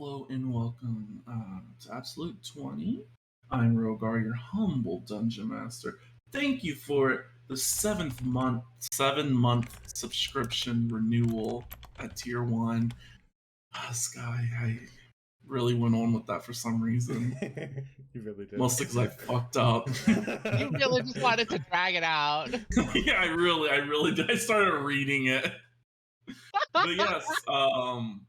hello and welcome to Absolute 20. I'm Rogar, your humble dungeon master. Thank you for the 7 month subscription renewal at Tier 1. Sky, I really went on with that for some reason. You really did. Mostly because I fucked up. You really just wanted to drag it out. Yeah, I really did. I started reading it. But yes, I'm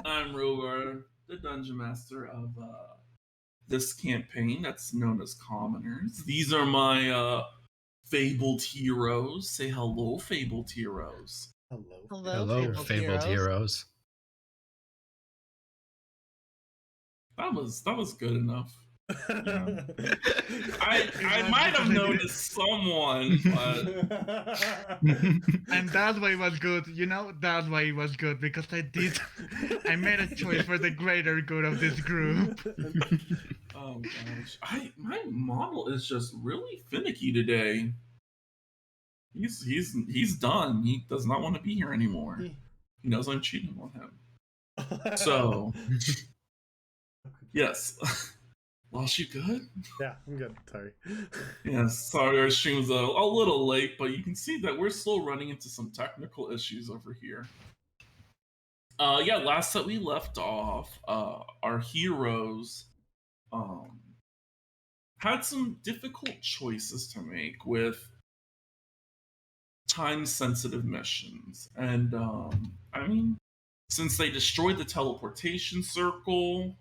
Rogar, the dungeon master of this campaign that's known as Commoners. These are my fabled heroes. Say hello, fabled heroes. Hello, fabled heroes. That was good enough. Yeah. I might have noticed someone, but And that's why it was good. That's why it was good, because I made a choice for the greater good of this group. oh gosh, my model is just really finicky today. He's done. He does not want to be here anymore. He knows I'm cheating on him. So, yes. Lost you good? Yeah, I'm good. Sorry. Yes, sorry, our stream's a little late, but you can see that we're still running into some technical issues over here. Yeah, last that we left off, our heroes had some difficult choices to make with time-sensitive missions. And, I mean, since they destroyed the teleportation circle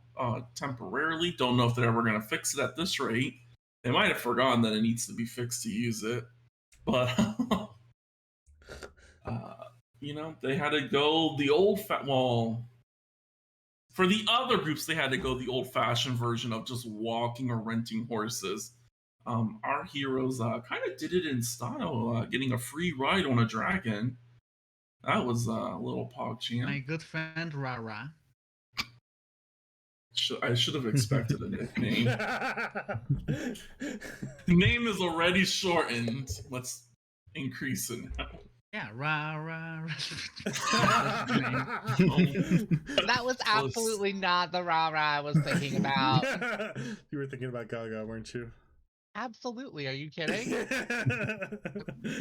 temporarily, don't know if they're ever going to fix it at this rate. They might have forgotten that it needs to be fixed to use it. But, they had to go the for the other groups, they had to go the old-fashioned version of just walking or renting horses. Our heroes kind of did it in style, getting a free ride on a dragon. That was a little PogChamp. My good friend Rara. I should have expected a nickname. The name is already shortened. Let's increase it now. Yeah, Rara. That was absolutely not the rah-rah I was thinking about. You were thinking about Gaga, weren't you? Absolutely. Are you kidding?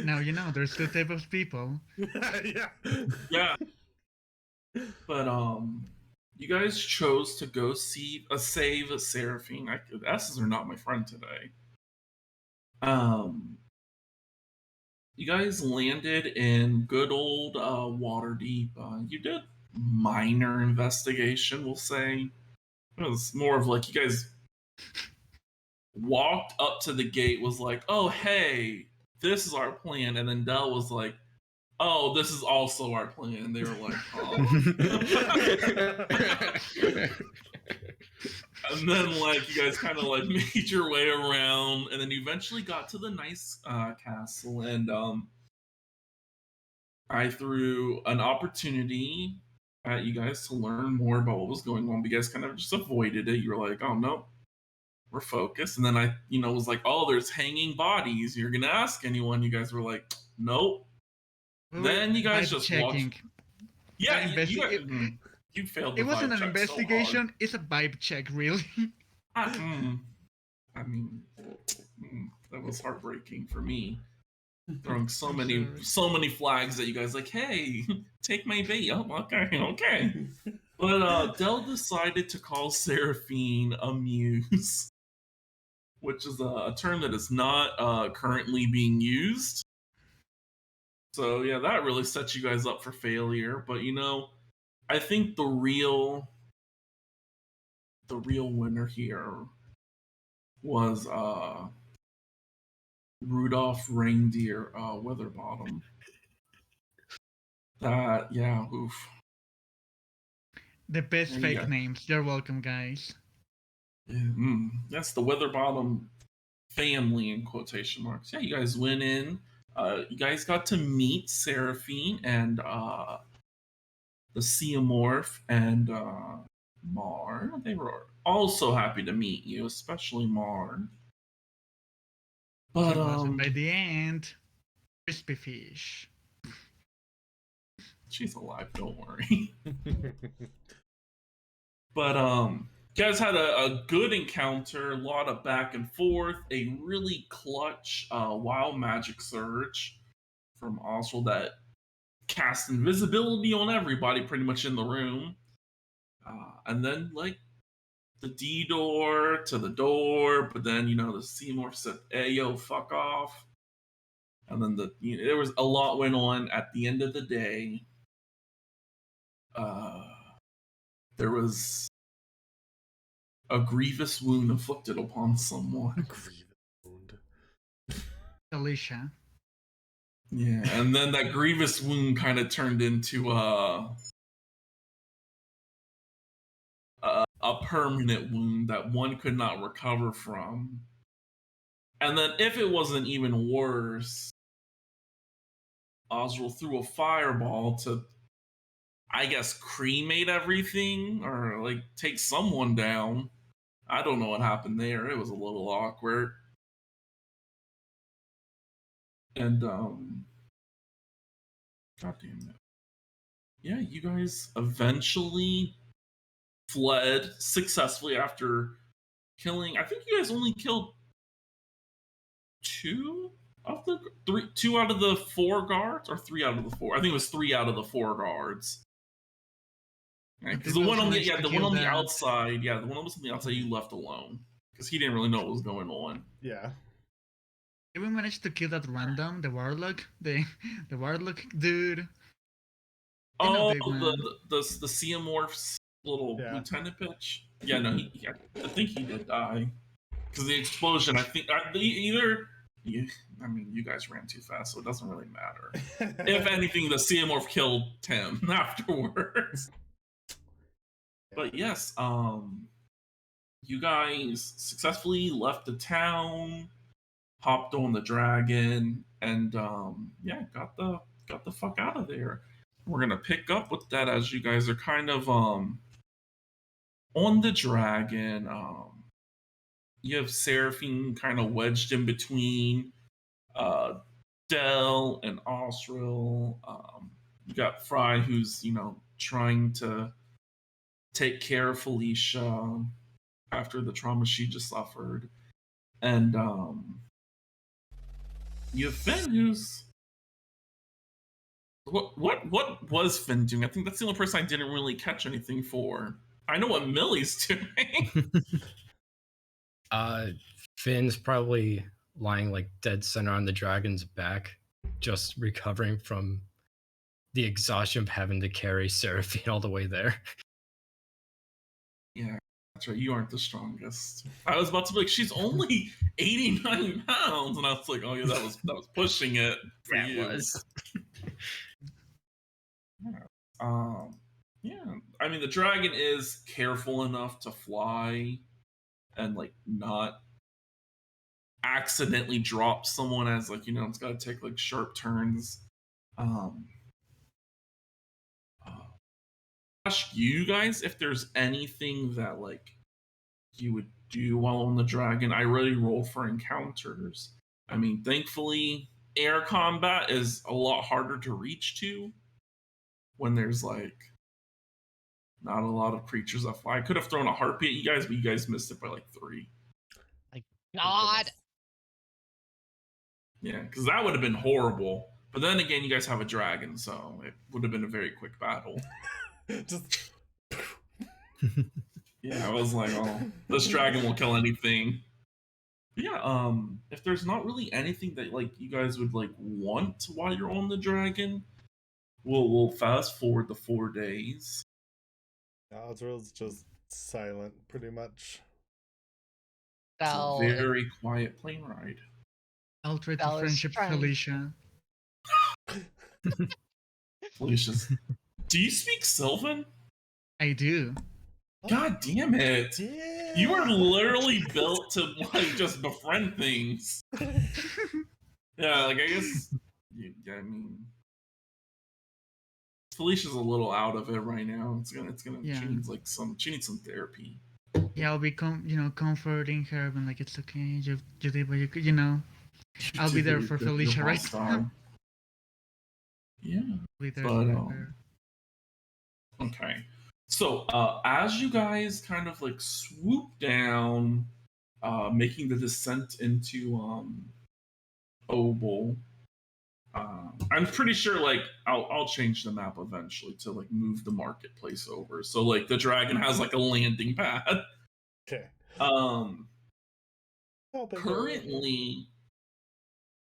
Now there's two types of people. Yeah. But you guys chose to go save Seraphine. The S's are not my friend today. You guys landed in good old Waterdeep. You did minor investigation, we'll say. It was more of like you guys walked up to the gate, was like, oh, hey, this is our plan. And then Dell was like, oh, this is also our plan. And they were like, oh. And then, you guys kind of, made your way around. And then you eventually got to the nice castle. And I threw an opportunity at you guys to learn more about what was going on. But you guys kind of just avoided it. You were like, oh, no. We're focused. And then I, was like, oh, there's hanging bodies. You're going to ask anyone. You guys were like, nope. Then you guys just checking. Watched. Yeah, you failed the It wasn't vibe an check investigation. It's a vibe check, really. I mean, that was heartbreaking for me. Throwing so many flags at you guys, like, hey, take my bait. Oh, okay. But Dell decided to call Seraphine a muse, which is a term that is not currently being used. So yeah, that really sets you guys up for failure. But I think the real winner here was Rudolph Reindeer Weatherbottom. Oof. The best fake names. You're welcome, guys. Yeah, that's the Weatherbottom family in quotation marks. Yeah, you guys went in. You guys got to meet Seraphine and the Seamorph and Mar. They were also happy to meet you, especially Mar. But by the end, crispy fish. She's alive, don't worry. But you guys had a good encounter, a lot of back and forth, a really clutch wild magic surge from Oswald that cast invisibility on everybody pretty much in the room. And then like the D door to the door, but then the Xenomorph said, "Hey yo, fuck off." And then there was a lot went on at the end of the day. There was a grievous wound inflicted upon someone. A grievous wound. Alicia. Yeah, and then that grievous wound kind of turned into a permanent wound that one could not recover from. And then if it wasn't even worse, Oswald threw a fireball to, I guess, cremate everything or like take someone down. I don't know what happened there. It was a little awkward. And God damn it. Yeah, you guys eventually fled successfully after killing. I think you guys only killed two out of the 4 guards, or 3 out of the 4. I think it was 3 out of the 4 guards. Because the one on the outside, the one that was on the outside, you left alone because he didn't really know what was going on. Yeah. Did we manage to kill that random, the warlock, the warlock dude? Oh, the Xenomorph's little lieutenant bitch. Yeah, no, I think he did die because the explosion. I think either. I mean, you guys ran too fast, so it doesn't really matter. If anything, the Xenomorph killed Tim afterwards. But yes, you guys successfully left the town, hopped on the dragon, and got the fuck out of there. We're gonna pick up with that as you guys are kind of on the dragon. You have Seraphine kind of wedged in between Del and Osriel. You got Fry, who's trying to take care of Felicia after the trauma she just suffered, and you have Finn, who's what was Finn doing? I think that's the only person I didn't really catch anything for. I know what Millie's doing. Finn's probably lying like dead center on the dragon's back, just recovering from the exhaustion of having to carry Seraphine all the way there. Yeah, that's right. You aren't the strongest. I was about to be like, she's only 89 pounds, and I was like, oh yeah, that was pushing it. That was. Yeah. I mean, the dragon is careful enough to fly and like not accidentally drop someone as like it's got to take like sharp turns. Ask you guys if there's anything that like you would do while on the dragon. I really roll for encounters. I mean, thankfully, air combat is a lot harder to reach to when there's like not a lot of creatures that fly. I could have thrown a harpy at you guys, but you guys missed it by like 3. My God. Yeah, because that would have been horrible. But then again, you guys have a dragon, so it would have been a very quick battle. Just. Yeah, I was like, oh, this dragon will kill anything. But yeah, if there's not really anything that like you guys would like want while you're on the dragon, we'll fast forward the 4 days. Osriel's just silent, pretty much. It's a very quiet plane ride. I'll trade the friendship, Felicia. Felicia's. Do you speak Sylvan? I do. God damn it! Yeah. You are literally built to like just befriend things. Yeah, like I guess. I mean, Felicia's a little out of it right now. It's gonna. Yeah. She needs she needs some therapy. Yeah, I'll be comforting her and like it's okay. You did what you could. I'll be there for Felicia, right? Yeah. I'll be there but, for her. Okay. So, as you guys kind of like swoop down, making the descent into Obel, I'm pretty sure like I'll change the map eventually to like move the marketplace over. So like the dragon has like a landing pad. Okay. Um, Oh, big area. currently,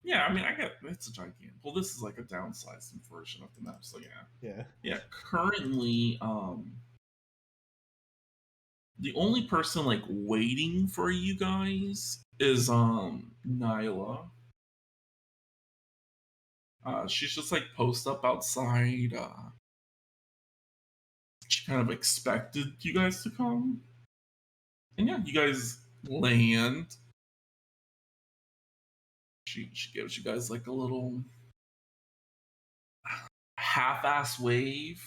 yeah, I mean I get it's a gigantic. Well, this is like a downsized version of the map. So Yeah. yeah. Currently, the only person like waiting for you guys is Nyla. She's just like post up outside. She kind of expected you guys to come. And yeah, you guys land. She gives you guys like a little half-ass wave.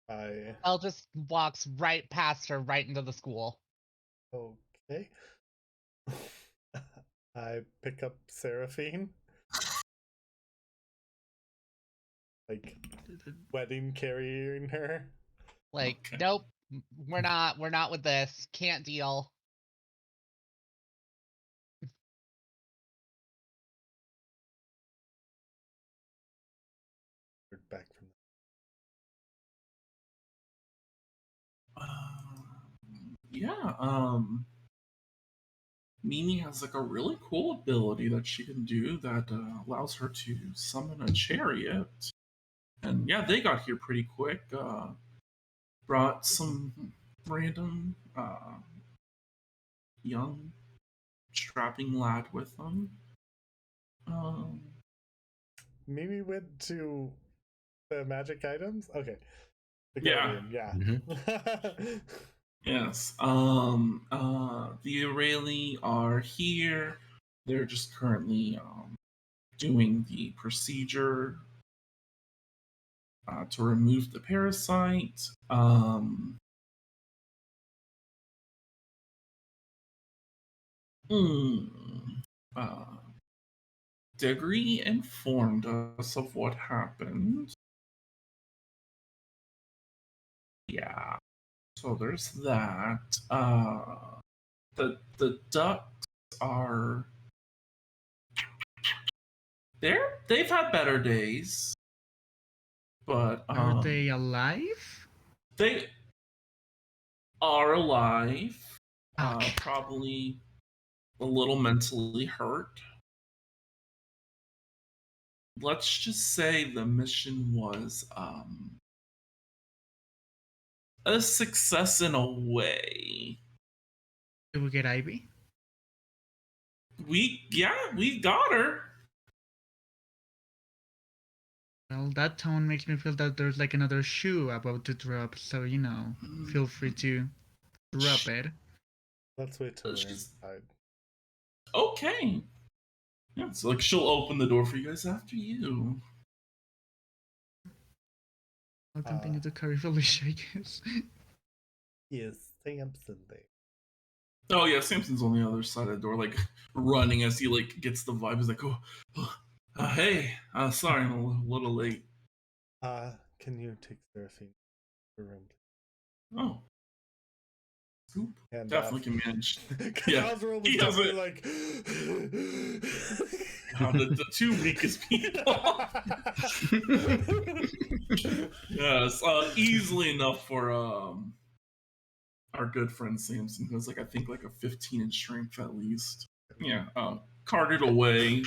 Elle just walks right past her, right into the school. Okay. I pick up Seraphine. Like wedding carrying her. Like, Okay. nope, we're not with this. Can't deal. We're back from Yeah, Mimi has like a really cool ability that she can do that allows her to summon a chariot. And yeah, they got here pretty quick. Brought some random young strapping lad with them. Mimi went to the magic items? Okay. The Yeah. Guardian, yeah. Mhm. Yes. The Aurelie are here. They're just currently doing the procedure to remove the parasite. Hmm. Uh, Degree informed us of what happened. Yeah. So there's that. The ducks are they've had better days, but Are they alive? they are alive. Okay. Probably a little mentally hurt. Let's just say the mission was a success in a way. Did we get Ivy? We got her. Well, that tone makes me feel that there's like another shoe about to drop, so feel free to drop it. Let's wait till we're She's inside. okay. Yeah, so like she'll open the door for you guys after you. I'll continue to carry Felicia, I guess. Yes, Samson there. Oh yeah, Samson's on the other side of the door, like running as he like gets the vibe. He's like, hey, sorry, I'm a little late. Can you take Seraphine to her room? Oh, Scoop And definitely can manage. Yeah, Yeah, he does it. like The two weakest people. Yes, easily enough for our good friend Samson, who has like I think like a 15 in strength at least. Yeah, carted away.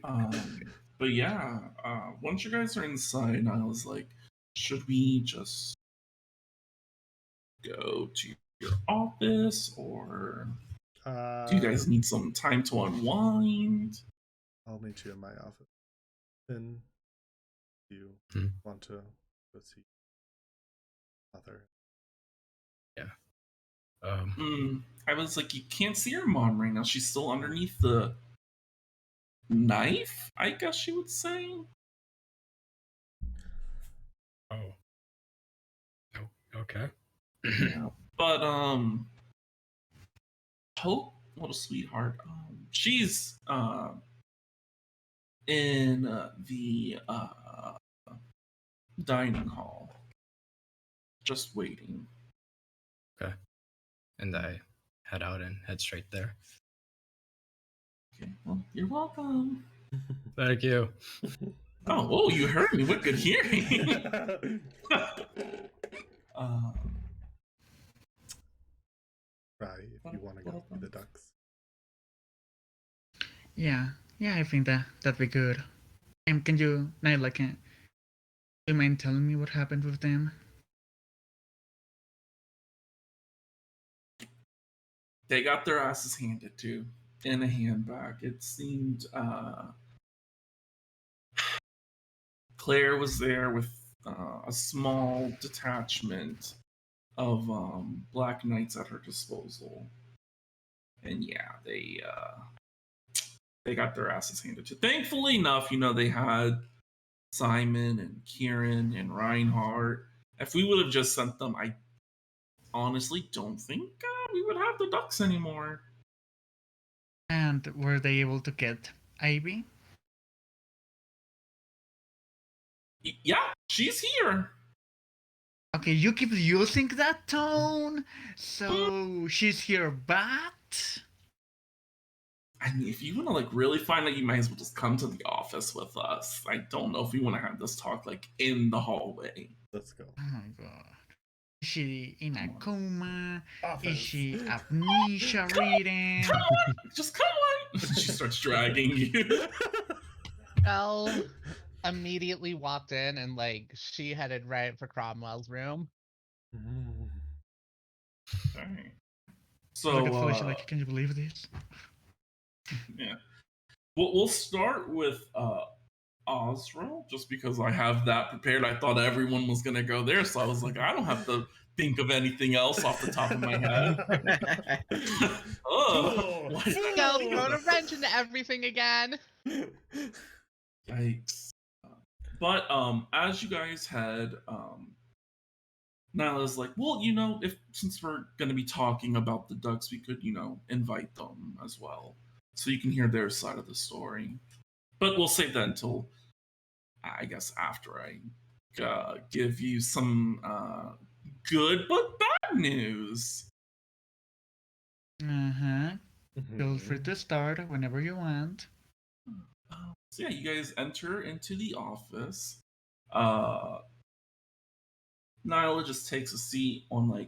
But yeah, once you guys are inside, I was like, should we just go to your office, or do you guys need some time to unwind? I'll meet you in my office. Then you want to go see mother? Yeah. I was like, you can't see your mom right now. She's still underneath the knife, I guess you would say. Oh. Okay. Yeah. But Hope, little sweetheart, she's in the dining hall. Just waiting. Okay. And I head out and head straight there. Okay, well, you're welcome. Thank you. Oh, you heard me. What good hearing. Right, if you want to go see the ducks. Yeah, I think that'd be good. And can you, Nyla, do you mind telling me what happened with them? They got their asses handed to in a handbag. It seemed Claire was there with a small detachment of Black Knights at her disposal. And yeah, they got their asses handed to. Thankfully enough, they had Simon and Kieran and Reinhardt. If we would have just sent them, I honestly don't think we would have the ducks anymore. And were they able to get Ivy? Yeah, she's here. Okay, you keep using that tone, so she's here, but... I mean, if you want to really find out, you might as well just come to the office with us. I don't know if we want to have this talk in the hallway. Let's go. Oh my god. Is she in a coma? Office. Is she amnesia reading? Come on! Just come on! She starts dragging you. Elle immediately walked in and she headed right for Cromwell's room. Alright. So Look at Felicia can you believe this? Yeah. We'll start with Osro, just because I have that prepared. I thought everyone was gonna go there, so I was like, I don't have to think of anything else off the top of my head. Y'all throwing a wrench into everything again. Yikes. But as you guys had, Nyla's like, well, since we're gonna be talking about the ducks, we could, invite them as well, so you can hear their side of the story. But we'll save that until, I guess, after I give you some good but bad news. Feel free to start whenever you want. So yeah, you guys enter into the office. Nyla just takes a seat on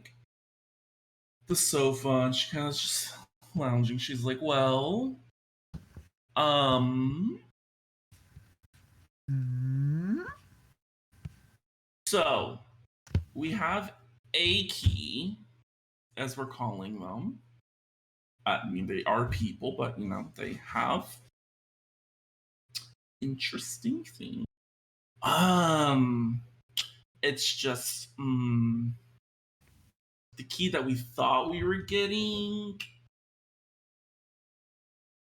the sofa, and she kind of just lounging. She's like, well, so we have a key, as we're calling them. I mean, they are people, but they have interesting things. It's just the key that we thought we were getting,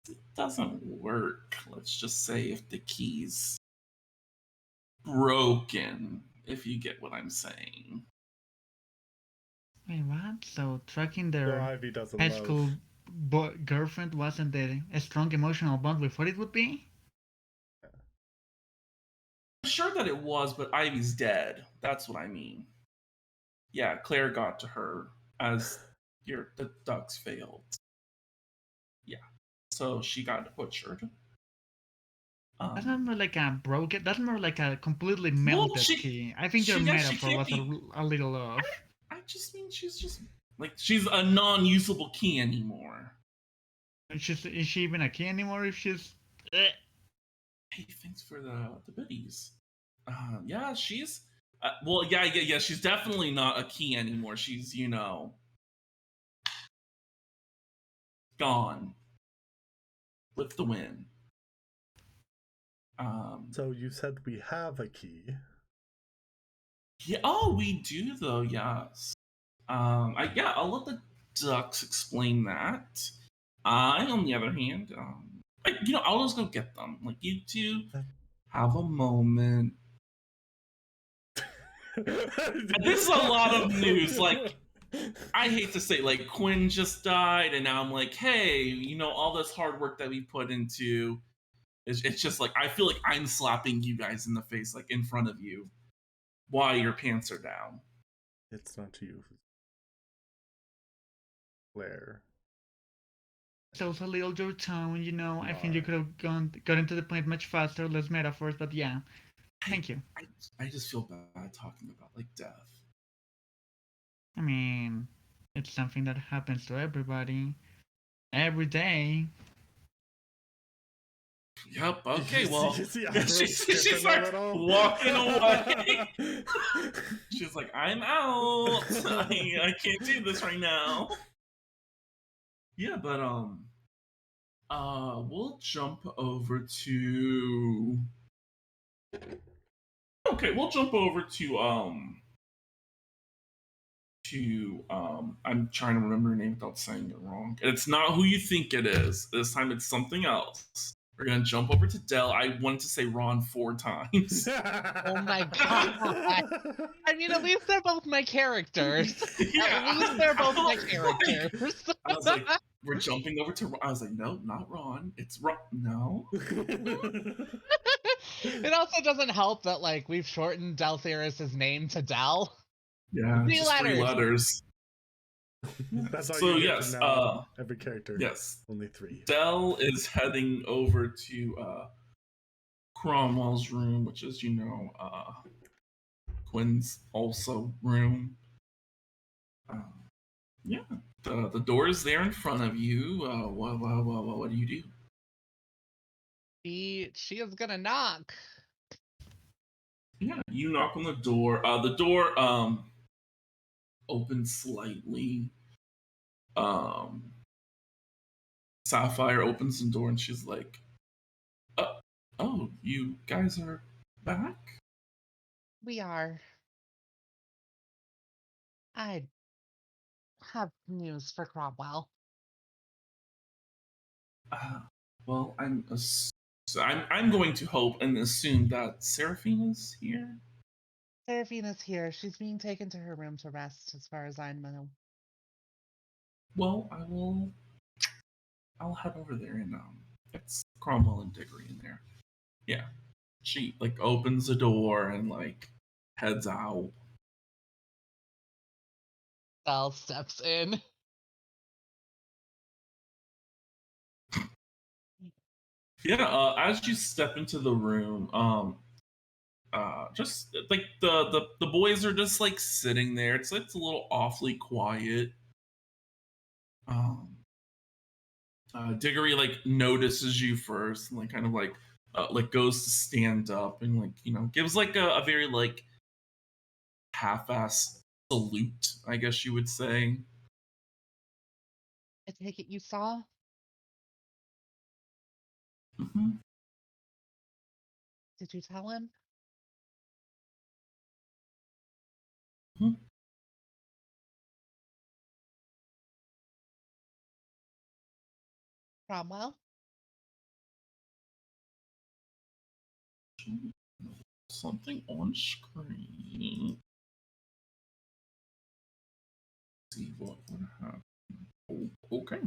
it doesn't work. Let's just say if the key's broken, if you get what I'm saying. Wait, what? So tracking their Ivy doesn't high school girlfriend wasn't a strong emotional bond we thought it would be? I'm sure that it was, but Ivy's dead. That's what I mean. Yeah, Claire got to her as the ducks failed. Yeah, so she got butchered. That's not more like a broken. That's more like a completely melted key. I think your metaphor was a little off. I just mean she's just she's a non-usable key anymore. Is she even a key anymore? If she's. Hey, thanks for the biddies. Yeah, she's. Well, yeah. She's definitely not a key anymore. She's gone with the wind. So you said we have a key. Yeah. Oh, we do though. Yes. I'll let the ducks explain that. I, on the other hand, I'll just go get them. You two have a moment. This is a lot of news. I hate to say, Quinn just died, and now I'm like, hey, all this hard work that we put into, it's just I feel like I'm slapping you guys in the face, in front of you. why your pants are down. It's not to you. Claire. So it's a little your tone, you know. I think you could have gotten to the point much faster, less metaphors, but yeah. Thank you. I just feel bad talking about like death. I mean, it's something that happens to everybody every day. Yep. Okay. Well, she she's like walking away. She's like, I'm out. I can't do this right now. Yeah, but we'll jump over to. Okay, we'll jump over to I'm trying to remember her name without saying it wrong. It's not who you think it is. This time it's something else. We're gonna jump over to Dell. I wanted to say Ron 4 times. Oh my god. I mean, at least they're both my characters. Yeah, At least they're both my like, characters. I was like, we're jumping over to. I was like, no, not Ron. It's Ron. No. It also doesn't help that like we've shortened Daltheris's name to Dal. Yeah, Three just 3 letters. That's all So you get yes, to know. Every character. Yes. Only 3. Dell is heading over to Cromwell's room, which is, Quinn's also room. Yeah, the door is there in front of you. What do you do? She is gonna knock. Yeah, you knock on the door. The door opens slightly. Sapphire opens the door and she's like, "Oh, you guys are back?" We are. I have news for Cromwell. Well, I'm going to hope and assume that Seraphina's here. Seraphina's here. She's being taken to her room to rest, as far as I know. Well, I'll head over there and it's Cromwell and Diggory in there. Yeah, she like opens the door and like heads out. Dal steps in. Yeah, as you step into the room, just like the boys are just like sitting there. It's a little awfully quiet. Diggory like notices you first and like kind of like goes to stand up and like gives like a very like half-ass salute, I guess you would say. I take it you saw? Mm-hmm. Did you tell him? Mm-hmm. Cromwell? Something on screen. Let's see what would happen. Oh, okay.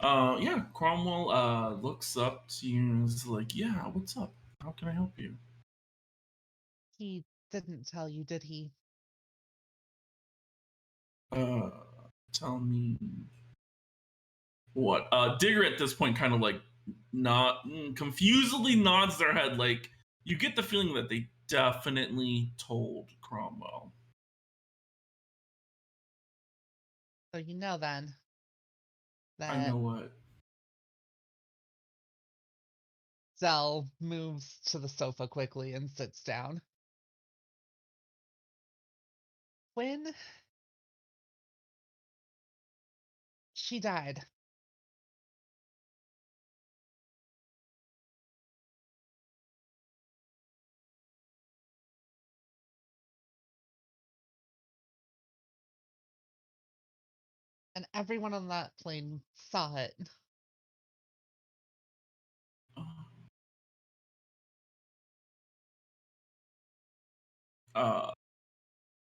Yeah, Cromwell looks up to you and is like, "Yeah, what's up? How can I help you?" He didn't tell you, did he? Tell me what? Digger at this point kind of like confusedly nods their head, like you get the feeling that they definitely told Cromwell. So you know then that I know what. Zell moves to the sofa quickly and sits down. When she died, and everyone on that plane saw it.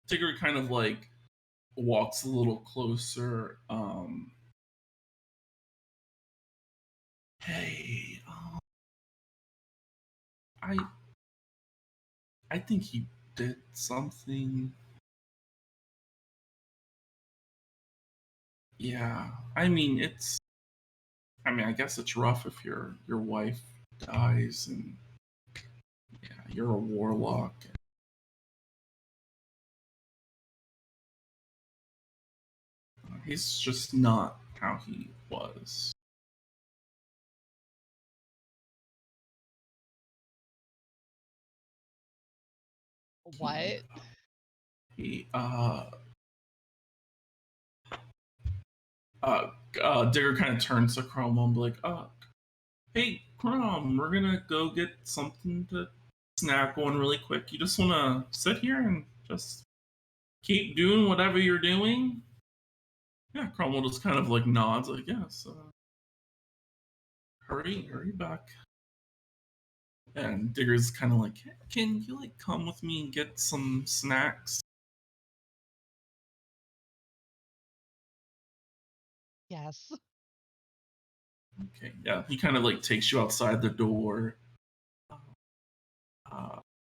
Digger kind of like walks a little closer. Hey, I think he did something. Yeah, I mean, I guess it's rough if your wife dies and yeah, you're a warlock. He's just not how he was. What? He Digger kind of turns to Chrome and be like, hey, Chrome, we're gonna go get something to snack on really quick. You just wanna sit here and just keep doing whatever you're doing? Yeah, Cromwell just kind of like nods, like, yes. Hurry back. And Digger's kind of like, can you like come with me and get some snacks? Yes. Okay, yeah. He kind of like takes you outside the door.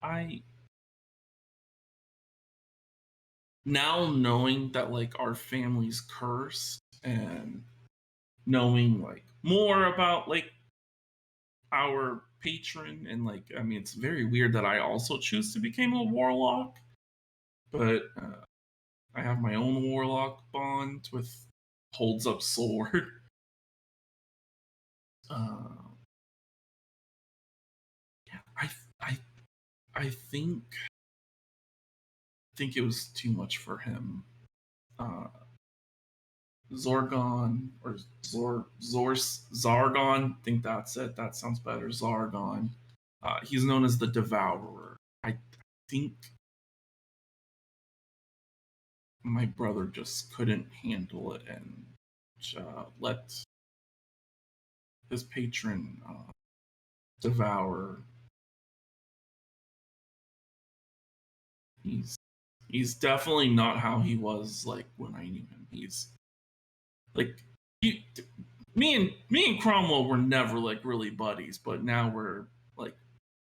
I now knowing that like our family's cursed and knowing like more about like our patron and like it's very weird that I also choose to become a warlock, but I have my own warlock bond with holds up sword. Yeah, I think it was too much for him. Zorgon or Zargon. I think that's it. That sounds better. Zargon. He's known as the Devourer. I think my brother just couldn't handle it and let his patron devour. He's definitely not how he was like when I knew him. He's like me and Cromwell were never like really buddies, but now we're like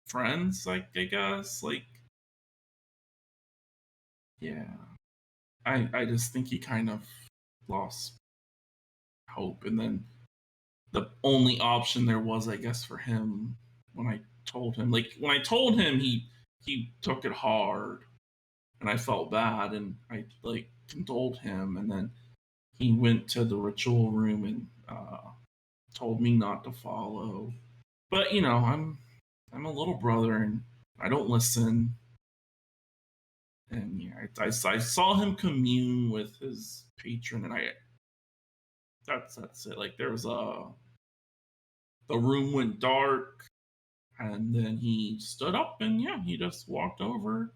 friends, like I guess. Like yeah. I just think he kind of lost hope, and then the only option there was, I guess, for him when I told him, he took it hard, and I felt bad, and I like condoled him, and then he went to the ritual room and told me not to follow. But I'm a little brother, and I don't listen. And yeah, I saw him commune with his patron, and that's it. Like there was the room went dark, and then he stood up, and yeah, he just walked over.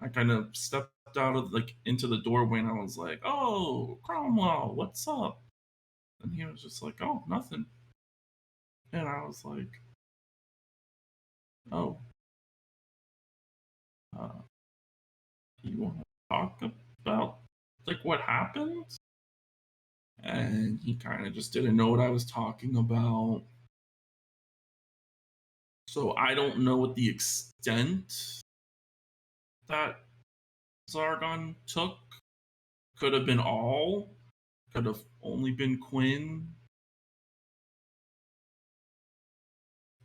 I kind of stepped out of like into the doorway, and I was like, "Oh, Cromwell, what's up?" And he was just like, "Oh, nothing." And I was like, "Oh, uh, you want to talk about like what happened?" And he kind of just didn't know what I was talking about. So I don't know what the extent that Zargon took. Could have been all. Could have only been Quinn.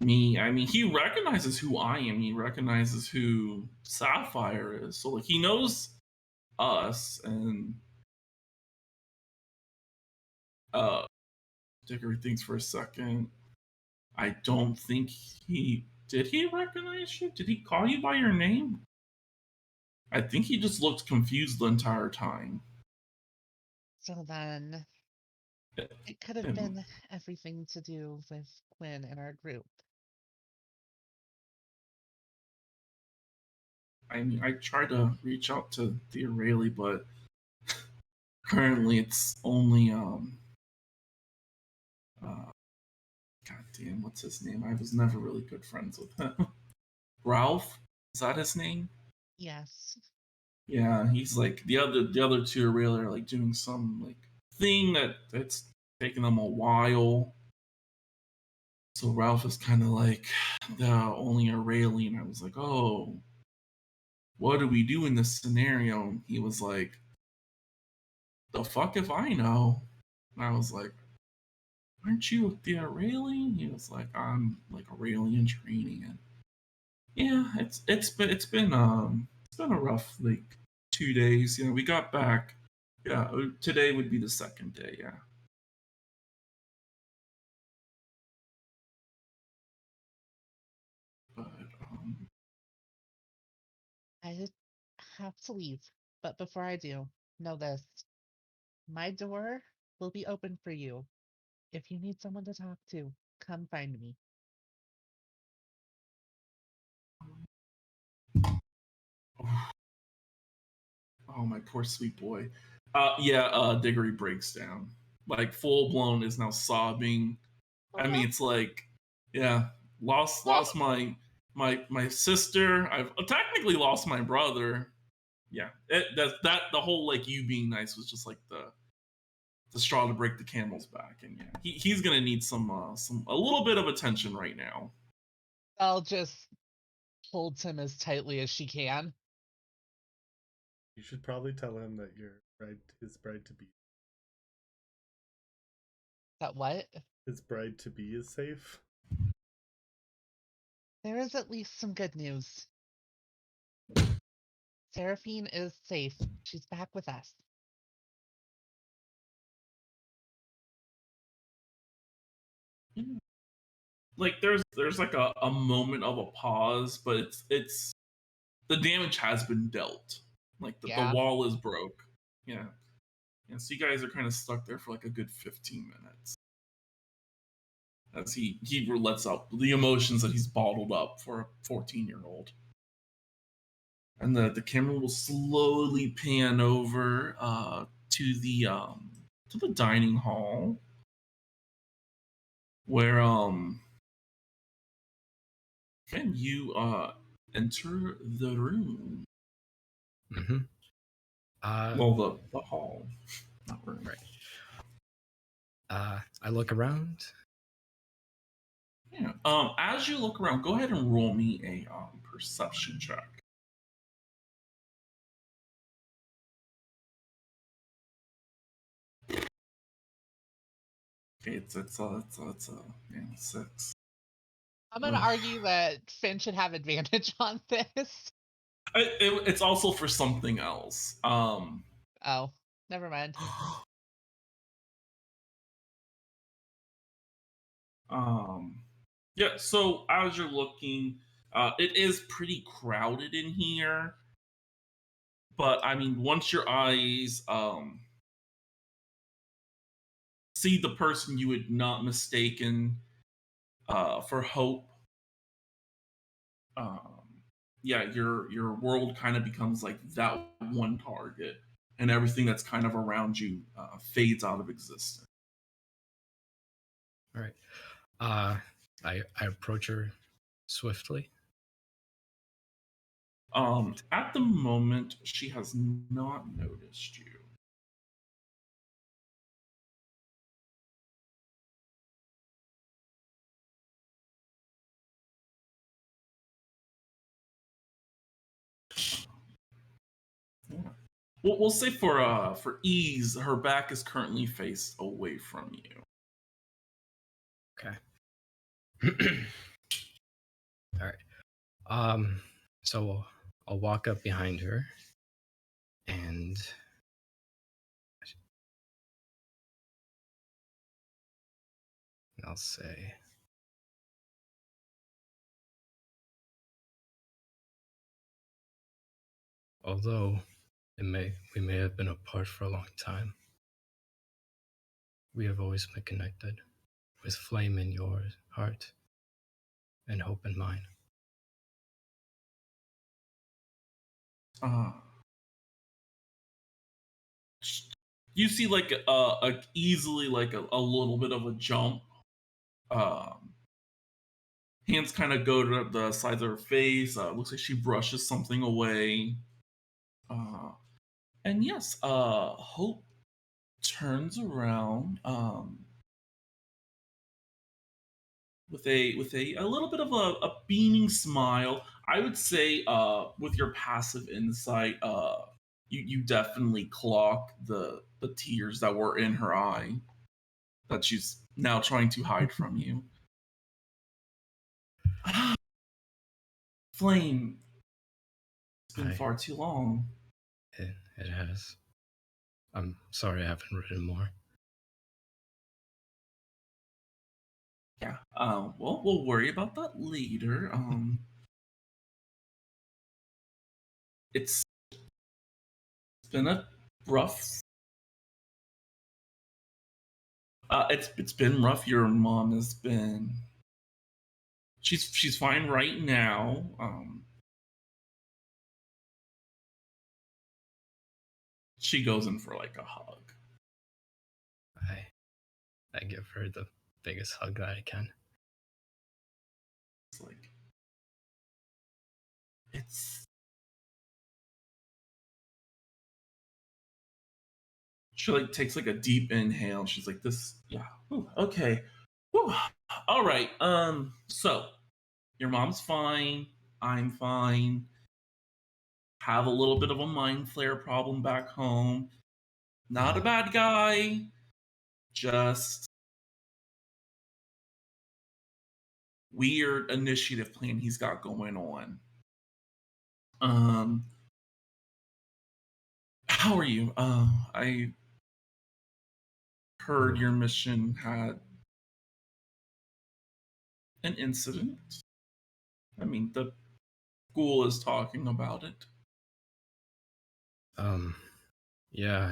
Me, he recognizes who I am. He recognizes who Sapphire is. So like he knows us, and Dickory thinks for a second. I don't think he recognize you? Did he call you by your name? I think he just looked confused the entire time. So then it could have been everything to do with Quinn and our group. I tried to reach out to the Rayleigh, but currently it's only God damn, what's his name? I was never really good friends with him. Ralph? Is that his name? Yes. Yeah, he's like the other two are really like doing some like thing that's taking them a while. So Ralph is kind of like the only Aurelian. I was like, oh, what do we do in this scenario? He was like, the fuck if I know? And I was like, aren't you the Aurelian? He was like, I'm like Aurelian training. And yeah, it's been a rough like 2 days. You know, we got back. Yeah, today would be the second day. Yeah. But I have to leave, but before I do, know this. My door will be open for you. If you need someone to talk to, come find me. oh my poor sweet boy. Diggory breaks down. Like full blown is now sobbing. I mean, it's like, yeah, lost my sister. I've technically lost my brother. Yeah, that the whole like you being nice was just like the straw to break the camel's back, and yeah, he's gonna need some a little bit of attention right now. I'll just hold him as tightly as she can. You should probably tell him that his bride to be. That what? His bride to be is safe. There is at least some good news. Seraphine is safe. She's back with us. Like there's like a moment of a pause, but it's the damage has been dealt. Like the wall is broke. Yeah. Yeah, so you guys are kind of stuck there for like a good 15 minutes. As he lets out the emotions that he's bottled up for a 14-year-old. And the camera will slowly pan over to the dining hall where can you enter the room? Mm-hmm. Well, the hall, not room. Right. I look around. Yeah. As you look around, go ahead and roll me a perception check. Okay, it's a 6. I'm gonna argue that Finn should have advantage on this. It's also for something else. Oh, never mind. Yeah. So as you're looking, it is pretty crowded in here. But I mean, once your eyes see the person you had not mistaken for Hope, yeah, your world kind of becomes like that one target, and everything that's kind of around you fades out of existence. All right. I approach her swiftly. At the moment, she has not noticed you. Yeah. We'll say for ease, her back is currently faced away from you. Okay. All right. So I'll walk up behind her and I'll say, although we may have been apart for a long time, we have always been connected, with flame in your heart and hope in mine. You see like easily like a little bit of a jump. Hands kind of go to the sides of her face. Looks like she brushes something away. And yes, Hope turns around with a little bit of a beaming smile. I would say with your passive insight, you definitely clock the tears that were in her eye that she's now trying to hide from you. Flame, it's been Hi. far too long. It has. I'm sorry I haven't written more. Yeah. Well, we'll worry about that later. It's been a rough. It's been rough. Your mom has been. She's fine right now. She goes in for like a hug. I give her the biggest hug that I can. It's like it's. She like takes like a deep inhale. She's like, "This, yeah, ooh, okay, ooh, all right." So your mom's fine. I'm fine. Have a little bit of a mind flare problem back home. Not a bad guy. Just weird initiative plan he's got going on. How are you? I heard your mission had an incident. I mean, the school is talking about it. Yeah,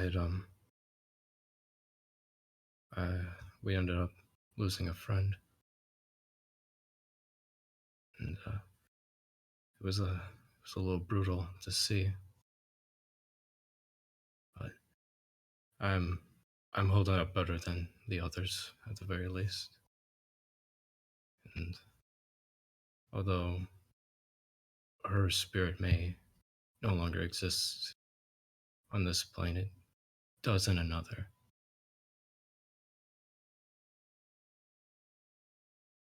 we ended up losing a friend. And, it was a little brutal to see. But I'm holding up better than the others, at the very least. And although her spirit may no longer exist on this plane, it does in another.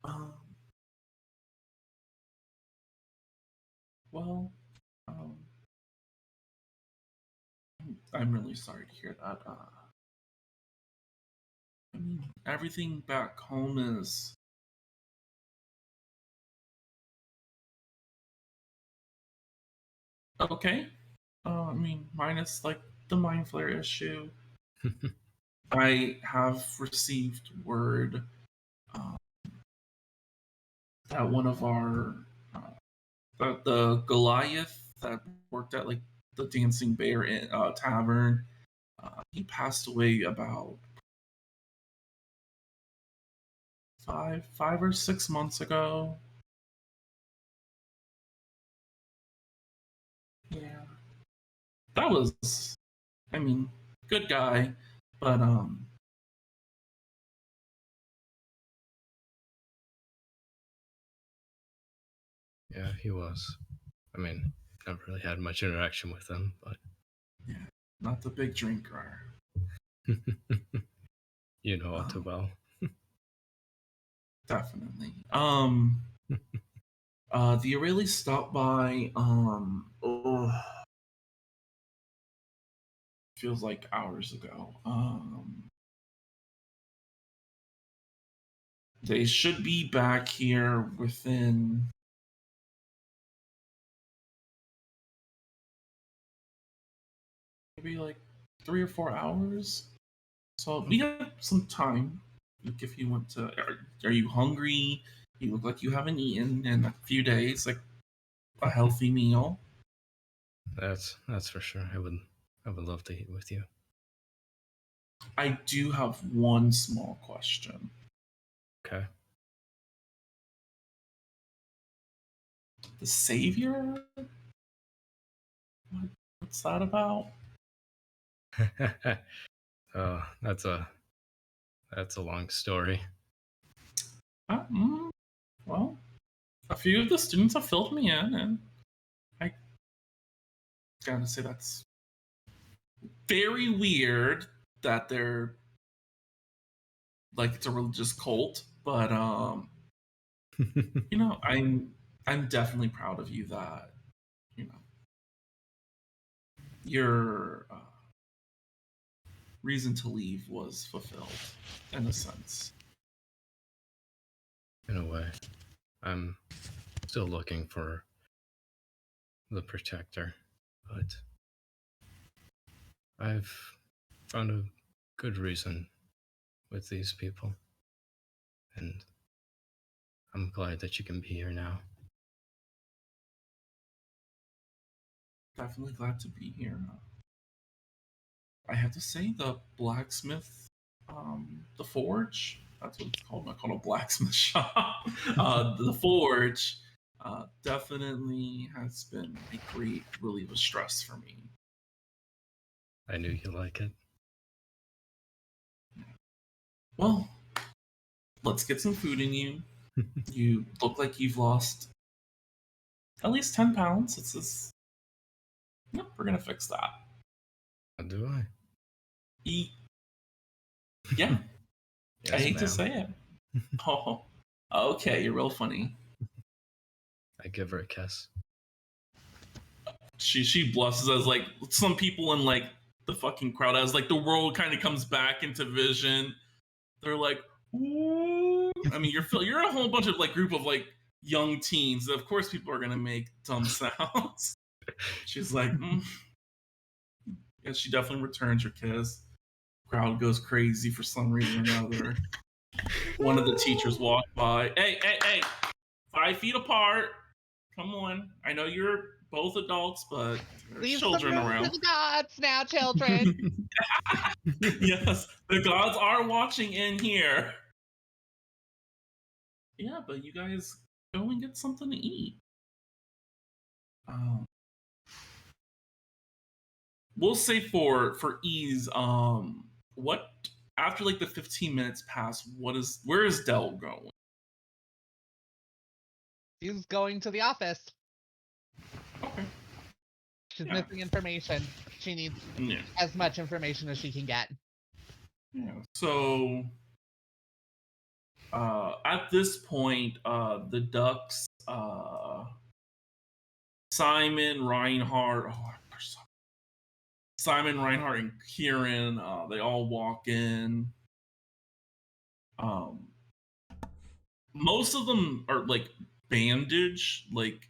Um, well, I'm really sorry to hear that. I mean, everything back home is okay. I mean, minus like the mind flare issue. I have received word uh, that one of our the Goliath that worked at like the Dancing Bear Tavern, he passed away about 5 or 6 months ago. Yeah, that was, I mean, good guy, but Yeah, he was. I mean, never really had much interaction with him, but yeah, not the big drinker. you know all too well. Definitely. The Aurelia stopped by. Feels like hours ago. They should be back here within maybe like 3 or 4 hours. So we have some time. Like if you want to, are you hungry? You look like you haven't eaten in a few days. Like a healthy meal. That's for sure. I would love to eat with you. I do have one small question. Okay. The Savior? What's that about? Oh, that's a long story. Well, a few of the students have filled me in, and I gotta say that's very weird that they're like it's a religious cult, but you know, I'm definitely proud of you that, you know, your reason to leave was fulfilled, in a sense. In a way, I'm still looking for the protector, but I've found a good reason with these people, and I'm glad that you can be here now. Definitely glad to be here. I have to say, the blacksmith, the forge, that's what it's called. I call it a blacksmith shop. The forge definitely has been a great relief of stress for me. I knew you like it. Well, let's get some food in you. You look like you've lost at least 10 pounds. It's this. Yep, we're gonna fix that. How do I? Eat. Yeah. Yes, I hate to ma'am. say it. Oh, okay, you're real funny. I give her a kiss. She blushes as like some people in like the fucking crowd, as like the world kind of comes back into vision. They're like, ooh. I mean, you're a whole bunch of like group of like young teens. Of course, people are gonna make dumb sounds. She's like, yeah, she definitely returns your kiss. Crowd goes crazy for some reason or another. One of the teachers walked by. Hey, 5 feet apart. Come on. I know you're both adults, but there's Leave children some room around. for the gods now, children. Yes, the gods are watching in here. Yeah, but you guys go and get something to eat. We'll say for ease, what after like the 15 minutes pass, where is Dell going? She's going to the office. Okay. She's Yeah. missing information. She needs Yeah. as much information as she can get. Yeah. So at this point, the Ducks, Simon, Reinhardt, and Kieran, they all walk in. Most of them are like bandaged. Like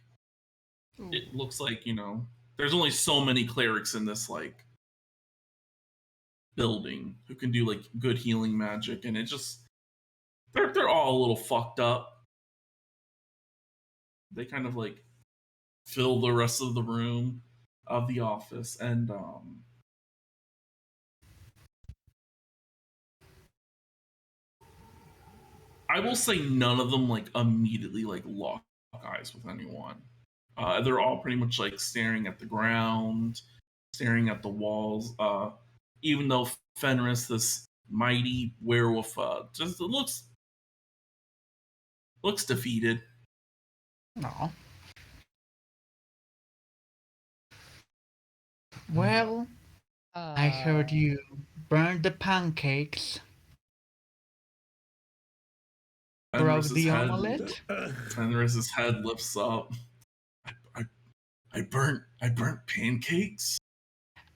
it looks like, there's only so many clerics in this like building who can do like good healing magic, and it just they're all a little fucked up. They kind of like fill the rest of the room of the office, and I will say none of them like immediately like lock eyes with anyone. They're all pretty much like staring at the ground, staring at the walls. Even though Fenris, this mighty werewolf, just looks defeated. No. Well, I heard you burned the pancakes. Broke the omelet. Fenris's head lifts up. I burnt pancakes.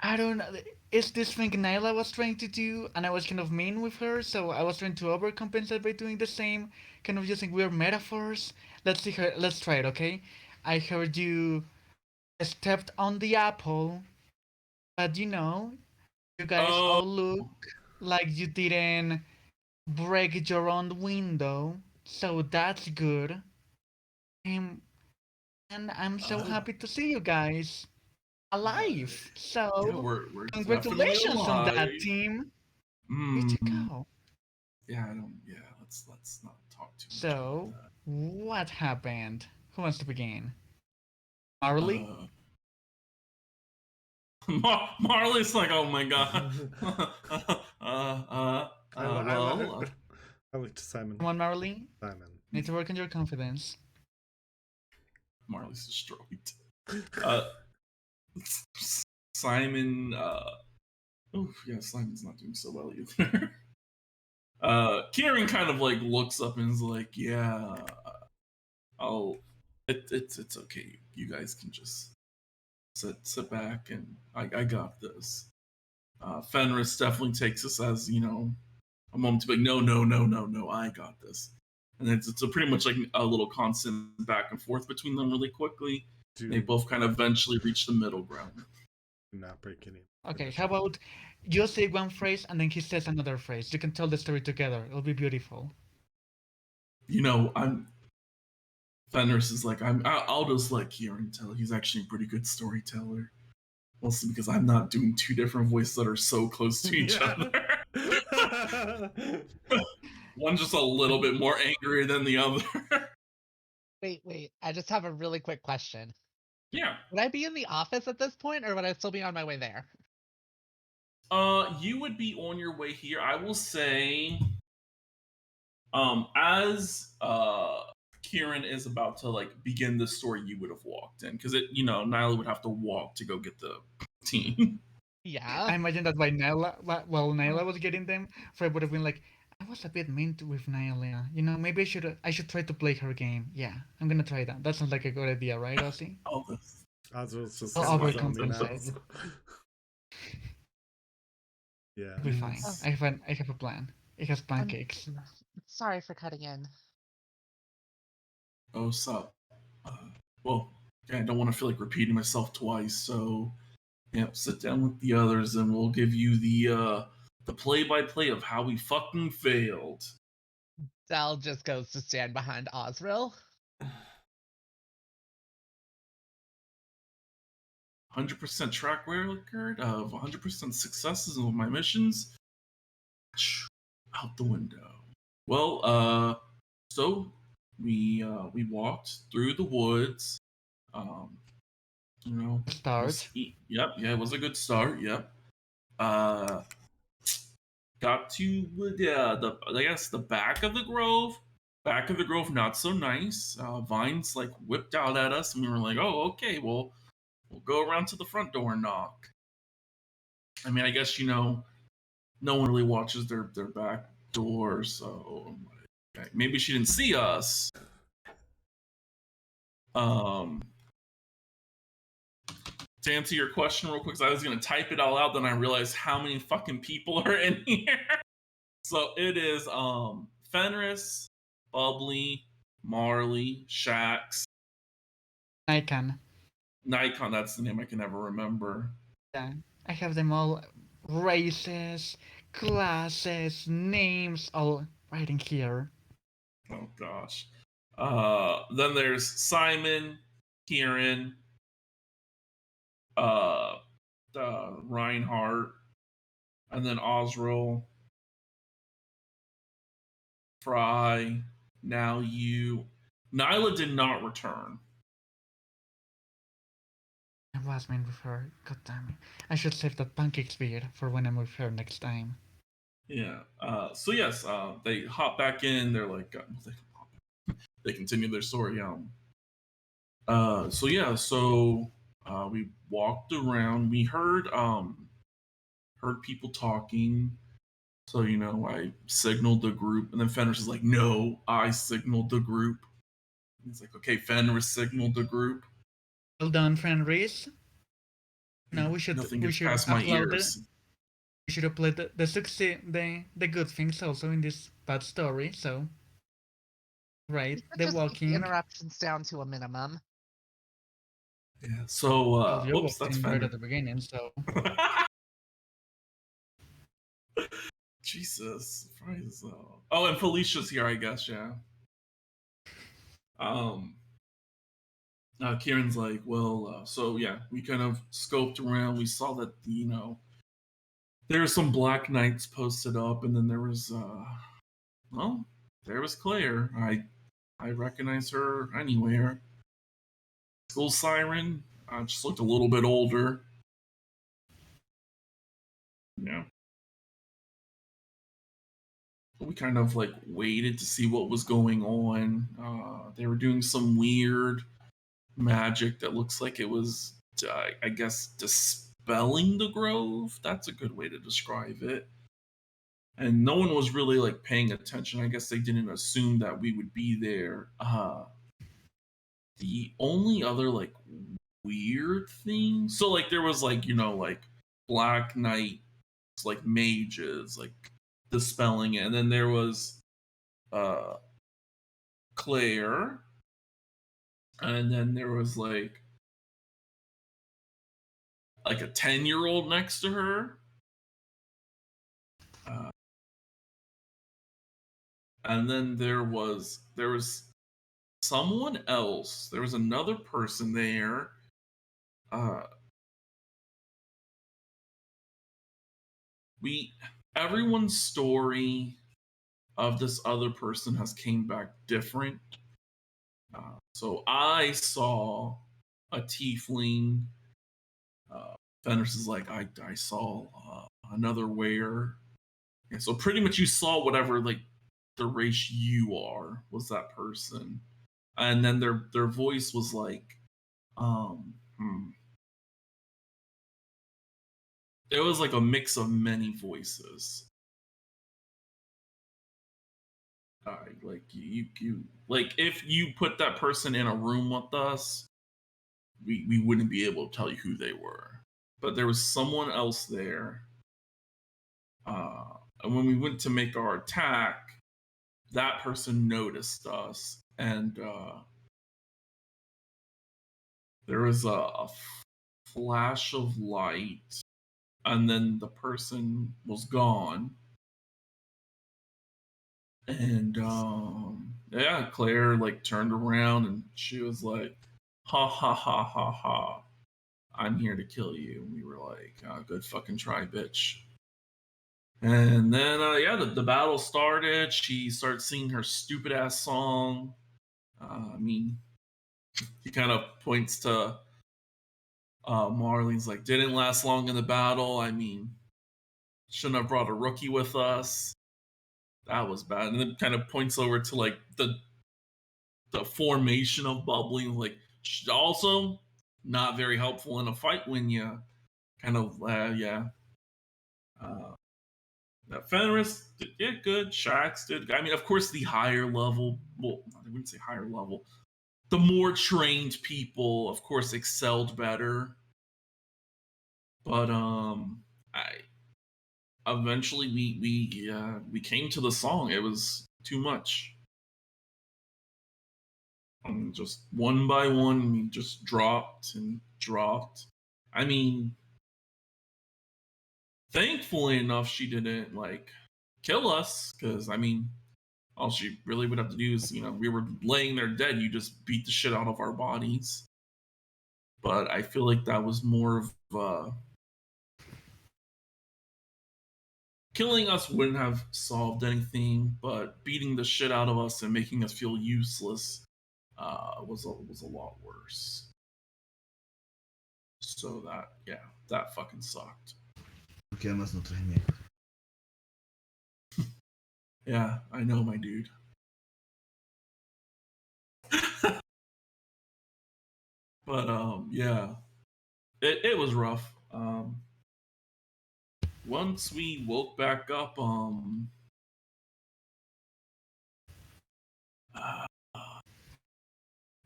I don't know. It's this thing Nyla was trying to do, and I was kind of mean with her, so I was trying to overcompensate by doing the same, kind of using weird metaphors. Let's try it, okay? I heard you stepped on the apple, but you guys all look like you didn't break your own window, so that's good. And I'm so happy to see you guys alive. So yeah, we're congratulations on that, team. Way to go. Yeah, let's not talk too much So, about that. what happened? Who wants to begin? Marley? Marley's like, oh my god. I look to Simon. Come on, Marley. Simon. Need to work on your confidence. Marley's destroyed. Simon, Simon's not doing so well either. Kieran kind of like looks up and is like, yeah, I'll It's okay. You guys can just sit back, and I got this. Fenris definitely takes this as a moment to be like, no, I got this. And it's a pretty much like a little constant back and forth between them really quickly. They both kind of eventually reach the middle ground. Do not break any. Okay, how about you say one phrase and then he says another phrase? You can tell the story together. It'll be beautiful. Fenris is like, I'll just let Kieran tell. He's actually a pretty good storyteller. Mostly because I'm not doing two different voices that are so close to each other. One's just a little bit more angry than the other. Wait. I just have a really quick question. Yeah. Would I be in the office at this point, or would I still be on my way there? You would be on your way here. I will say, as Kieran is about to begin the story, you would have walked in because Nyla would have to walk to go get the team. Yeah. I imagine that by Nyla, while Nyla was getting them, Fred would have been like, I was a bit mean with Nyla. Maybe I should try to play her game. Yeah, I'm gonna try that. That sounds like a good idea, right, Ozzy? Oswald's just I'll overcompensate. Yeah. It'll be fine. I have a plan. It has pancakes. Sorry for cutting in. Oh, sup? Well, I don't want to feel like repeating myself twice, so sit down with the others and we'll give you the play-by-play of how we fucking failed. Dal just goes to stand behind Osriel. 100% track record of 100% successes of my missions. Out the window. Well, so we walked through the woods. Start. Yep, yeah, it was a good start. Yep. Got to the back of the grove. Back of the grove, not so nice. Vines whipped out at us, and we were like, "Oh, okay, well, we'll go around to the front door and knock." I mean, I guess no one really watches their back door, so maybe she didn't see us. To answer your question real quick, because I was gonna type it all out, then I realized how many fucking people are in here. So it is Fenris, Bubbly, Marley, Shax, Nikon, that's the name I can never remember. Yeah, I have them all. Races, classes, names, all right in here. Oh gosh. Then there's Simon, Kieran, Reinhardt, and then Osriel, Fry. Now you. Nyla did not return. I was mean with her. God damn it. I should save that pancake spear for when I'm with her next time. Yeah. So yes, they hop back in. They're like, they continue their story. So we walked around. We heard people talking. So I signaled the group, and then Fenris is like, "No, I signaled the group." And he's like, "Okay, Fenris signaled the group." Well done, Fenris. No, we should past my ears. We should upload the good things also in this bad story. So, right, the walking the interruptions down to a minimum. Yeah. So, you oops, that's right at the beginning. So. Jesus, oh, and Felicia's here, I guess. Yeah. Kieran's like, well, so yeah, we kind of scoped around. We saw that there were some Black Knights posted up, and then there was Claire. I recognize her anywhere. School siren. Just looked a little bit older. Yeah. We kind of waited to see what was going on. They were doing some weird magic that looks like it was, I guess, dispelling the grove. That's a good way to describe it. And no one was really paying attention. I guess they didn't assume that we would be there. The only other like weird thing, so like there was like, you know, like Black Knight, like mages, like dispelling it, and then there was Claire, and then there was like a 10-year-old next to her. And then there was someone else. There was another person there. Everyone's story of this other person has came back different. So I saw a tiefling. Fenris is like, I saw another were. And so pretty much you saw whatever like the race you are was that person. And then their voice was like, it was like a mix of many voices. Like you like if you put that person in a room with us, we wouldn't be able to tell you who they were. But there was someone else there. And when we went to make our attack, that person noticed us, and there was a flash of light, and then the person was gone. And yeah, Claire like turned around and she was like, ha ha ha ha ha, I'm here to kill you. And we were like, good fucking try, bitch. And then yeah, the battle started. She started singing her stupid ass song. I mean, he kind of points to Marlene's like, didn't last long in the battle. I mean, shouldn't have brought a rookie with us. That was bad. And then kind of points over to like the formation of bubbling, like also not very helpful in a fight when you kind of yeah. Fenris did good. Shax did. I mean, of course, the higher level. Well, I wouldn't say higher level. The more trained people, of course, excelled better. But I eventually we came to the song. It was too much. Just one by one, we just dropped and dropped. I mean, thankfully enough, she didn't like kill us, because I mean, all she really would have to do is, you know, we were laying there dead. You just beat the shit out of our bodies. But I feel like that was more of killing us wouldn't have solved anything, but beating the shit out of us and making us feel useless was a lot worse. So that fucking sucked. Porque amas no traes negros. Yeah, I know, my dude. But yeah, it was rough. Once we woke back up,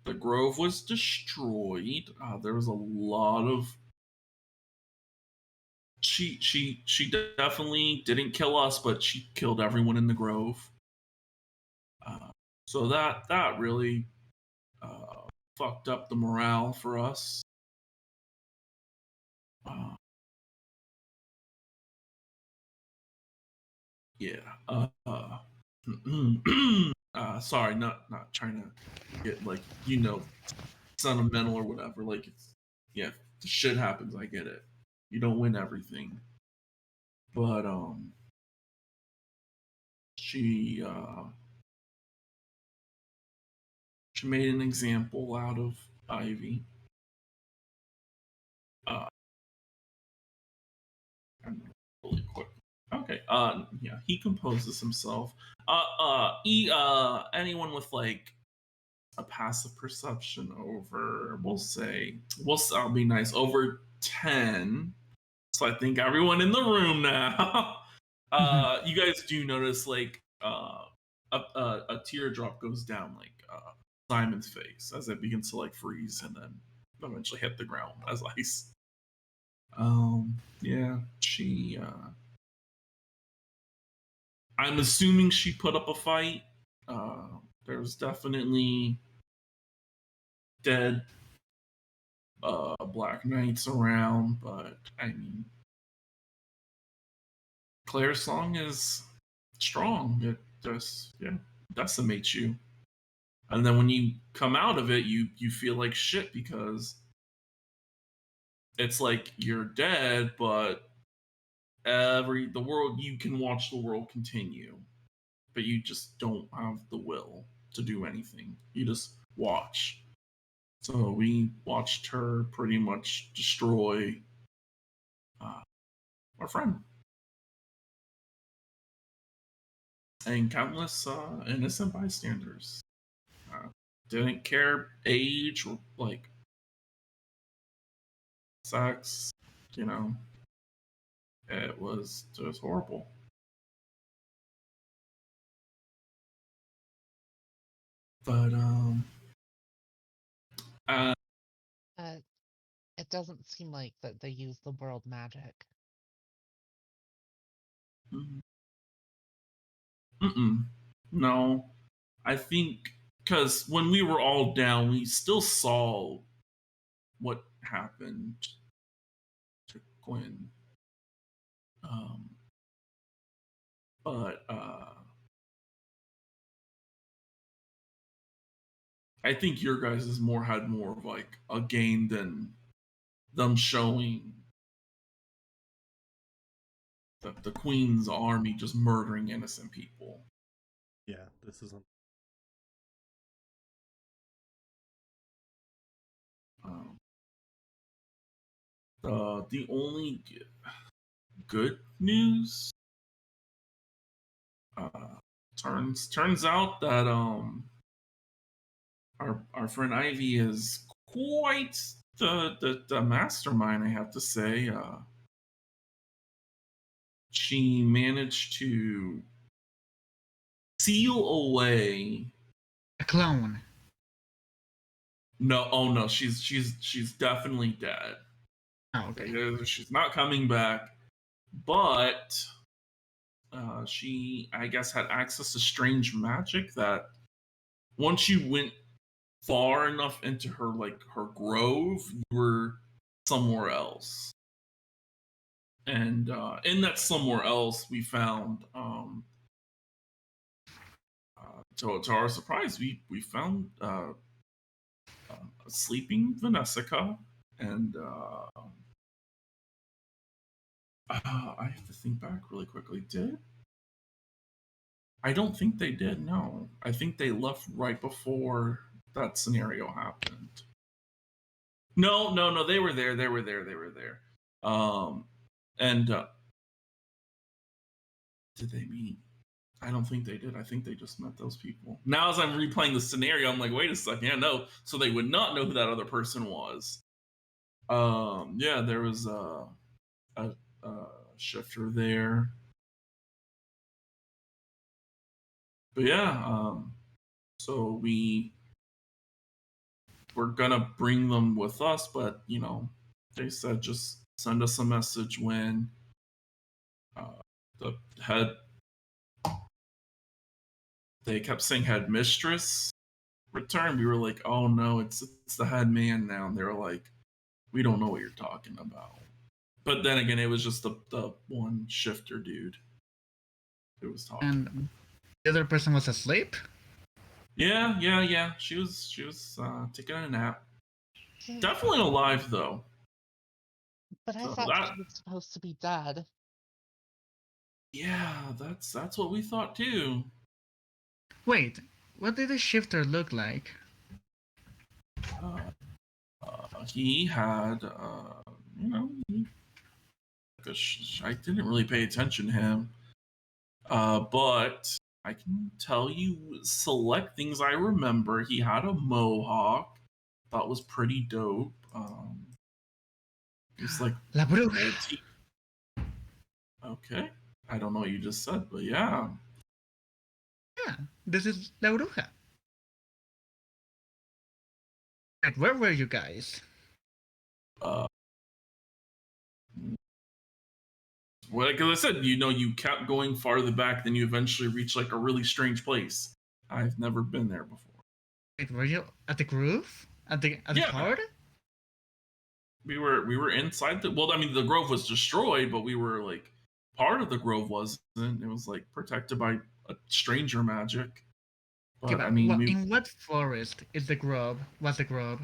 the grove was destroyed. There was a lot of. She definitely didn't kill us, but she killed everyone in the grove. So that really fucked up the morale for us. Yeah. Sorry, not trying to get like, you know, sentimental or whatever. Like, it's, yeah, the shit happens. I get it. You don't win everything, but she made an example out of Ivy. Really quick. Okay. Yeah, he composes himself. Anyone with like a passive perception over, I'll be nice, over 10. So I think everyone in the room now. You guys do notice like a teardrop goes down like Simon's face as it begins to like freeze and then eventually hit the ground as ice. Yeah, she. I'm assuming she put up a fight. There's definitely dead Black Knights around, but I mean, Claire's song is strong. It just decimates you. And then when you come out of it, you feel like shit because it's like you're dead, but the world, you can watch the world continue, but you just don't have the will to do anything. You just watch. So we watched her pretty much destroy our friend and countless innocent bystanders. Didn't care age or like sex, you know. It was just horrible. But it doesn't seem like that they use the world magic. No, I think because when we were all down, we still saw what happened to Quinn. But I think your guys is had more of like a game than them showing the Queen's army just murdering innocent people. Yeah, this isn't. The only good news turns out that our friend Ivy is quite the mastermind, I have to say. She managed to seal away A clone. No, she's definitely dead. Oh, okay. She's not coming back, but she, I guess, had access to strange magic that once you went far enough into her grove, you were somewhere else. And in that somewhere else, we found, to our surprise, we found a sleeping Vanessica, and I have to think back really quickly. I don't think they did. No, I think they left right before that scenario happened. No, they were there. And did they meet? I don't think they did. I think they just met those people. Now, as I'm replaying the scenario, I'm like, wait a second, yeah, no. So they would not know who that other person was. Yeah, there was a shifter there. But yeah, so we're gonna bring them with us, but they said just send us a message when the head. They kept saying head mistress returned. We were like, oh no, it's the head man now. And they were like, we don't know what you're talking about. But then again, it was just the one shifter dude who was talking. And the other person was asleep? Yeah. She was taking a nap. Definitely alive though. But I thought she was supposed to be dead. Yeah, that's what we thought too. Wait, what did the shifter look like? He had, I didn't really pay attention to him, but I can tell you select things I remember. He had a mohawk, thought was pretty dope. It's like La Bruja. Okay, I don't know what you just said, but yeah. Yeah, this is La Bruja. And where were you guys? Well, like I said, you kept going farther back, then you eventually reach like a really strange place. I've never been there before. Wait, were you at the Grove? At the Yeah. Horde? We were inside the. Well, I mean, the grove was destroyed, but we were like part of the grove wasn't. It was like protected by a stranger magic. Okay, But I but mean, in what forest is the Grove? Was the Grove?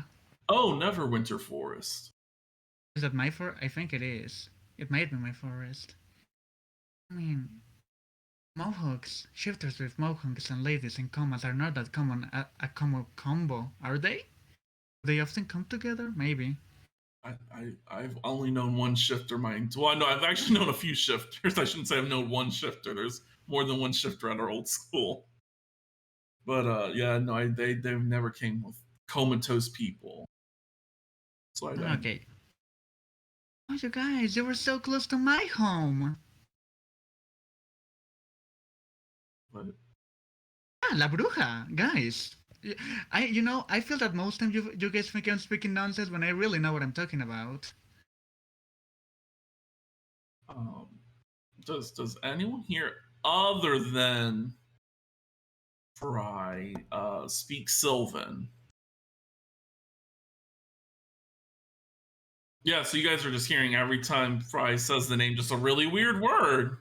Oh, Neverwinter Forest. Is that my forest? I think it is. It might be my forest. I mean, Mohawks, shifters with Mohawks and ladies in commons are not that common a common combo, are they? They often come together? Maybe. I've only known one shifter well, no, I've actually known a few shifters. I shouldn't say I've known one shifter. There's more than one shifter at our old school. But yeah, no, they've never came with comatose people. So Okay. Oh, you guys, you were so close to my home. But Ah, La Bruja, guys. I feel that most times you guys think I'm speaking nonsense when I really know what I'm talking about. Does anyone here other than Fry speak Sylvan? Yeah, so you guys are just hearing every time Fry says the name just a really weird word.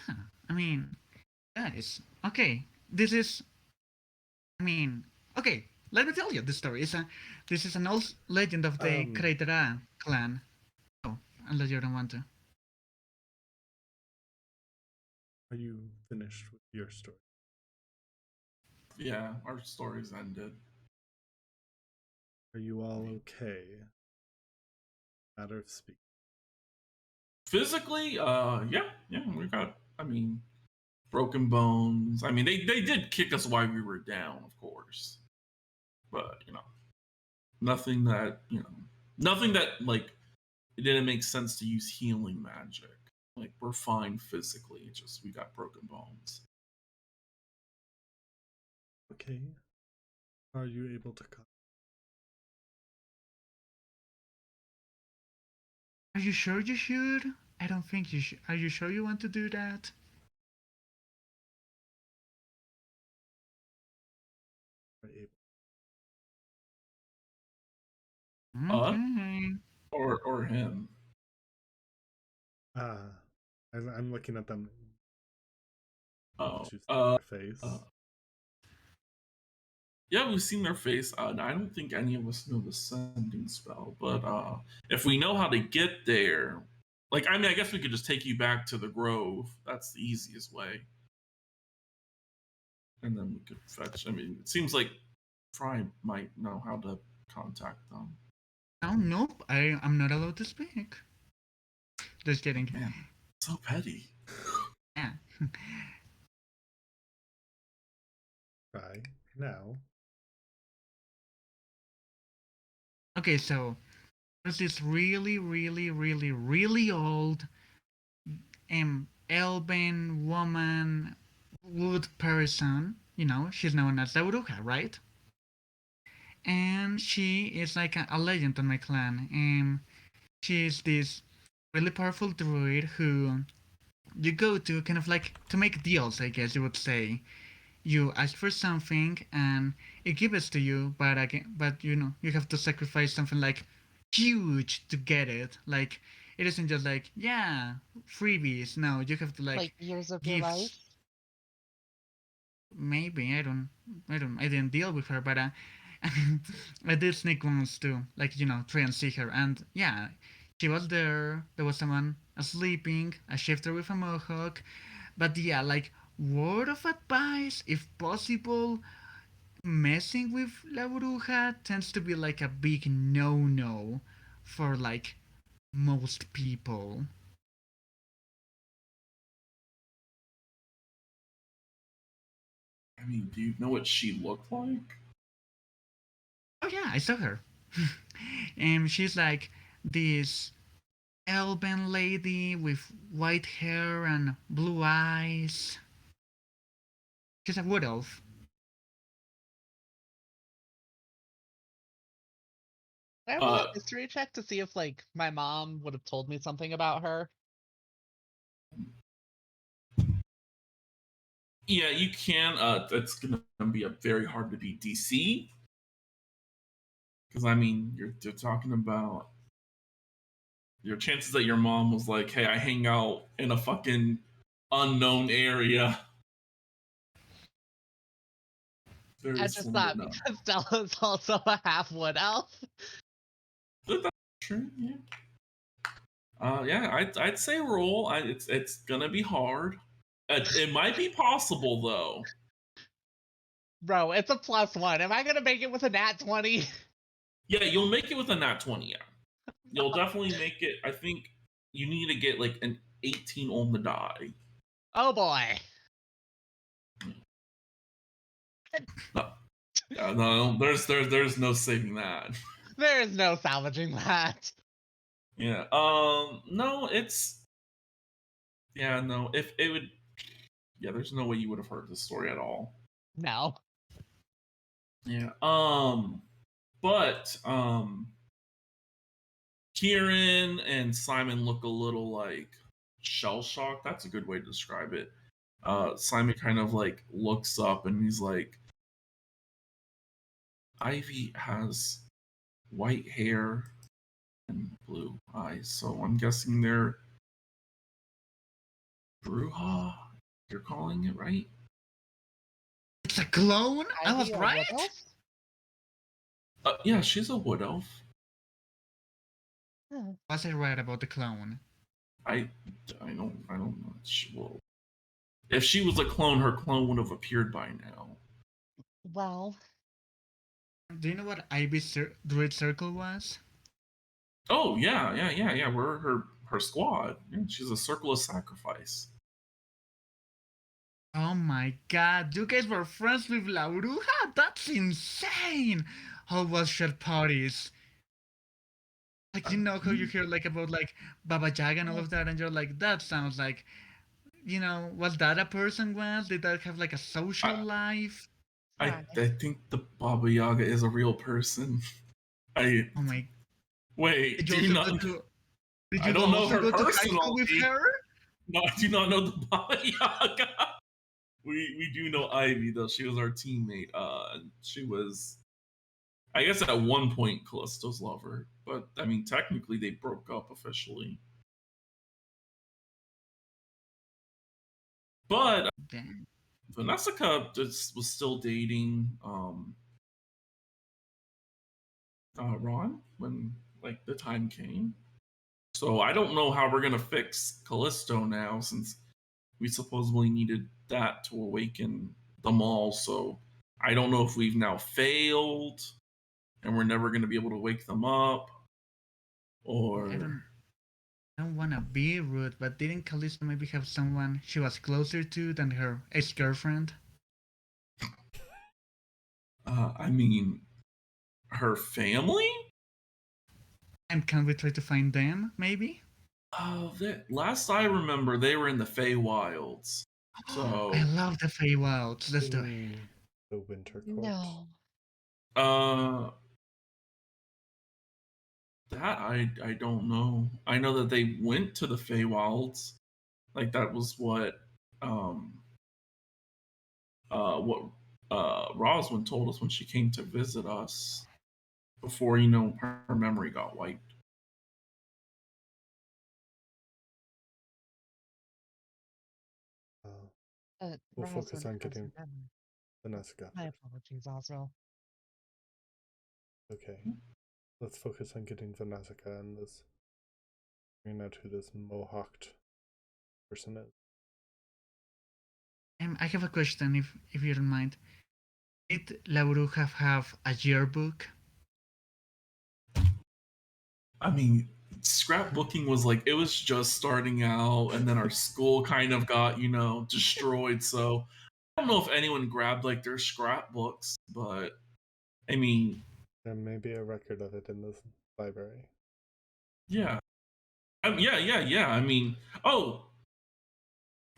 Yeah, I mean, guys, okay, this is, okay, let me tell you this story. This is an old legend of the Kreitera clan. Oh, unless you don't want to. Are you finished with your story? Yeah, our story's ended. Are you all okay? Matter of speaking. Physically, yeah, we got. I mean, broken bones. I mean, they did kick us while we were down, of course, but nothing that like it didn't make sense to use healing magic. Like we're fine physically, it's just we got broken bones. Okay. Are you able to cut? Are you sure you should? I don't think you should. Are you sure you want to do that? Are able? Okay. Or him. I'm looking at them. Oh, their face. Yeah, we've seen their face. I don't think any of us know the sending spell, but if we know how to get there, like I mean, I guess we could just take you back to the grove. That's the easiest way, and then we could fetch. I mean, it seems like Fry might know how to contact them. Oh nope, I'm not allowed to speak. Just kidding. Man, so petty. Yeah. Try now. Okay, so there's this really, really, really, really old elven woman wood person. She's known as the Bruja, right? And she is like a legend on my clan. She's this really powerful druid who you go to kind of like to make deals, I guess you would say. You ask for something and it gives to you, but you have to sacrifice something like huge to get it. Like it isn't just like freebies. No, you have to like years of your give. life. Maybe I didn't deal with her, but I did sneak once too. Like try and see her, and yeah, she was there. There was someone sleeping, a shifter with a mohawk, but yeah, like word of advice, if possible, messing with La Bruja tends to be like a big no-no for like most people. I mean, do you know what she looked like? Oh yeah, I saw her. And she's like this elven lady with white hair and blue eyes. She's a wood elf. I roll a history check to see if, like, my mom would have told me something about her. Yeah, you can. It's gonna be a very hard to beat DC. Because I mean, you're talking about your chances that your mom was like, "Hey, I hang out in a fucking unknown area." Very I just slim thought to none. because Stella's also a half wood elf. That's true. Yeah. Yeah, I'd say roll. It's gonna be hard. It might be possible though. Bro, it's a +1. Am I gonna make it with a nat 20? Yeah, you'll make it with a nat 20. Yeah, you'll definitely make it. I think you need to get like an 18 on the die. Oh boy. No, there's no saving that. There is no salvaging that. Yeah. No, it's. Yeah, no. If it would. Yeah, there's no way you would have heard this story at all. No. Yeah. But Kieran and Simon look a little like shell shocked. That's a good way to describe it. Simon kind of like looks up and he's like, Ivy has white hair and blue eyes, so I'm guessing they're Bruja. You're calling it right? It's a clone? I was Ivy, a right? wood elf? Yeah, she's a wood elf. Was I right about the clone? I don't know. Well, if she was a clone, her clone would have appeared by now. Well, Do you know what Ivy's druid circle was? Oh yeah. We're her squad. Yeah, she's a circle of sacrifice. Oh my god, you guys were friends with La Bruja? That's insane! How was shed parties? Like, you know how you hear like about like Baba Yaga and all of that, and you're like, that sounds like, you know, was that a person once? Did that have like a social life? I think the Baba Yaga is a real person. Oh my! Wait. Did Do you you also not? go to? Did I you don't know also her go to high school with personally. her? No, I do not know the Baba Yaga. We do know Ivy though. She was our teammate. She was, I guess, at one point Callisto's lover, but I mean, technically they broke up officially. But Damn. Vanessa just was still dating Ron when like the time came. So I don't know how we're gonna fix Callisto now, since we supposedly needed that to awaken them all. So I don't know if we've now failed and we're never gonna be able to wake them up, or I don't want to be rude, but didn't Callisto maybe have someone she was closer to than her ex-girlfriend? I mean, her family. And can we try to find them, maybe? Oh, last I remember, they were in the Feywilds. So I love the Feywilds. Let's do it. The Winter Court. no. That I don't know. I know that they went to the Feywilds. Like that was what Rosalind told us when she came to visit us before, you know, her memory got wiped. We'll focus on getting Vanessa. My apologies, Oswald. Okay. Let's focus on getting Vanessa and this. Figuring out who this mohawked person is. I have a question, if you don't mind. Did La Bruja have a yearbook? I mean, scrapbooking was like, it was just starting out, and then our school kind of got, you know, destroyed. So I don't know if anyone grabbed like their scrapbooks, but I mean, there may be a record of it in this library. Yeah. Yeah. I mean, oh,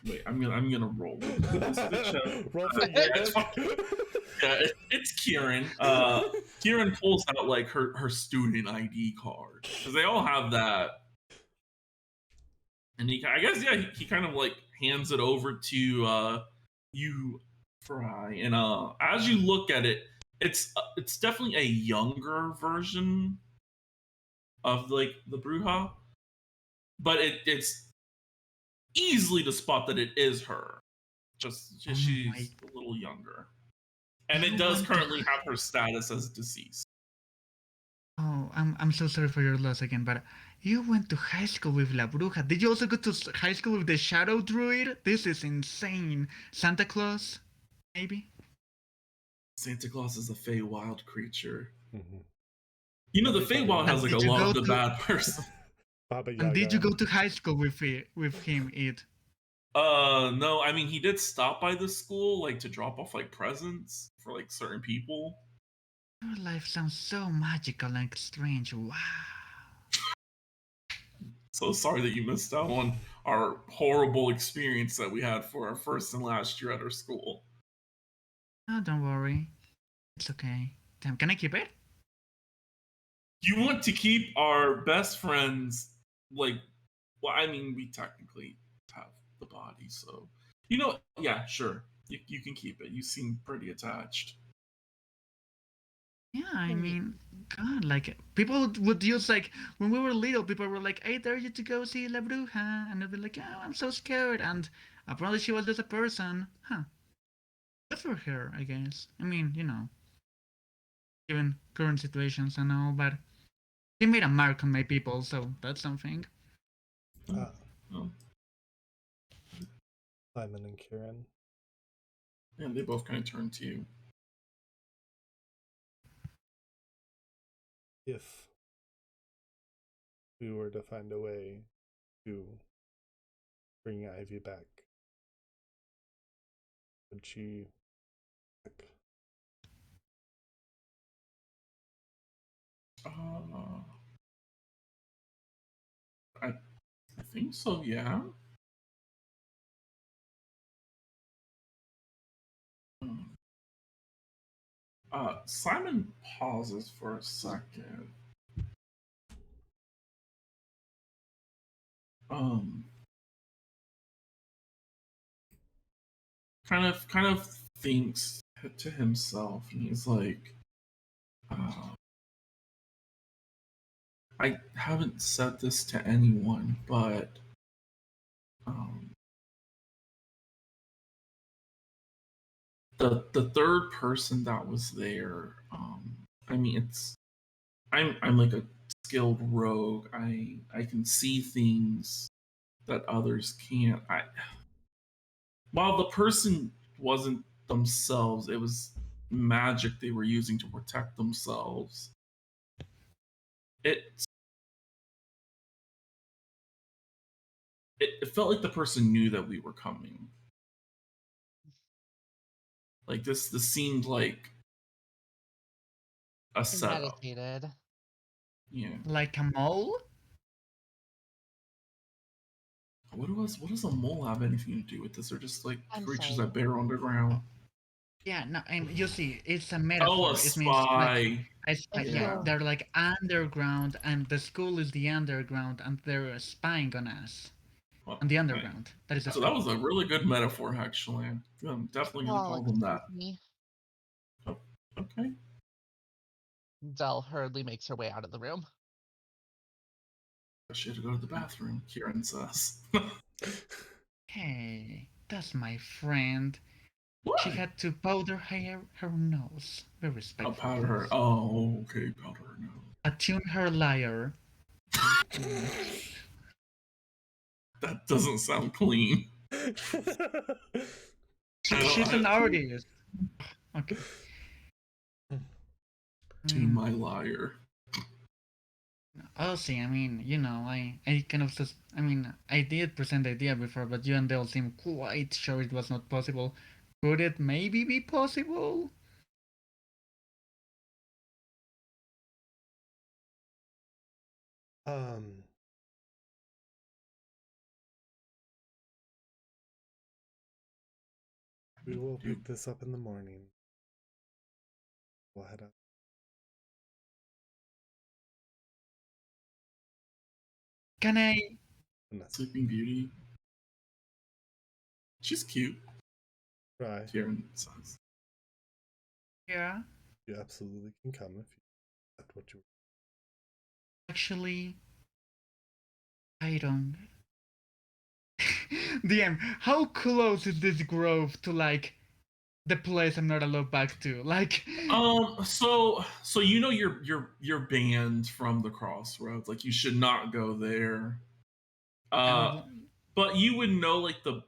Wait, I'm gonna roll with this bitch. Roll for It's Europe. Yeah, it's Kieran. Kieran pulls out like her student ID card because they all have that, and I guess he kind of like hands it over to you, Fry, and as you look at it, it's definitely a younger version of like the Bruja, but it's easily to spot that it is her. Just she's a little younger. And it does currently have her status as deceased. Oh, I'm so sorry for your loss again, but you went to high school with La Bruja. Did you also go to high school with the Shadow Druid? This is insane. Santa Claus, maybe? Santa Claus is a Feywild creature. Mm-hmm. You know, the Feywild has like a lot of the bad person. Baba Yaga. And did you go to high school with him, Ed? No, I mean, he did stop by the school, like, to drop off, like, presents for, like, certain people. Your life sounds so magical and strange. Wow. So sorry that you missed out on our horrible experience that we had for our first and last year at our school. Oh, don't worry. It's okay. Damn, can I keep it? You want to keep our best friends, like, well, I mean, we technically have the body, so, you know, yeah, sure. You can keep it. You seem pretty attached. Yeah, I mean, God, like, people would use, like, when we were little, people were like, I dare you to go see La Bruja. And I'd be like, oh, I'm so scared. And apparently she was just a person. Huh. Good for her, I guess. I mean, you know, given current situations and all, but she made a mark on my people, so that's something. Oh. Simon and Kieran. And they both kind of turn to you. If we were to find a way to bring Ivy back, would she back? I think so, yeah. Simon pauses for a second. Kind of thinks to himself, and he's like, I haven't said this to anyone, but the third person that was there, I mean, I'm like a skilled rogue. I can see things that others can't. While the person wasn't themselves, it was magic they were using to protect themselves. It felt like the person knew that we were coming. Like this seemed like a setup. Premeditated. Yeah. Like a mole? What does a mole have anything to do with this? They're just like I'm creatures sorry. that bear underground. Yeah, no, and you see, it's a metaphor. Oh, a It means like spy. yeah, they're like underground, and the school is the underground, and they're spying on us. Well, On the underground. That is the so that was a really good metaphor, actually. I'm definitely gonna call them that. Me. Oh, okay. Dell hurriedly makes her way out of the room. She had to go to the bathroom, Kieran says. Hey, that's my friend. What? She had to powder her nose. Very respectful. Powder her. Oh, okay, powder her nose. Attune her lyre. That doesn't sound clean. She's an artist. Okay. Tune my lyre. I'll see. I mean, you know, I kind of just, I mean, I did present the idea before, but you and Dale seem quite sure it was not possible. Could it maybe be possible? We will pick this up in the morning. We'll head up. Can I? Sleeping Beauty. She's cute. Right. Kieran says. Yeah. You absolutely can come if you that's what you. Actually, I don't. DM, how close is this grove to like the place I'm not allowed back to? Like. So you know you're banned from the crossroads. Like you should not go there. But you would know like the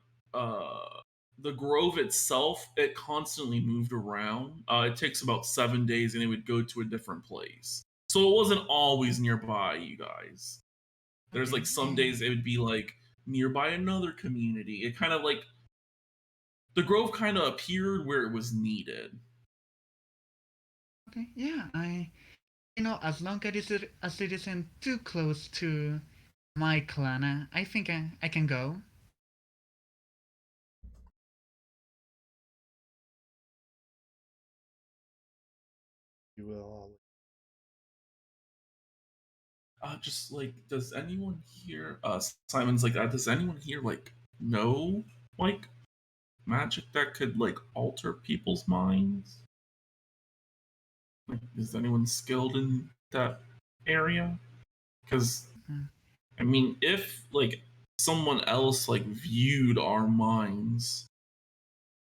grove itself, it constantly moved around. It takes about 7 days and it would go to a different place. So it wasn't always nearby, you guys. There's like some days it would be like nearby another community. It kind of like the grove kind of appeared where it was needed. Okay, yeah, as long as it isn't too close to my clan, I think I can go. You will. Just like, does anyone here? Simon's like, does anyone here like know like magic that could like alter people's minds? Like, is anyone skilled in that area? Because I mean, if like someone else like viewed our minds,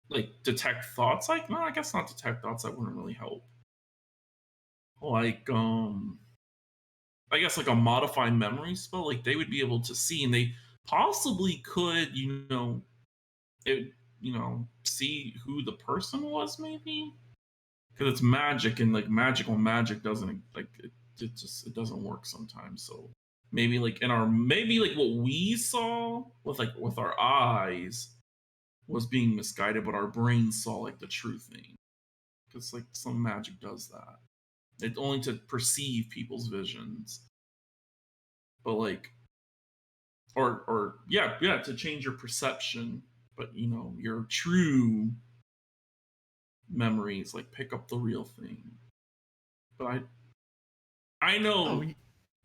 like detect thoughts, like no, I guess not detect thoughts. That wouldn't really help. Like I guess like a modify memory spell, like they would be able to see, and they possibly could, see who the person was, maybe, because it's magic, and like magical magic doesn't like it doesn't work sometimes. So maybe like maybe like what we saw with our eyes was being misguided, but our brains saw like the true thing, because like some magic does that. It's only to perceive people's visions. But like or yeah, to change your perception, but your true memories like pick up the real thing. But I know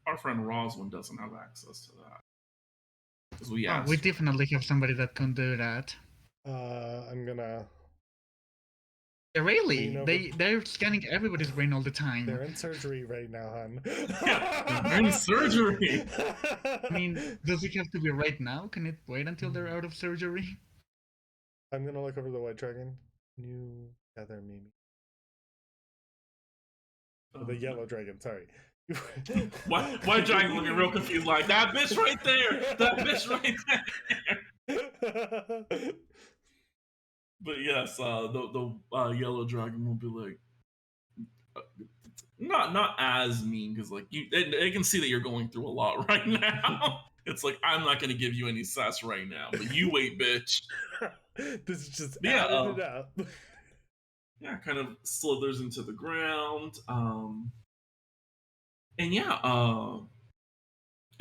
our friend Roswin doesn't have access to that. Because we asked. We definitely have somebody that can do that. I'm gonna. Really? They're scanning everybody's brain all the time. They're in surgery right now, hon. Yeah, they're in surgery. I mean, does it have to be right now? Can it wait until they're out of surgery? I'm gonna look over the white dragon. Can you gather Mimi? The yellow dragon, sorry. White dragon looking real confused, like that bitch right there. That bitch right there. But yes, the yellow dragon will be like, not as mean, because like they can see that you're going through a lot right now. It's like, I'm not gonna give you any sass right now, but you wait, bitch. This is just it up. Yeah, kind of slithers into the ground. And yeah, I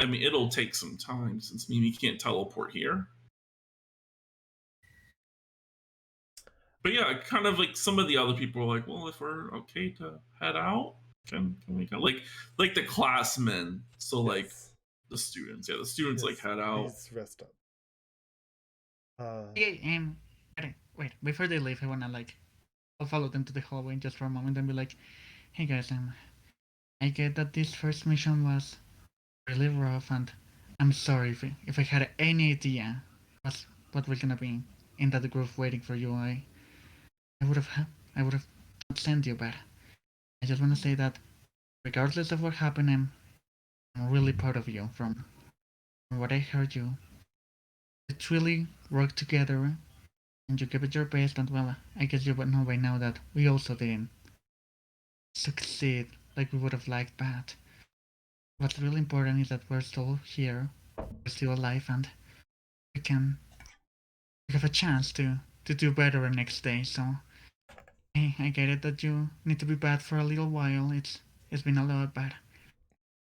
mean, it'll take some time since Mimi can't teleport here. But yeah, kind of like some of the other people are like, well, if we're okay to head out, can we go? Like the classmen. So yes. Like the students. Yeah, the students like head out. Please rest up. Wait, before they leave, I wanna I'll follow them to the hallway just for a moment and be like, hey guys, I get that this first mission was really rough, and I'm sorry if I had any idea what was gonna be in that grove waiting for you. I would have not sent you, but I just want to say that regardless of what happened, I'm really proud of you. From what I heard, you really worked together and you gave it your best, and well, I guess you would know by now that we also didn't succeed like we would have liked, but what's really important is that we're still here, we're still alive, and we have a chance to do better next day. So I get it that you need to be bad for a little while. It's been a lot, but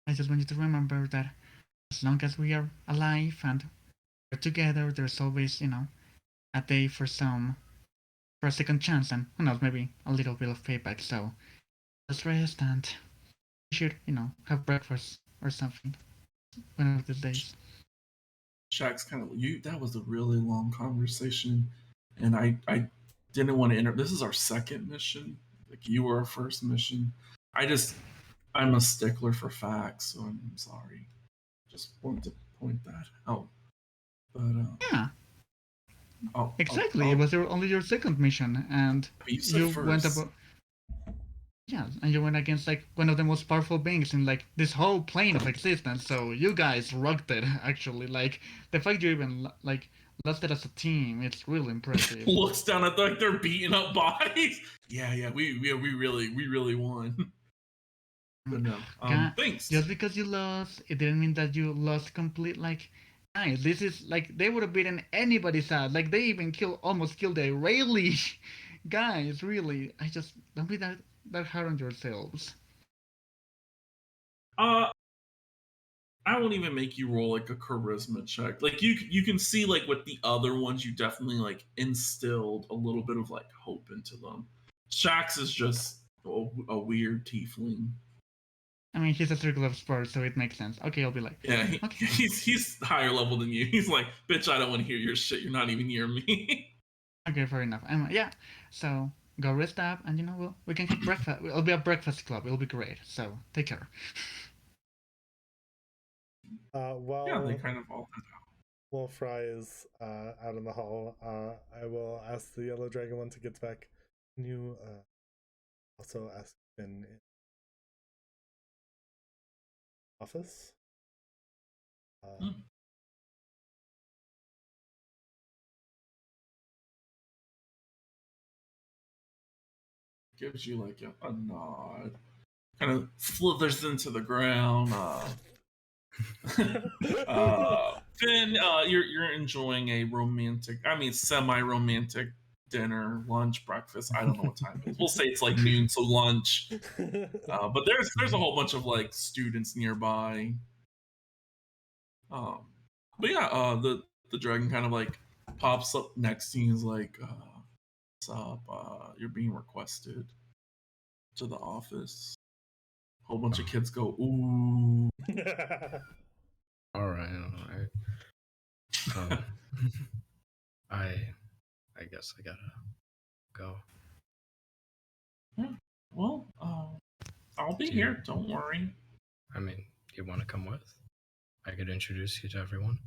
I just want you to remember that as long as we are alive and we're together, there's always, a day for some for a second chance, and who knows, maybe a little bit of payback. So let's rest, and we should, have breakfast or something one of these days. Shaq's kind of you. That was a really long conversation, and I didn't want to interrupt. This is our second mission. Like you were our first mission. I'm a stickler for facts, so I'm sorry. Just wanted to point that out. But Yeah. Exactly. It was only your second mission, and you went about. Yeah, and you went against like one of the most powerful beings in like this whole plane of existence. So you guys rocked it. Actually, like the fact you even like lasted as a team, it's really impressive. Looks down at like their beaten up bodies. Yeah, we really won. But no, thanks. Just because you lost, it didn't mean that you lost complete. Like, guys, this is like they would have beaten anybody's ass. Like they even almost killed the Israeli guys. Really, I just don't be that hard on yourselves. I won't even make you roll like a charisma check. Like you can see like with the other ones, you definitely like instilled a little bit of like hope into them. Shax is just a weird tiefling. I mean, he's a circle of spurs, so it makes sense. Okay, I'll be like, yeah, okay. he's higher level than you. He's like, bitch, I don't want to hear your shit. You're not even near me. Okay, fair enough. Yeah, so go rest up, and we can have breakfast. It'll be a breakfast club. It'll be great. So take care. Well, they kind of all head out. While Fry is out in the hall, I will ask the yellow dragon one to get back. Can you also ask in office? Gives you like a nod. Kind of slithers into the ground. Finn, you're enjoying a semi-romantic dinner, lunch, breakfast. I don't know what time it is. We'll say it's like noon, so lunch. But there's a whole bunch of like students nearby. But yeah, the dragon kind of like pops up next to you. Is like, what's up? You're being requested to the office. Whole bunch of kids go, ooh. All right. I guess I gotta go. Yeah. Well, I'll be here. Don't worry. I mean, do you want to come with? I could introduce you to everyone.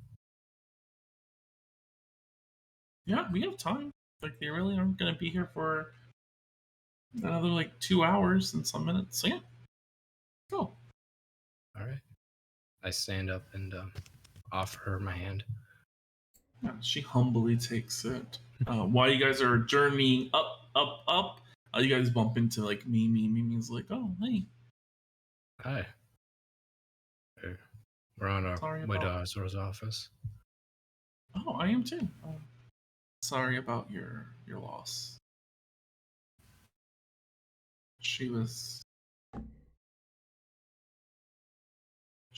Yeah, we have time. Like they really aren't gonna be here for another like 2 hours and some minutes. So yeah, go. All right. I stand up and offer her my hand. Yeah, she humbly takes it. While you guys are journeying up, you guys bump into like Mimi. Mimi's like, oh, hey. Hi. We're on our way to Azor's office. Oh, I am too. Sorry about your loss. She was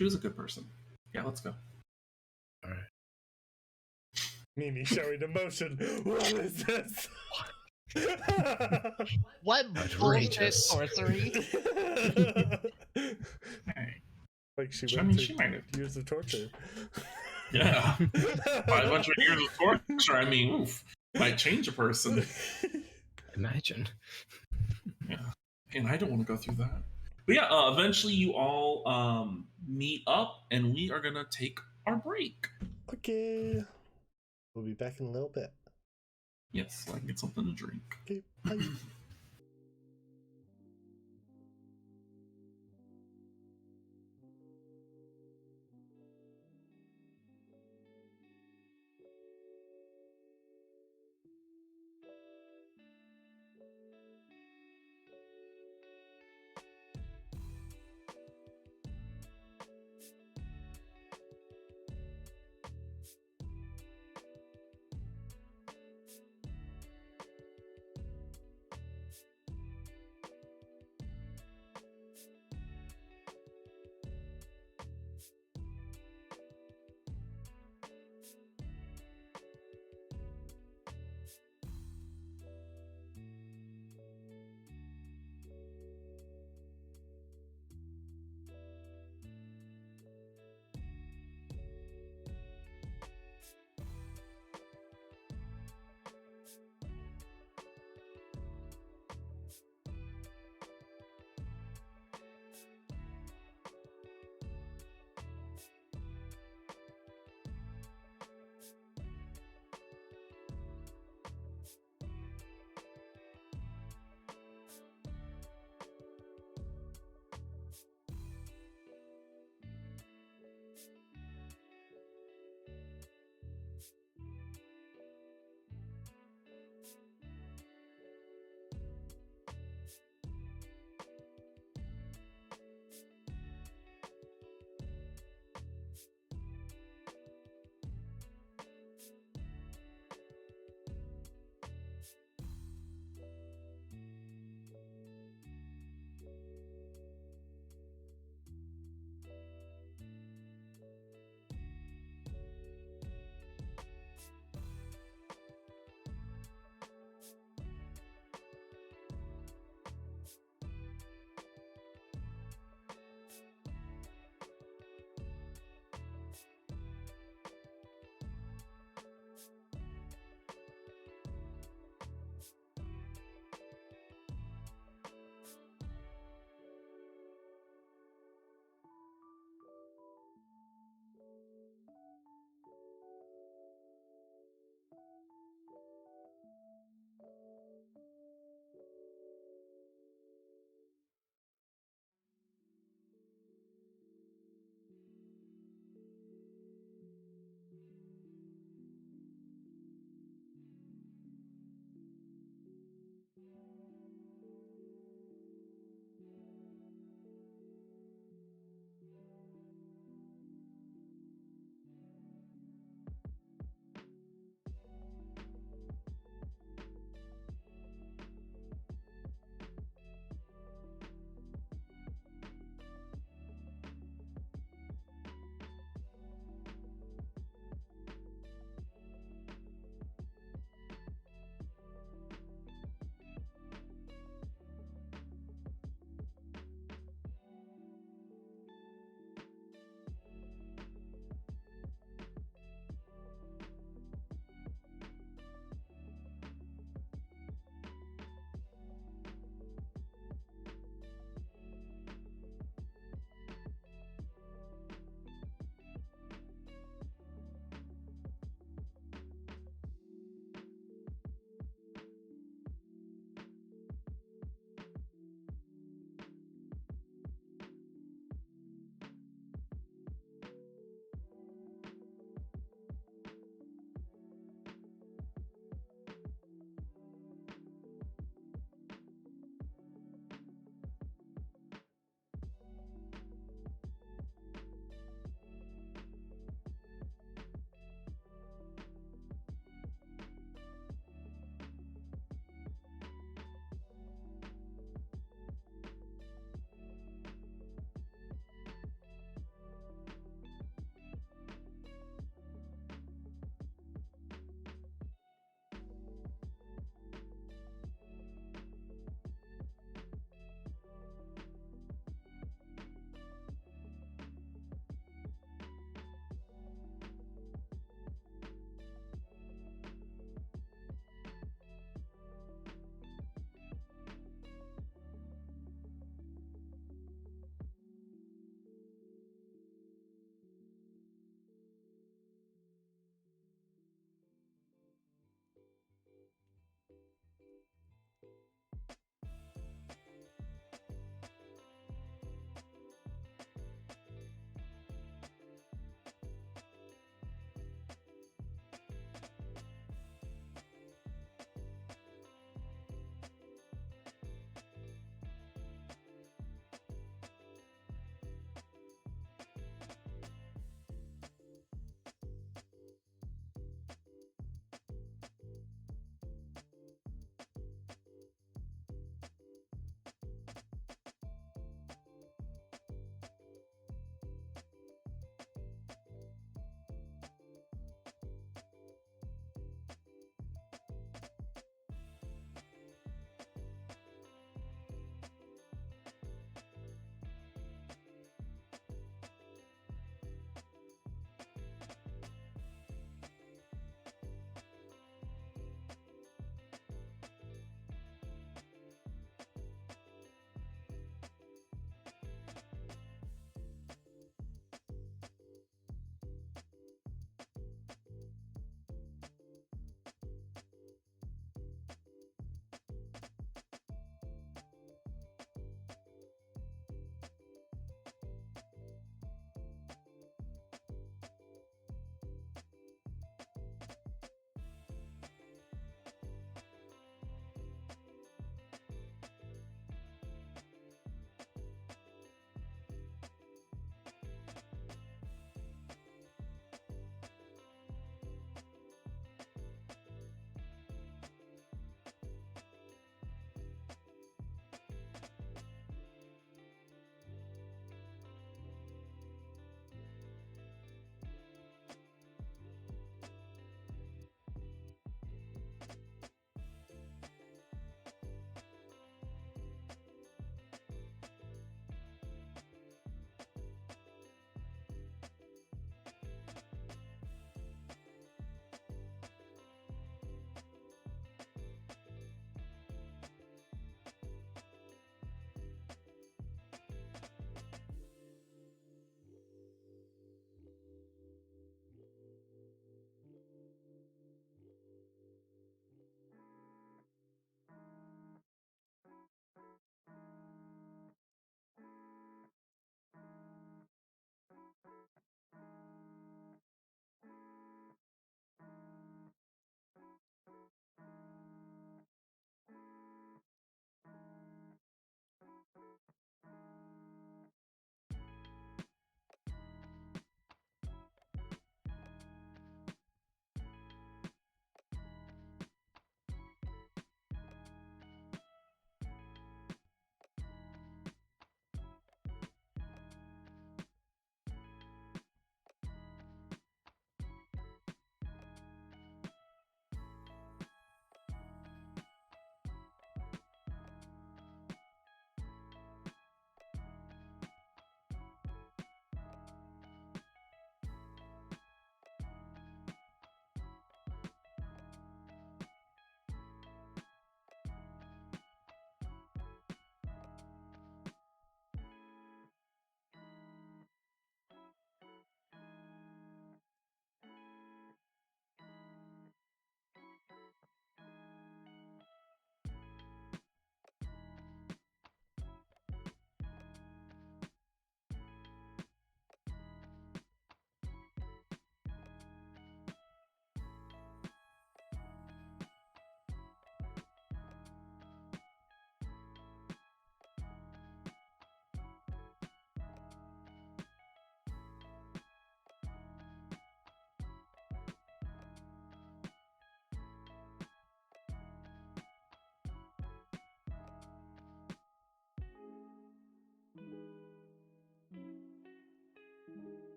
a good person. Yeah, let's go. All right. Mimi showing emotion. What is this? What bullshit sorcery? Hey. Like she might have years of torture. Yeah. 500 years of torture. I mean, oof. Might change a person. Imagine. Yeah. And I don't want to go through that. But yeah, eventually you all meet up and we are going to take our break. Okay. We'll be back in a little bit. Yes, so I can get something to drink. Okay, bye.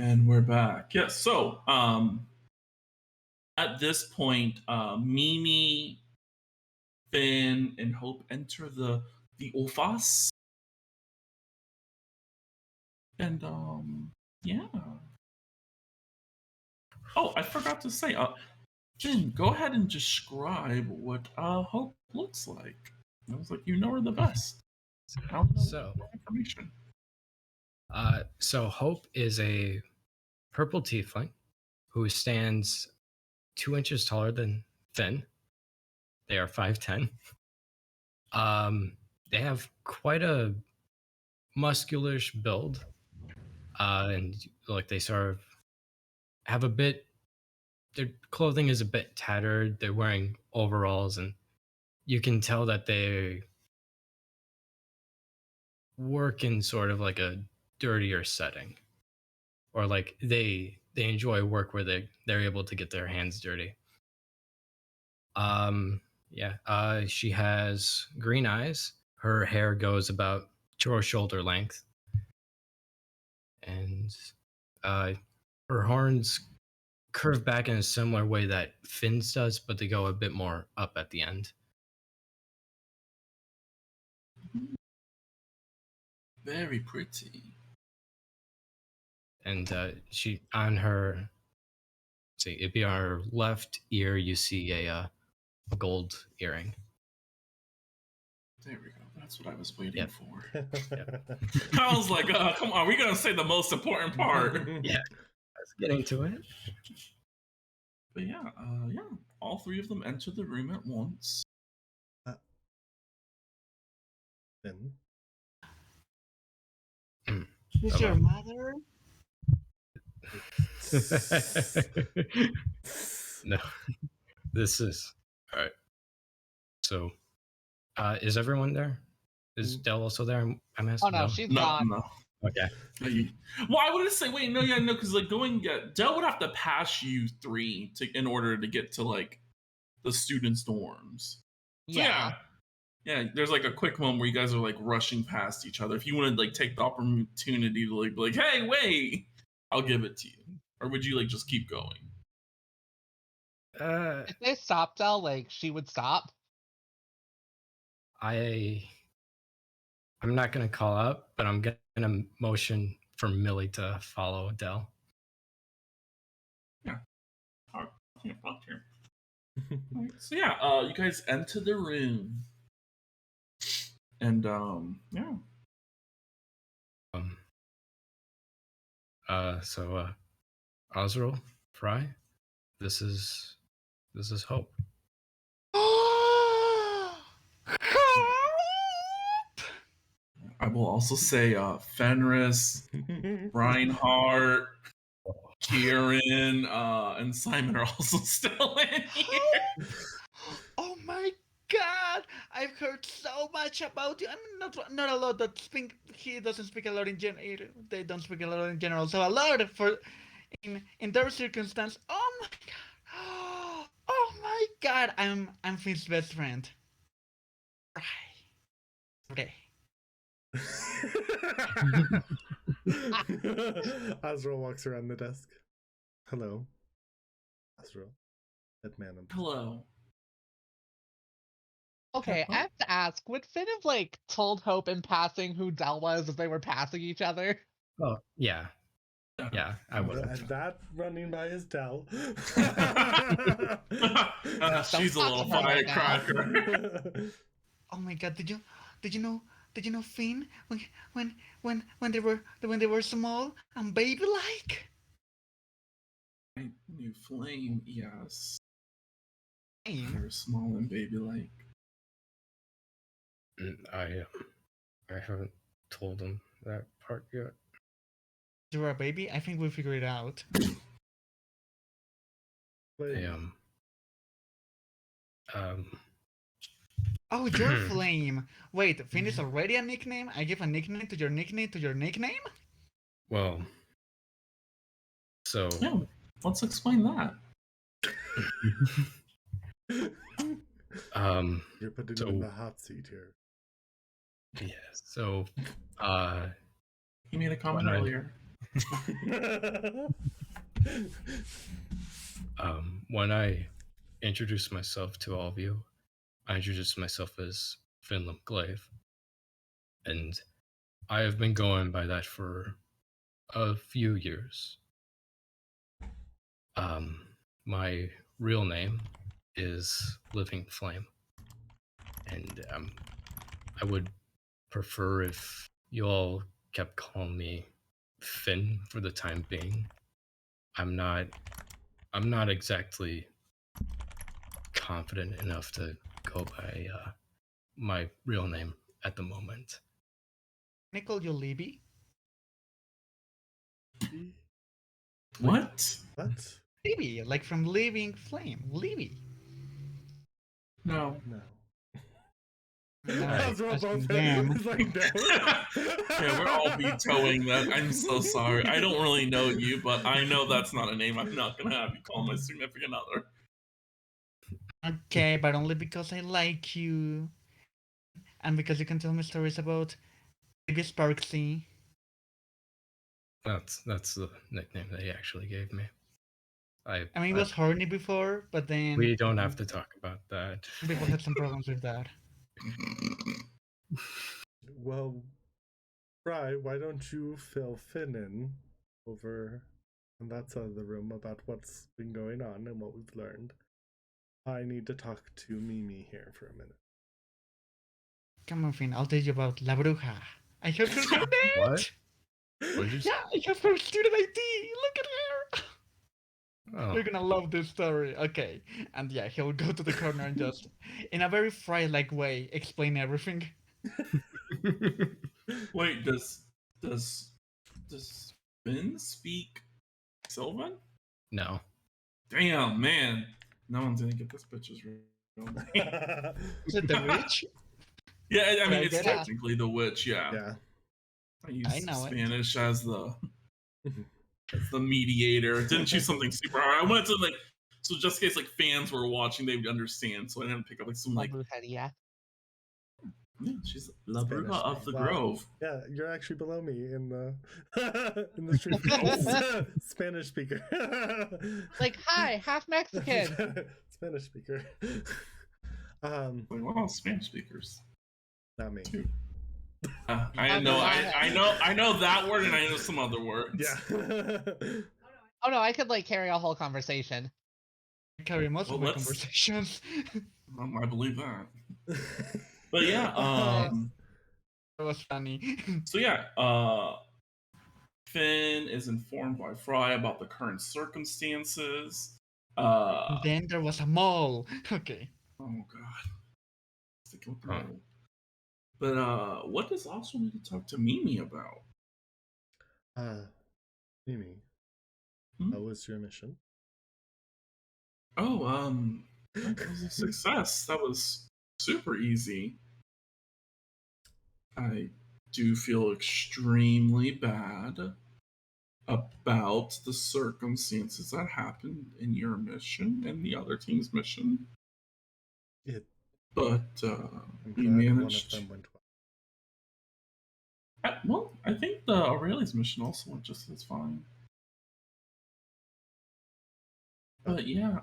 And we're back. Yes. So, at this point, Mimi, Finn, and Hope enter the office, and yeah. Oh, I forgot to say, Finn, go ahead and describe what Hope looks like. I was like, you know her the best. I don't know So, more information. So Hope is a purple tiefling who stands 2 inches taller than Finn. They are 5'10". They have quite a muscularish build, and like they sort of have a bit. Their clothing is a bit tattered. They're wearing overalls, and you can tell that they work in sort of like a dirtier setting, or like they enjoy work where they're able to get their hands dirty. Yeah. She has green eyes. Her hair goes about to her shoulder length, and her horns curve back in a similar way that Finn's does, but they go a bit more up at the end. Very pretty. And she on her, see, it'd be on her left ear. You see a gold earring. There we go. That's what I was waiting Yep. for. I was like, come on, we're gonna say the most important part. Yeah, let's get into it. But yeah, all three of them enter the room at once. Then Who's your mother? No, this is all right. So, is everyone there? Is Dell also there? I'm asking. Oh no, Dell. she's No, not. no. Okay. Well, I would say, wait, no, because like Dell would have to pass you three in order to get to like the students' dorms. So, yeah. There's like a quick moment where you guys are like rushing past each other. If you want to like take the opportunity to like be like, hey, wait, I'll give it to you, or would you like just keep going? If they stopped Dell, like she would stop. I'm not gonna call out, but I'm gonna motion for Millie to follow Dell. Yeah. So yeah, you guys enter the room, and yeah. So Osriel, Fry, this is Hope. I will also say Fenris, Reinhardt, Kieran, and Simon are also still in here. Oh my god! I've heard so much about you. I mean, not a lot. He doesn't speak a lot in general. They don't speak a lot in general. So a lot for in their circumstance. Oh my god! Oh my god! I'm Finn's best friend. Okay. Azrael walks around the desk. Hello, Azrael. That man. Hello. Okay, I have to ask, would Finn have like told Hope in passing who Dell was if they were passing each other? Oh yeah, I would. And that running by his Dell. She's a little firecracker. Oh my god! Did you know Finn when they were small and baby like? I knew Flame, yes. Flame? They're small and baby-like. I haven't told him that part yet. You're a baby? I think we figured it out. Oh, you're Flame. Wait, Finn is already a nickname? I give a nickname to your nickname to your nickname? Well, so Yeah, let's explain that. You're putting him in the hot seat here. Yeah. So, he made a comment earlier. When I introduced myself to all of you, I introduced myself as Finland Glaive, and I have been going by that for a few years. My real name is Living Flame, and I would prefer if you all kept calling me Finn for the time being. I'm not exactly confident enough to go by my real name at the moment. Can I call you Libby? What? What? Libby, like from Living Flame. Libby. No. No. No, As we're asking both them. it's like no. Yeah, we're all vetoing that. I'm so sorry. I don't really know you, but I know that's not a name I'm not gonna have you call my significant other. Okay, but only because I like you. And because you can tell me stories about Baby Sparksy. That's the nickname they actually gave me. I mean, it was horny before, but then We don't have to talk about that. people had some problems with that. Well, Fry, why don't you fill Finn in over on that side of the room about what's been going on and what we've learned? I need to talk to Mimi here for a minute. Come on, Finn, I'll tell you about La Bruja. I have her coordinates! What? What did you say? Yeah, I have her student ID! Look at her! Oh. You're gonna love this story. Okay. And yeah, he'll go to the corner and just, in a very Fry-like way, explain everything. Wait, does Finn speak Sylvan? No. Damn, man. No one's gonna get this bitch's real name. Is it the witch? Yeah, I mean, I it's get it. technically the witch, yeah. Yeah. I use I know it. Spanish as the mediator. Didn't choose something super hard. I wanted to like, so just in case like fans were watching, they would understand. So I didn't pick up like some La like, Brujeria. yeah, she's La Spanish Bruja of the name. Wow. Grove. Yeah, you're actually below me in the in the street. Spanish speaker. Like, hi, half Mexican. Spanish speaker. Like, well, Spanish speakers. Not me. Too. I know that word, and I know some other words. Yeah. Oh no, I could like carry a whole conversation. I carry most of Well, my conversations. I believe that. But yeah, That was funny. so yeah, Finn is informed by Fry about the current circumstances. And then there was a mall. Okay. Oh god. Sticking with the mole. But what does also need to talk to Mimi about? Mimi, Hmm? how was your mission? Oh, that was a success. That was super easy. I do feel extremely bad about the circumstances that happened in your mission and the other team's mission. I'm We glad managed. one of them went well. Well, I think the Aurelia's mission also went just as fine. But yeah,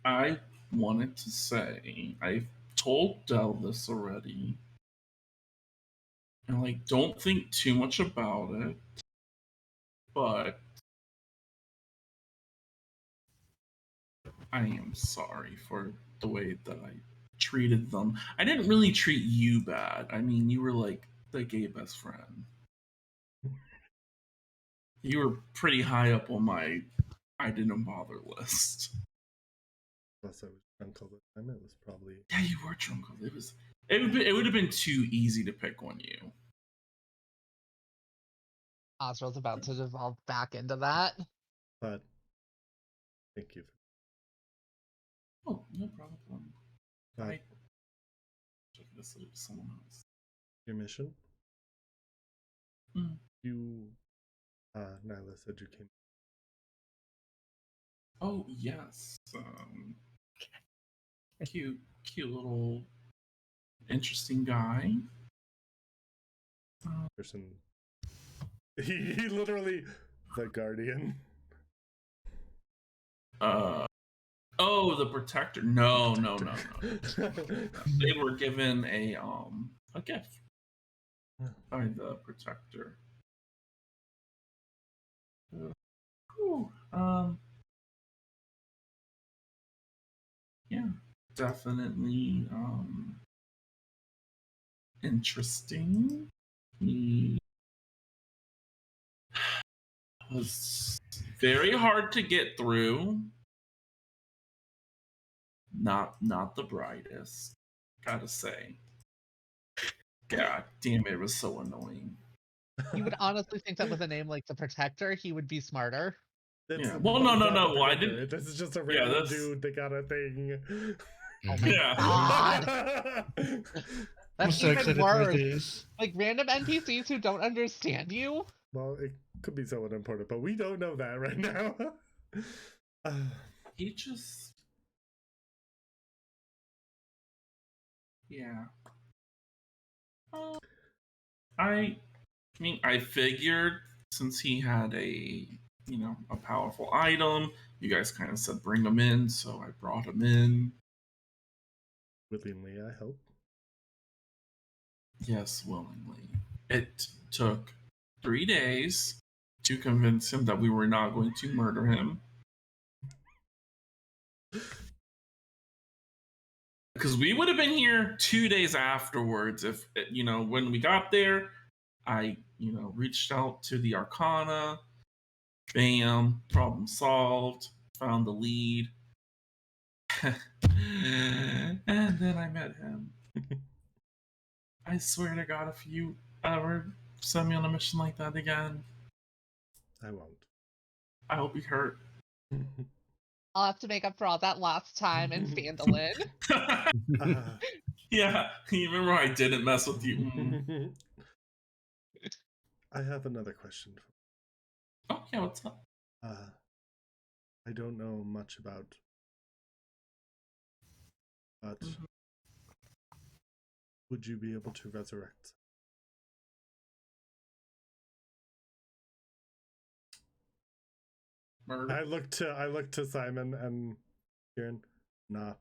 I wanted to say I've told Del this already, and like don't think too much about it, but I am sorry for the way that I treated them. I didn't really treat you bad. I mean, you were like the gay best friend. You were pretty high up on my I didn't bother list. Plus, I was drunk all the time. It was probably. Yeah, you were drunk. It would have been too easy to pick on you. Oswald's about to devolve back into that. But thank you. Oh, no problem. But I check this to someone else. your mission? Mm. You, Nyla said you came. Oh yes. Cute little interesting guy. Person. He literally the guardian. Oh, the protector. No. They were given a gift by the protector. Yeah, definitely interesting. He was very hard to get through. Not the brightest, gotta say. God damn it was so annoying. You would honestly think that with a name like the Protector, he would be smarter. Yeah. Well, no. I didn't. This is just a random dude that got a thing. Oh my god! I'm That's so even excited for worse. this. Like random NPCs who don't understand you. Well, it could be someone important, but we don't know that right now. He just. Yeah. I mean, I figured since he had a powerful item, you guys kind of said bring him in, so I brought him in. Willingly, I hope. Yes, willingly. It took 3 days to convince him that we were not going to murder him. Because we would have been here 2 days afterwards if, when we got there, I, reached out to the Arcana. Bam, problem solved, found the lead. And then I met him. I swear to God, if you ever send me on a mission like that again, I won't. I will be hurt. I'll have to make up for all that last time in Phandalin. Yeah, you remember I didn't mess with you. I have another question. Oh, yeah, what's up? I don't know much about, but would you be able to resurrect? Murder. I look to Simon and Kieran. Not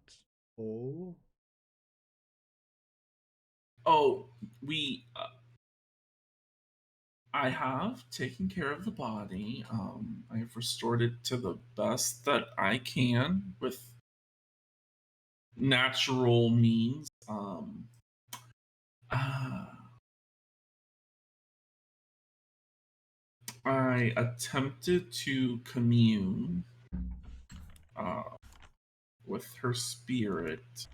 whole. Oh, I have taken care of the body. I have restored it to the best that I can with natural means. I attempted to commune with her spirit.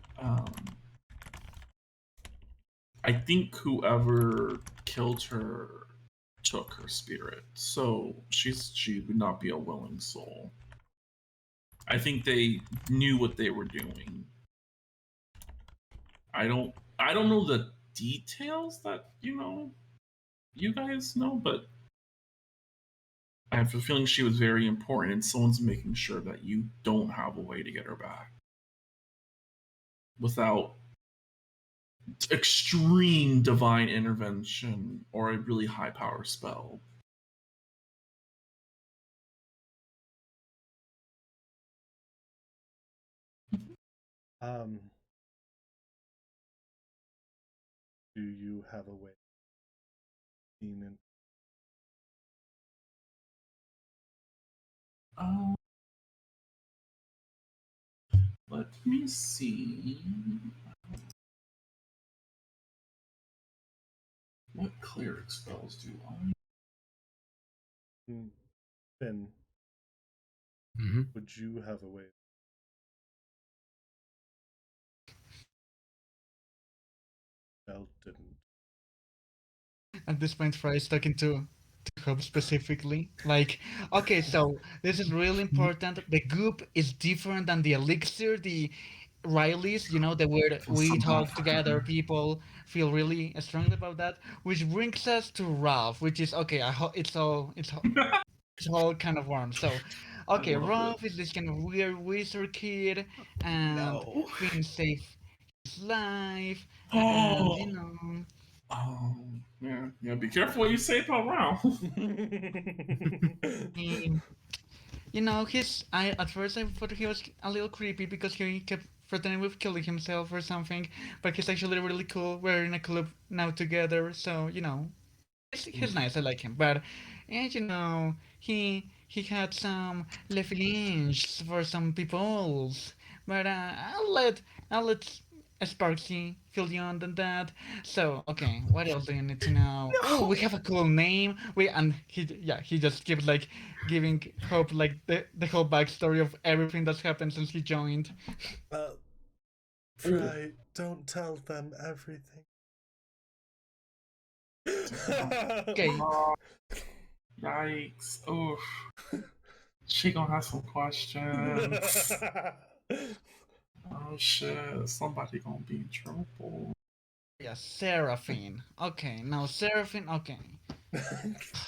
I think whoever killed her took her spirit, so she would not be a willing soul. I think they knew what they were doing. I don't know the details that you guys know, but I have a feeling she was very important, and someone's making sure that you don't have a way to get her back without extreme divine intervention or a really high power spell. Do you have a way in? Let me see. What cleric spells do I? Ben, Mm-hmm. would you have a way? Bell didn't. At this point, Fry is talking to Hope specifically. Like, okay, so this is really important. The goop is different than the elixir. The Riley's, the word we talk together, people feel really strongly about that. Which brings us to Ralph, which is okay. It's all kind of warm. So, Okay, love Rolf is this kind of weird wizard kid, and No. Finn saved his life, it. and you know. Yeah. Be careful what you say about Ralph. He, you know, at first I thought he was a little creepy because he kept threatening with killing himself or something, but he's actually really cool. We're in a club now together, so you know, he's nice. I like him, but and you know, he had some le feelings for some peoples, but I'll let Sparksy fill you on than that. So okay, what else do you need to know? Oh, we have a cool name. He just keeps like giving Hope like the whole backstory of everything that's happened since he joined. Fry, don't tell them everything. Okay, Yikes. Oof. She gonna have some questions. Oh shit. Somebody gonna be in trouble. yeah, Seraphine. Okay, now Seraphine. Okay,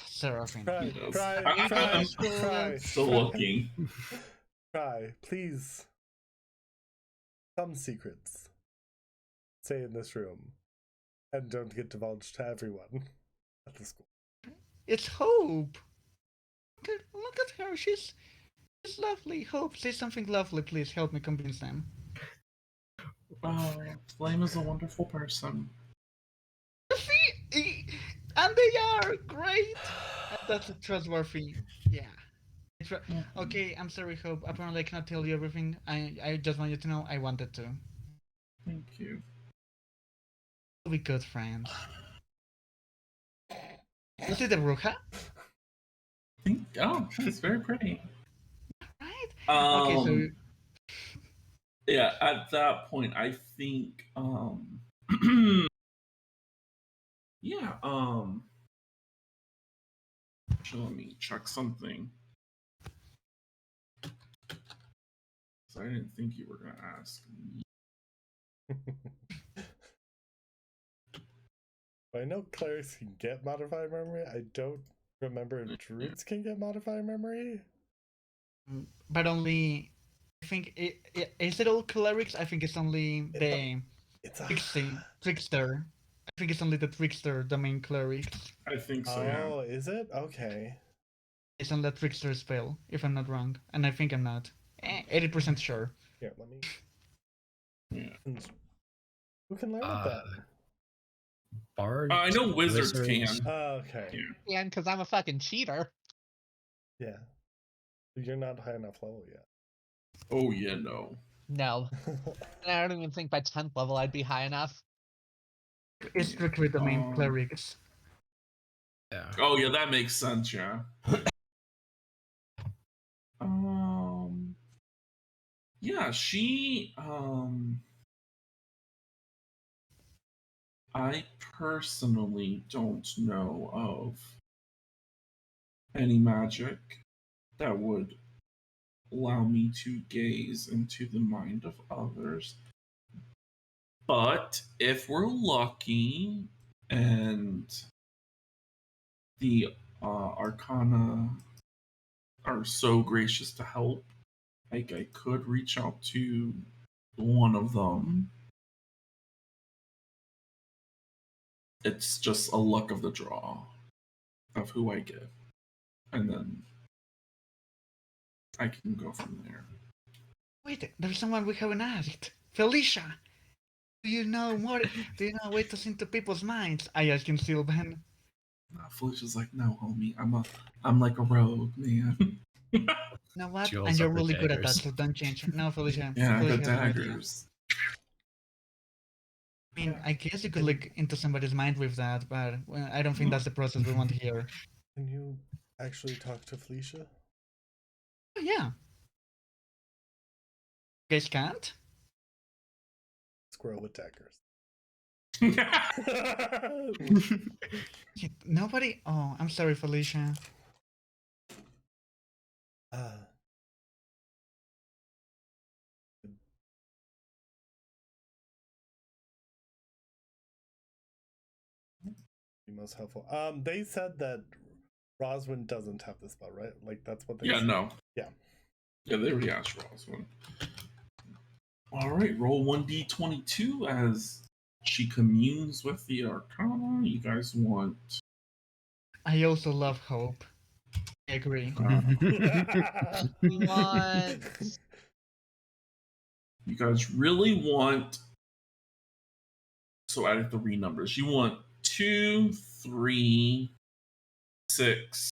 Seraphine. Fry, Yes. Fry, I'm Fry, still looking. Fry, please. Some secrets. Stay in this room. And don't get divulged to everyone at the school. It's Hope. Look at her. She's lovely. Hope, say something lovely, please. Help me convince them. Flame is a wonderful person. And they are great. That's trustworthy. Yeah. Okay, I'm sorry, Hope. Apparently, I cannot tell you everything. I just want you to know I wanted to. Thank you. We'll be good friends. You see the Bruja? She's very pretty. Right? Okay, so Yeah, at that point I think yeah, actually, let me check something. So I didn't think you were gonna ask me. I know clerics can get modified memory. I don't remember if druids can get modified memory. but only I think is it all clerics? I think it's only the It's a trickster. I think it's only the trickster, the main cleric. I think so, Oh, is it? Okay. It's on the trickster spell, if I'm not wrong, and I think I'm not. 80% sure. Here, let me. yeah. Who can learn it then? Bards. I know wizards can. Okay. Yeah. And because I'm a fucking cheater. Yeah. You're not high enough level yet. Oh yeah, no. No. I don't even think by 10th level I'd be high enough. It's strictly the main clerics. Yeah. Oh yeah, that makes sense, yeah. Yeah, she I personally don't know of any magic that would allow me to gaze into the mind of others. But if we're lucky and the Arcana are so gracious to help, like I could reach out to one of them. It's just a luck of the draw of who I get. And then I can go from there. Wait, there's someone we haven't asked. Felicia! Do you know more? Do you know a way to see into people's minds? I asked him, Sylvan. Felicia's like, no, homie, I'm like a rogue, man. You know what? She And holds you're up her really good at that, daggers. so don't change. No, Felicia. Yeah, I Felicia got has no idea. daggers. I mean, I guess you could look into somebody's mind with that, but well, I don't think that's the process we want here. Can you actually talk to Felicia? Oh, yeah. You guys can't? Squirrel with daggers. Nobody? Oh, I'm sorry, Felicia. Be most helpful. They said that Roswin doesn't have the spell, right? Like that's what they Yeah, said. no. Yeah. Yeah, they already asked Ross one. All right, roll 1d22 as she communes with the Arcana. You guys want... I also love hope. I agree. We want. You guys really want... So adding 3 numbers. You want 2, 3, 6,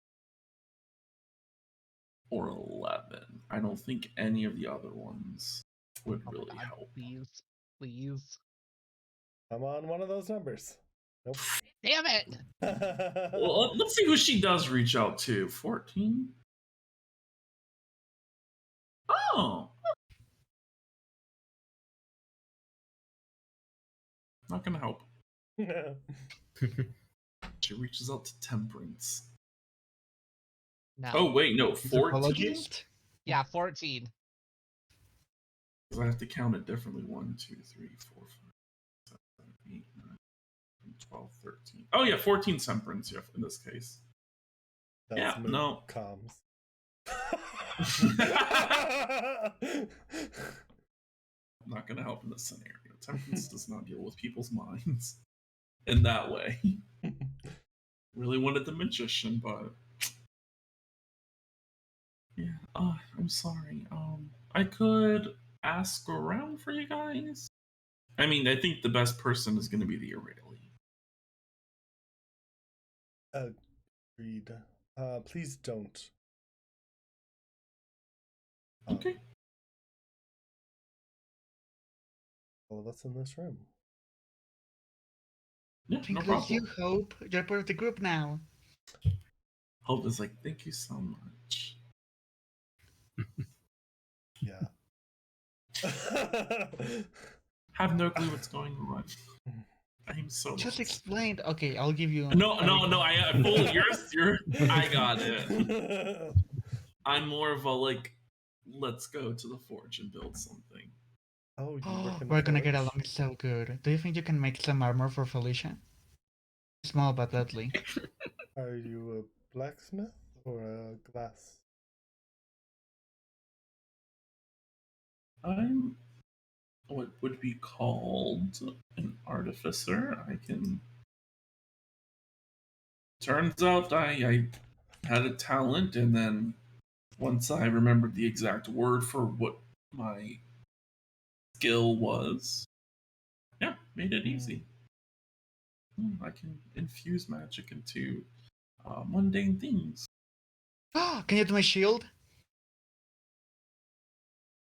or 11. I don't think any of the other ones would Oh my really God, help. please, please. I'm on one of those numbers. Nope. Damn it! Well, let's see who she does reach out to. 14? Oh! Not gonna help. She reaches out to Temperance. No. Oh, wait, no, 14? Apologist? Yeah, 14. Because I have to count it differently. 1, 2, 3, 4, 5, 7, 8, 9, 12, 13. Oh, yeah, 14 Temperance, yeah, in this case. That's Yeah, no. comms. Not gonna help in this scenario. Temperance does not deal with people's minds in that way. Really wanted the magician, but yeah. I'm sorry. I could ask around for you guys. I mean, I think the best person is going to be the Aurelie. Agreed. Please don't. Okay. All of us in this room. Yeah, no Includes you, problem. Hope. You're part of the group now. Hope is like, thank you so much. Yeah. Have no clue what's going on. I'm so Just lost. explained. Okay, I'll give you. No. I fully you're. I got it. I'm more of a like, let's go to the forge and build something. Oh, you work in We're gonna get forge? along so good. Do you think you can make some armor for Felicia? Small but deadly. Are you a blacksmith or a glass? I'm what would be called an artificer. I can. Turns out I had a talent, and then once I remembered the exact word for what my skill was, yeah, made it easy. I can infuse magic into mundane things. Can you do my shield?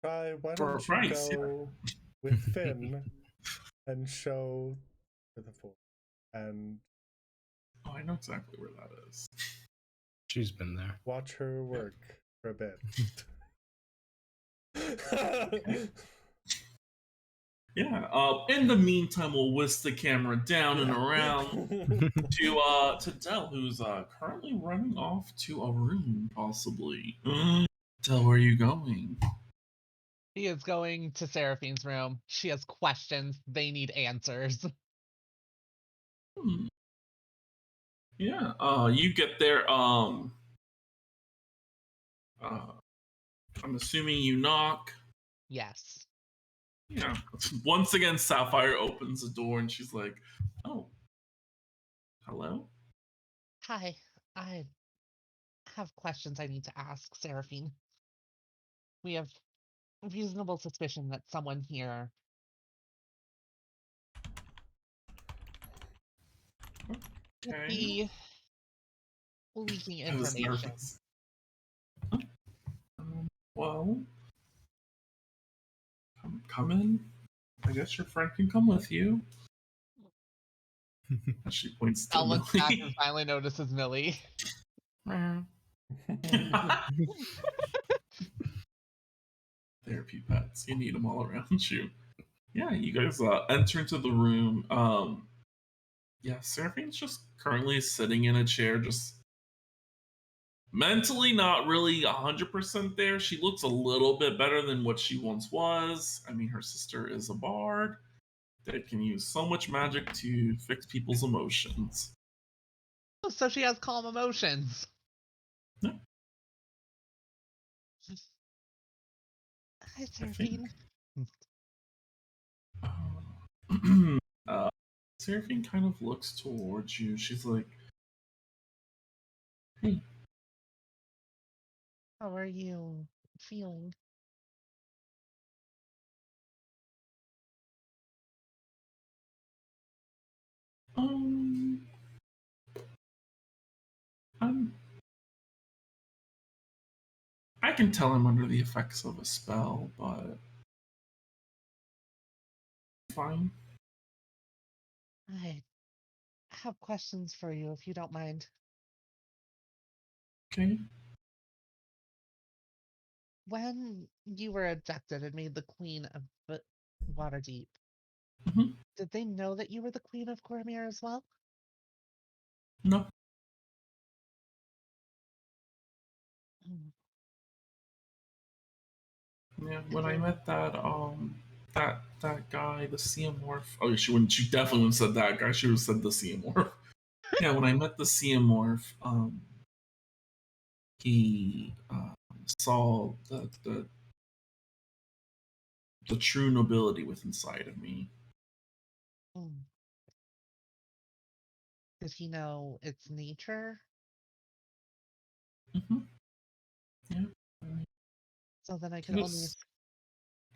Try, why For a don't you price, go with Finn and show to the forge? And Oh, I know exactly where that is. She's been there. watch her work for a bit. Yeah. In the meantime, we'll whisk the camera down and around to Dell, who's currently running off to a room, possibly. Dell, where are you going? He is going to Seraphine's room. She has questions. They need answers. Yeah. You get there. I'm assuming you knock. Yes. Yeah. Once again, Sapphire opens the door and she's like, "Oh, hello." Hi. I have questions I need to ask Seraphine. We have reasonable suspicion that someone here could Okay. be leaking I was information. nervous. Well, come in. I guess your friend can come with you. And she points to Al looks back and Millie. finally notices Millie. Therapy pets. You need them all around you. Yeah, you guys enter into the room. Yeah, Seraphine's just currently sitting in a chair, just mentally not really 100% there. She looks a little bit better than what she once was. I mean, her sister is a bard that can use so much magic to fix people's emotions. Oh, so she has calm emotions. Yeah. Hi, I think. Seraphine. Seraphine kind of looks towards you. She's like, "Hey, How are you feeling? um, I'm. I can tell I'm under the effects of a spell, but fine." I have questions for you if you don't mind. Okay. When you were abducted and made the queen of Waterdeep, Mhm. did they know that you were the queen of Cormyr as well? No. Mm. Yeah. When I They- met that guy, the Xenomorph. Oh, she wouldn't. She definitely wouldn't have said that guy. She would have said the Xenomorph. Yeah. When I met the Xenomorph, he saw the true nobility within inside of me. Mm. Did he know its nature? Hmm. Yeah. So then I He could only. was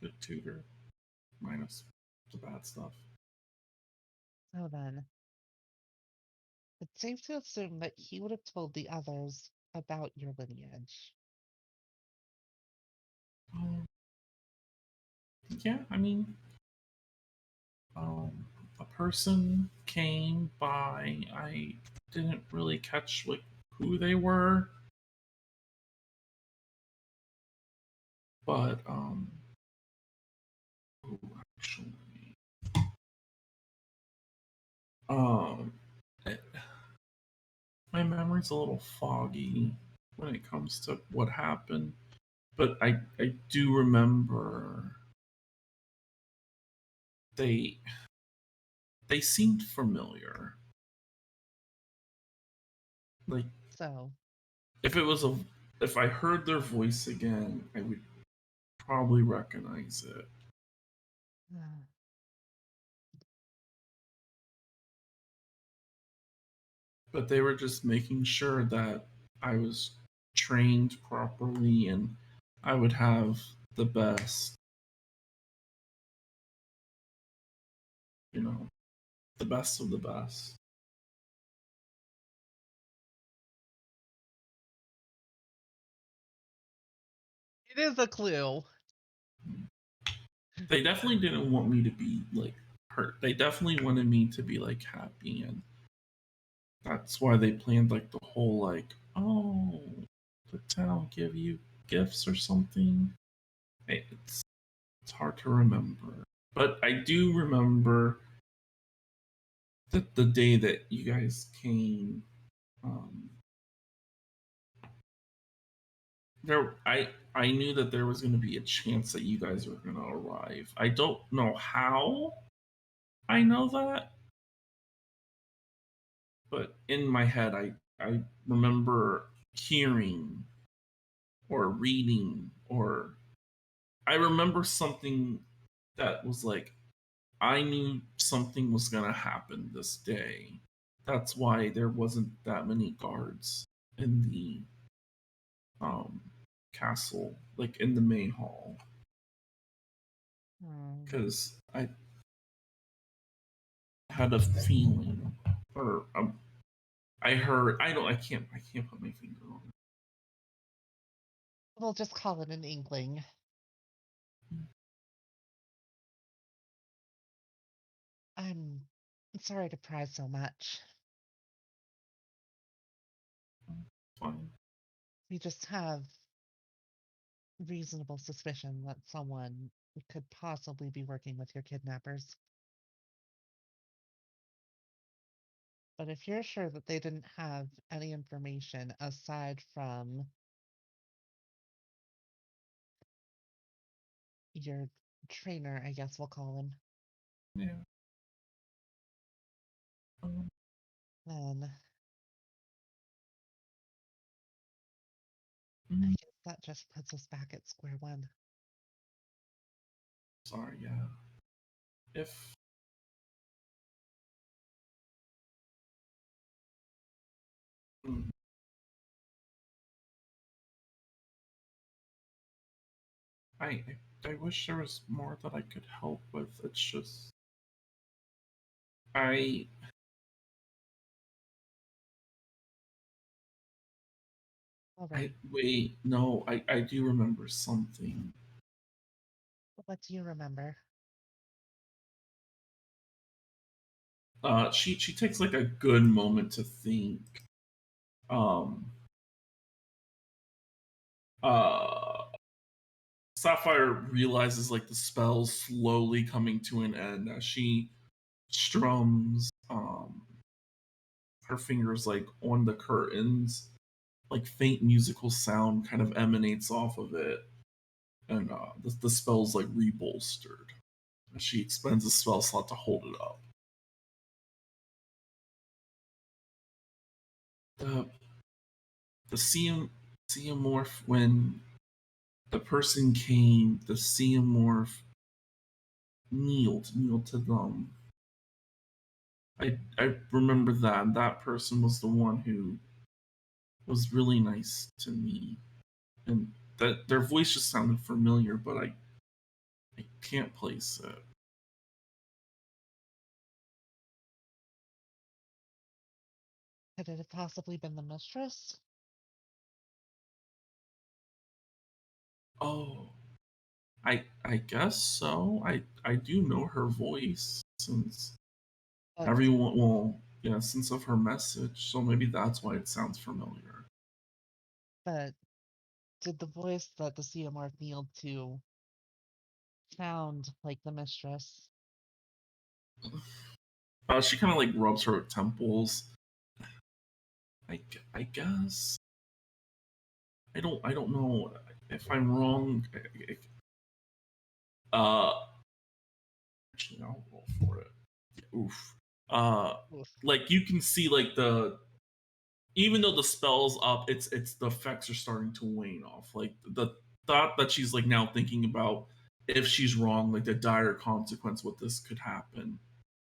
good tutor, minus the bad stuff. So then, it's safe to assume that he would have told the others about your lineage. Um, yeah, I mean, a person came by. I didn't really catch like who they were, but oh, actually, um, it, my memory's a little foggy when it comes to what happened, but I do remember they they seemed familiar. Like So, if it was a if I heard their voice again, I would probably recognize it. uh, But they were just making sure that I was trained properly and I would have the best, you know, the best of the best. it is a clue. They definitely didn't want me to be like hurt. They definitely wanted me to be like happy, and that's why they planned like the whole like, oh, the town give you gifts or something. It's hard to remember, but I do remember that the day that you guys came. Um, I knew that there was going to be a chance that you guys were going to arrive. I don't know how I know that, but in my head, I remember hearing or reading or I remember something that was like I knew something was going to happen this day. That's why there wasn't that many guards in the um castle, like in the main hall, Hmm. because I had a feeling, or I heard. I can't put my finger on it. We'll just call it an inkling. I'm sorry to pry so much. Fine. We just have reasonable suspicion that someone could possibly be working with your kidnappers. But if you're sure that they didn't have any information aside from your trainer, I guess we'll call him, Yeah. Um, then I mm, guess that just puts us back at square one. Sorry, yeah. If Hmm. I I wish there was more that I could help with. It's just I All I right. wait, no, I do remember something. What do you remember? She takes like a good moment to think. Um uh Sapphire realizes like the spell's slowly coming to an end as she strums her fingers like on the curtains, like faint musical sound kind of emanates off of it, and the spell's like rebolstered. She expends a spell slot to hold it up. The the Seamorph, when the person came, the Seamorph kneeled to them. I remember that person was the one who was really nice to me, and that their voice just sounded familiar, but I can't place it. Could it have possibly been the mistress? Oh, I guess so. I do know her voice since But, everyone, well, yeah, since of her message, so maybe that's why it sounds familiar. but did the voice that the Xenomorph kneeled to sound like the mistress? She kind of like rubs her temples. I guess I don't know if I'm wrong. Uh, actually, I'll roll for it. Oof. Oof. Like you can see like the even though the spell's up, it's the effects are starting to wane off. Like the thought that she's like now thinking about if she's wrong, like the dire consequence what this could happen.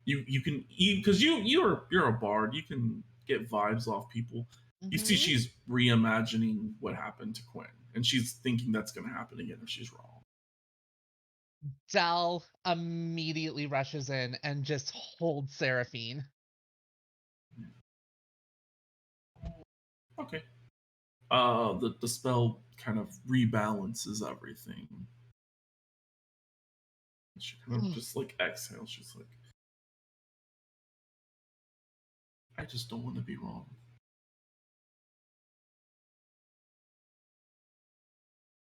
You can because you're a bard, you can get vibes off people. You see Mm-hmm. she's reimagining what happened to Quinn, and she's thinking that's going to happen again if she's wrong. Dal immediately rushes in and just holds Seraphine. Okay. The spell kind of rebalances everything. She kind of just like exhales. She's like, I just don't want to be wrong.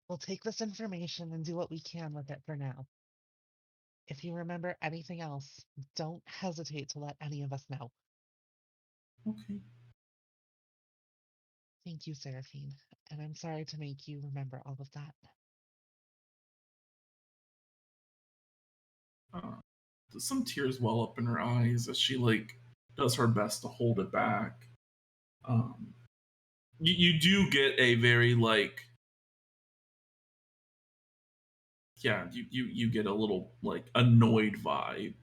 We'll take this information and do what we can with it for now. If you remember anything else, don't hesitate to let any of us know. Okay. Thank you, Seraphine, and I'm sorry to make you remember all of that. Some tears well up in her eyes as she like does her best to hold it back. You do get a very like yeah you get a little like annoyed vibe,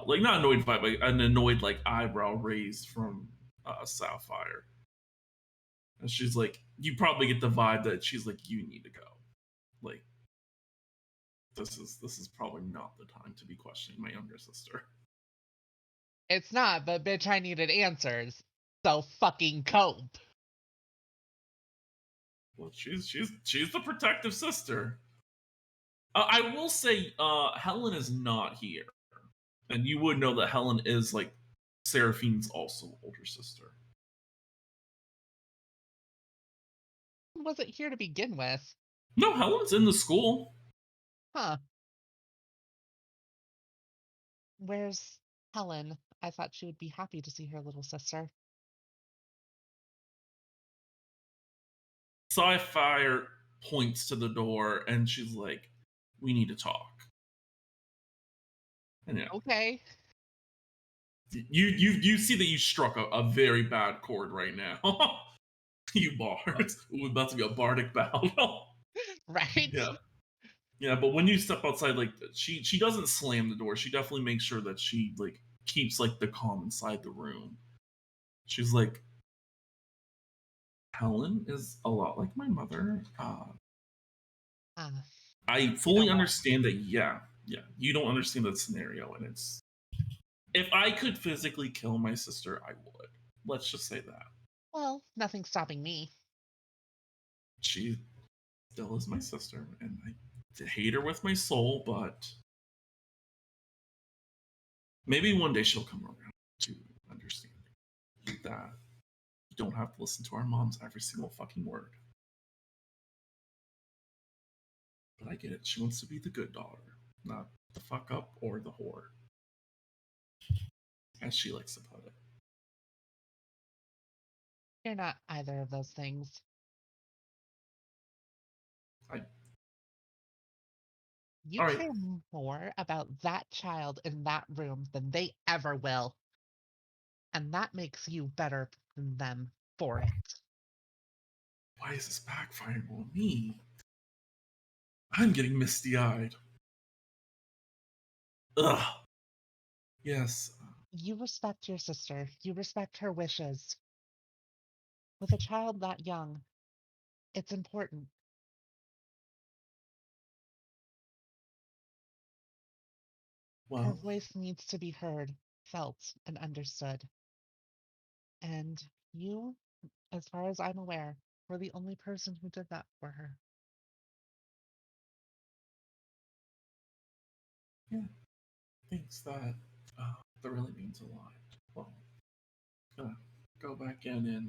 like not annoyed vibe, but an annoyed like eyebrow raised from Sapphire, and she's like you probably get the vibe that she's like you need to go, like this is probably not the time to be questioning my younger sister. It's not, but bitch, I needed answers. So fucking cope. Well, she's the protective sister. I will say, Helen is not here, and you would know that Helen is like Seraphine's also older sister. Wasn't here to begin with. No, Helen's in the school. Huh. Where's Helen? I thought she would be happy to see her little sister. Sapphire points to the door, and she's like, "We need to talk." And yeah, Okay. you see that you struck a very bad chord right now. You bards. Ooh, about to be a bardic battle. Right? Yeah. Yeah, but when you step outside, like she doesn't slam the door. She definitely makes sure that she like keeps like the calm inside the room. She's like, Helen is a lot like my mother. Ah, I you fully don't know. understand that. Yeah, you don't understand the scenario, and it's if I could physically kill my sister, I would. Let's just say that Well, nothing's stopping me. she still is my sister, and I hate her with my soul, but maybe one day she'll come around to understand that you don't have to listen to our moms every single fucking word. But I get it. She wants to be the good daughter, not the fuck up or the whore, as she likes to put it. You're not either of those things. You All right. care more about that child in that room than they ever will. And that makes you better than them for it. Why is this backfiring on me? I'm getting misty-eyed. Ugh. Yes. You respect your sister. You respect her wishes. With a child that young, it's important. Her Well, voice needs to be heard, felt, and understood. And you, as far as I'm aware, were the only person who did that for her. yeah. Thanks. That really means a lot. Well, gonna go back in and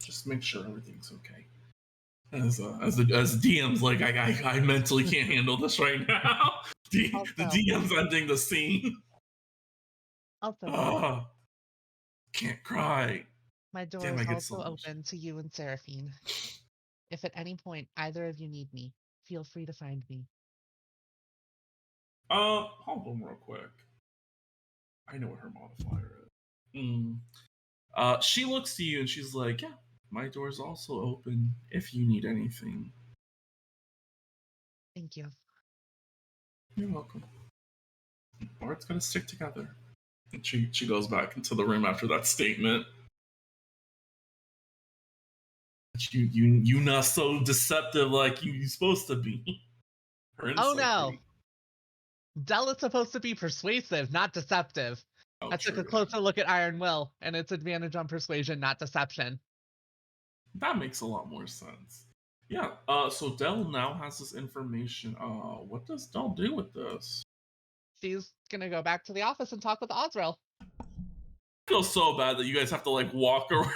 just make sure everything's okay. As DM's like I mentally can't handle this right now. The Also, DM's ending the scene. also, Can't cry. my door Damn, is I get so also much. open to you and Seraphine. If at any point either of you need me, feel free to find me. Hold on real quick. I know what her modifier is. She looks to you and she's like, "Yeah, my door's also open if you need anything." Thank you. You're welcome. Or it's gonna stick together. And she goes back into the room after that statement. You not so deceptive like you supposed to be. Her Oh insight no! pretty. Della's supposed to be persuasive, not deceptive. Oh, I took a true. closer look at Iron Will, and it's advantage on persuasion, not deception. That makes a lot more sense. Yeah. So Dell now has this information. What does Dell do with this? She's gonna go back to the office and talk with Osriel. I feel so bad that you guys have to like walk around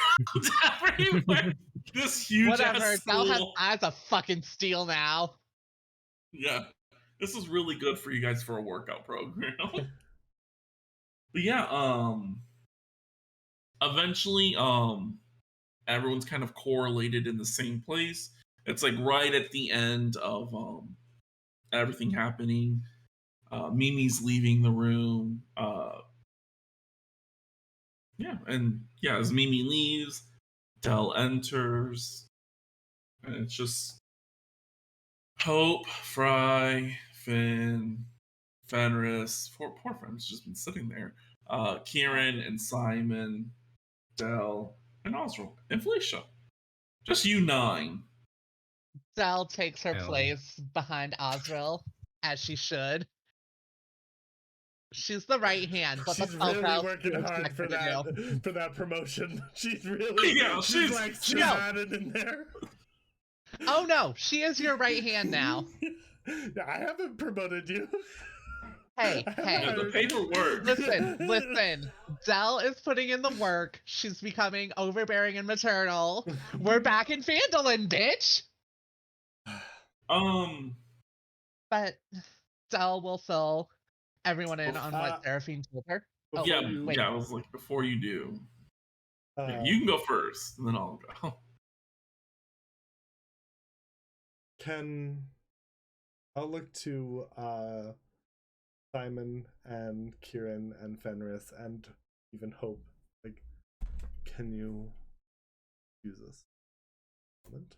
everywhere. This huge Whatever, ass Dell has school. eyes of fucking steel now. Yeah, this is really good for you guys for a workout program. But yeah, eventually, everyone's kind of correlated in the same place. It's like right at the end of everything happening. Mimi's leaving the room. Yeah, as Mimi leaves, Dell enters, and it's just Hope, Fry, Finn, Fenris. Poor Fenris just been sitting there. Kieran and Simon, Dell, and Oswald, and Felicia. Just you nine. Dell takes her Hell. place behind Osriel, as she should. She's the right hand, but She's the really spellcraft working is hard for expected to do. that promotion. She's really Yeah, she's like No. added in there. Oh no, she is your right hand now. I haven't promoted you. Hey, I haven't hey. Yeah, the hired paperwork. Listen. Dell is putting in the work. She's becoming overbearing and maternal. We're back in Fandolin, bitch! But Dell will fill everyone in on what Seraphine told her. Oh, Yeah, wait. I was like, before you do, yeah, Uh, you can go first, and then I'll go. I'll look to Simon and Kieran and Fenris and even Hope. Like, can you use this moment?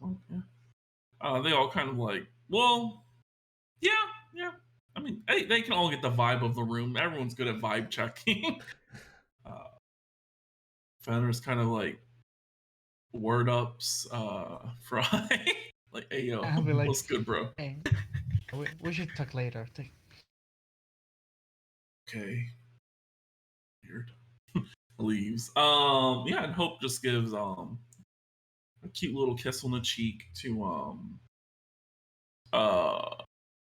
Okay. They all kind of like, well, yeah. I mean, they can all get the vibe of the room. Everyone's good at vibe checking. Fenner's kind of like word ups, Fry. Like, hey yo, I'll be like, what's good, bro? hey, we should talk later. Okay. Weird. Leaves. Yeah, and Hope just gives a cute little kiss on the cheek to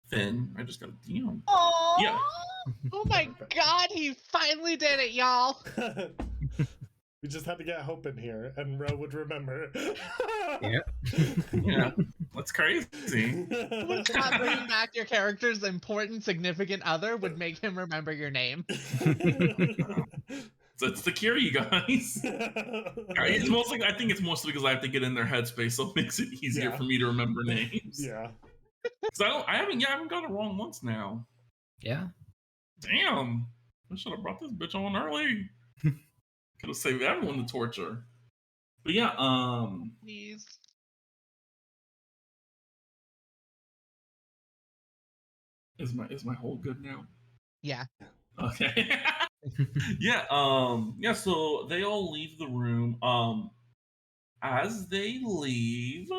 Finn. I just got Oh, yeah. oh my God, he finally did it, y'all. We just had to get Hope in here, and Ro would remember. Yeah, that's crazy. Would not bringing back your character's important, significant other would make him remember your name. So it's the cure, you guys. It's mostly, I think it's mostly because I have to get in their headspace, so it makes it easier for me to remember names. Yeah. Because I haven't got it wrong once now. Yeah. Damn. I should have brought this bitch on early. Could have saved everyone the torture. But yeah, Please. is my whole good now? Yeah. Okay. Yeah, yeah, so they all leave the room. As they leave,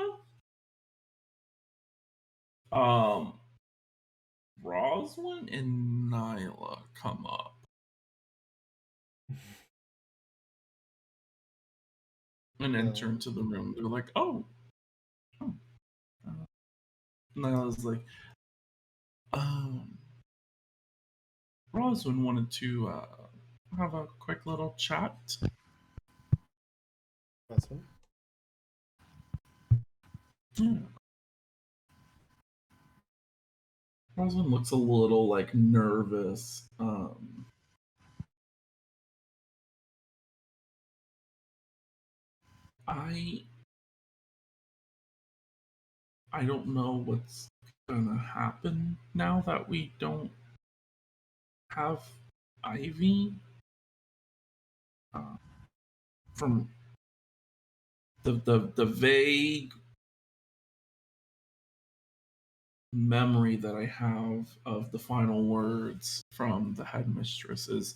Rosalind and Nyla come up. And enter into the room. They're like, oh. Nyla's like, Rosalind wanted to have a quick little chat. Rosalind? Yeah. Rosalind looks a little like nervous. I don't know what's gonna happen now that we don't have Ivy. From the vague memory that I have of the final words from the headmistress is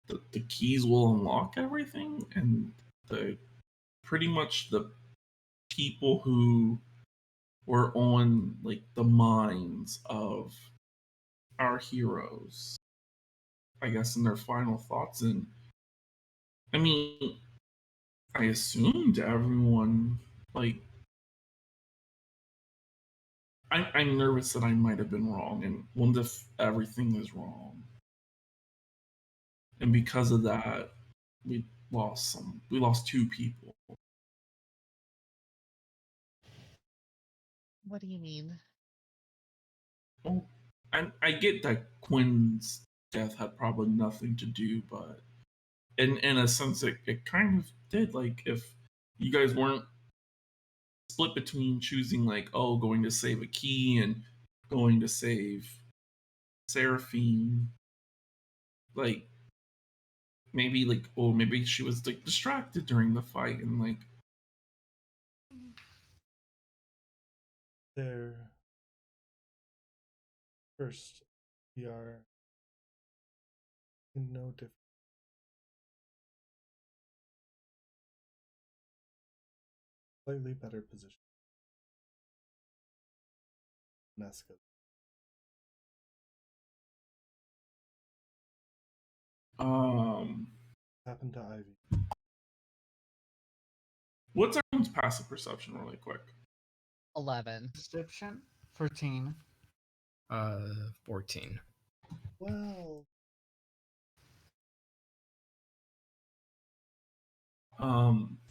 the keys will unlock everything, and the pretty much the people who were on like the minds of our heroes, I guess, in their final thoughts. And I mean, I assumed everyone like I'm nervous that I might have been wrong, and what if everything is wrong? And because of that, we lost two people. What do you mean? Well, I get that Quinn's death had probably nothing to do, but in a sense, it kind of did. Like, if you guys weren't split between choosing, like, oh, going to save a key and going to save Seraphine, like, maybe, like, oh, maybe she was, like, distracted during the fight, and, like, There. First, we are in no different. Slightly better position. Nesca. Happened to Ivy. What's everyone's passive perception, really quick? 11. Perception 14. 14. Well,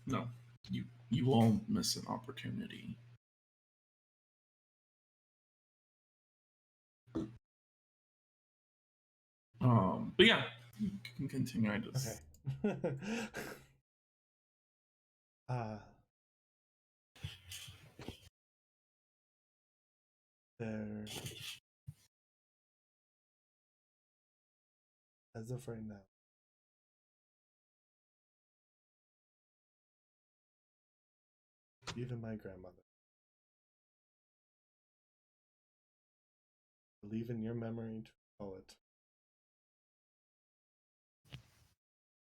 No, you all miss an opportunity. But yeah, you can continue. I just okay. There, as of right now, Even my grandmother. Believe in your memory to recall it.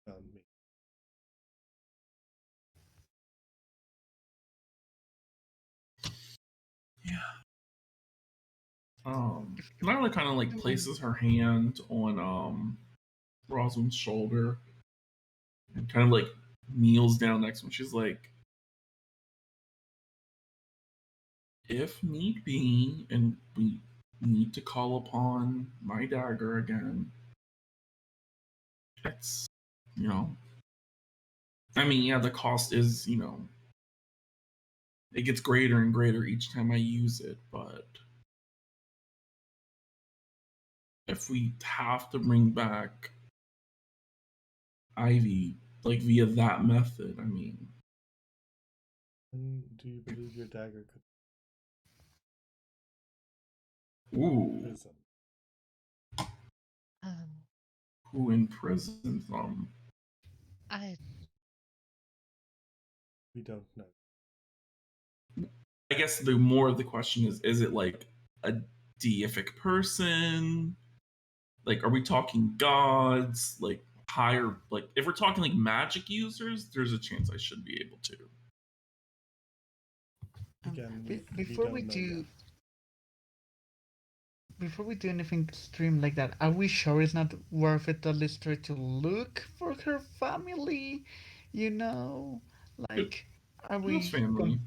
On me. Yeah. Nyla kind of like places her hand on Rosalind's shoulder and kind of like kneels down next to him. She's like, if need be, and we need to call upon my dagger again, it's, you know, I mean, yeah, the cost is, you know, it gets greater and greater each time I use it, but if we have to bring back Ivy, like via that method, I mean. And do you believe your dagger could Ooh. prison? Who imprisons them? We don't know. I guess the more of the question is it like a deific person? Like, are we talking gods? Like higher, like if we're talking like magic users, there's a chance I should be able to. Again, before we don't know do, yet. before we do anything extreme like that, are we sure it's not worth it at least try to look for her family? You know, like, are Whose we? family?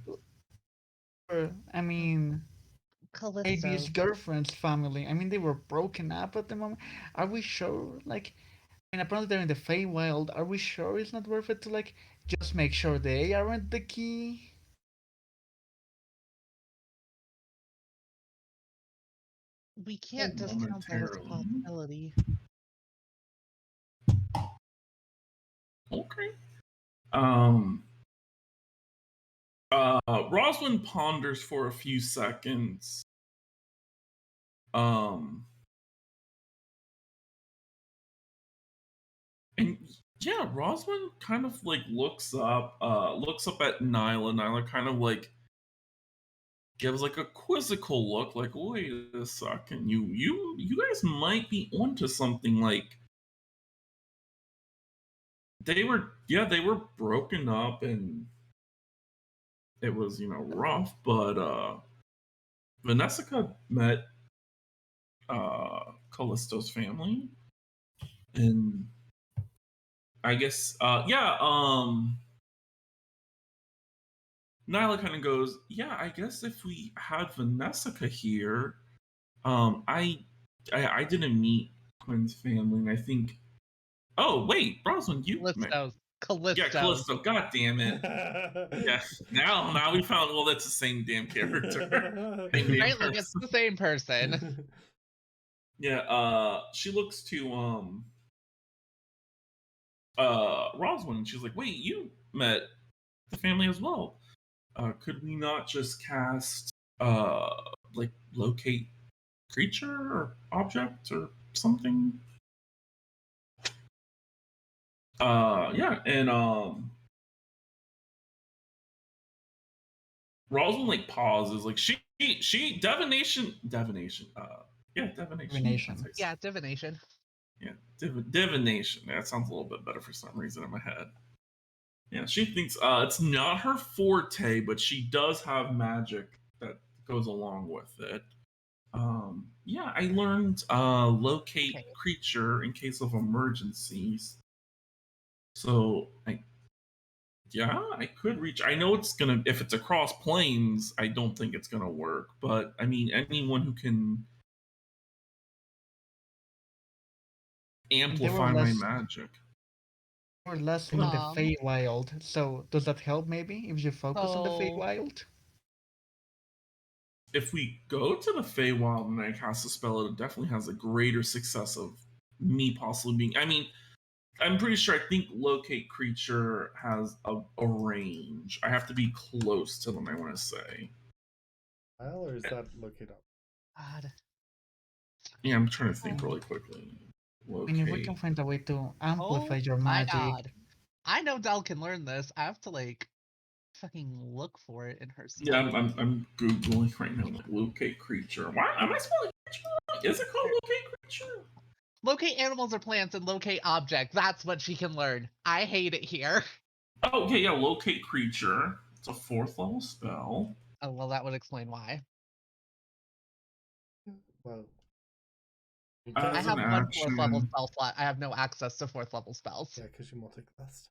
I mean, AB's Callisto. girlfriend's family. I mean, they were broken up at the moment. Are we sure? Like, I mean, apparently they're in the Feywild. Are we sure it's not worth it to like just make sure they aren't the key? We can't discount that as a Momentarily. possibility. Okay. Rosalind ponders for a few seconds. And yeah, Rosalind kind of like looks up at Nyla. Nyla kind of like gives like a quizzical look, like, wait a second, you guys might be onto something. Like they were broken up and it was, you know, rough, but Vanessa met Callisto's family, and I guess Nyla kind of goes, yeah, I guess if we had Vanessa here, I didn't meet Quinn's family, and I think, oh wait, Rosalind, you met, Callisto. yeah, Callisto, god damn it. Yeah, now we found, well, that's the same damn character. Same damn Right, like it's the same person. Yeah, she looks to Rosalind and she's like, wait, you met the family as well. Could we not just cast like locate creature or object or something? Yeah, and Rosalind like pauses, like she divination, yeah, divination. Yeah, divination. Yeah, divination. That sounds a little bit better for some reason in my head. Yeah, she thinks it's not her forte, but she does have magic that goes along with it. Yeah, I learned locate creature in case of emergencies. So I could reach. I know it's gonna, if it's across planes, I don't think it's gonna work. But I mean, anyone who can amplify my magic. Or less in the Feywild. So does that help maybe if you focus on the Feywild? If we go to the Feywild and I cast a spell, it definitely has a greater success of me possibly being. I mean, I'm pretty sure. I think locate creature has a range. I have to be close to them, I want to say. Or is that locate up? God. Yeah, I'm trying to think really quickly. I mean, if we can find a way to amplify your My magic. God. I know Del can learn this. I have to like fucking look for it in her Yeah, spell. I'm googling right now. Like, locate creature. Why am I spelling creature? Is it called locate creature? Locate animals or plants and locate objects. That's what she can learn. I hate it here. Oh, okay, yeah, locate creature. It's a 4th level spell. Oh, well, that would explain why. Well, I As have an one 4th level action. spell slot. I have no access to 4th level spells. yeah, because you multiclassed.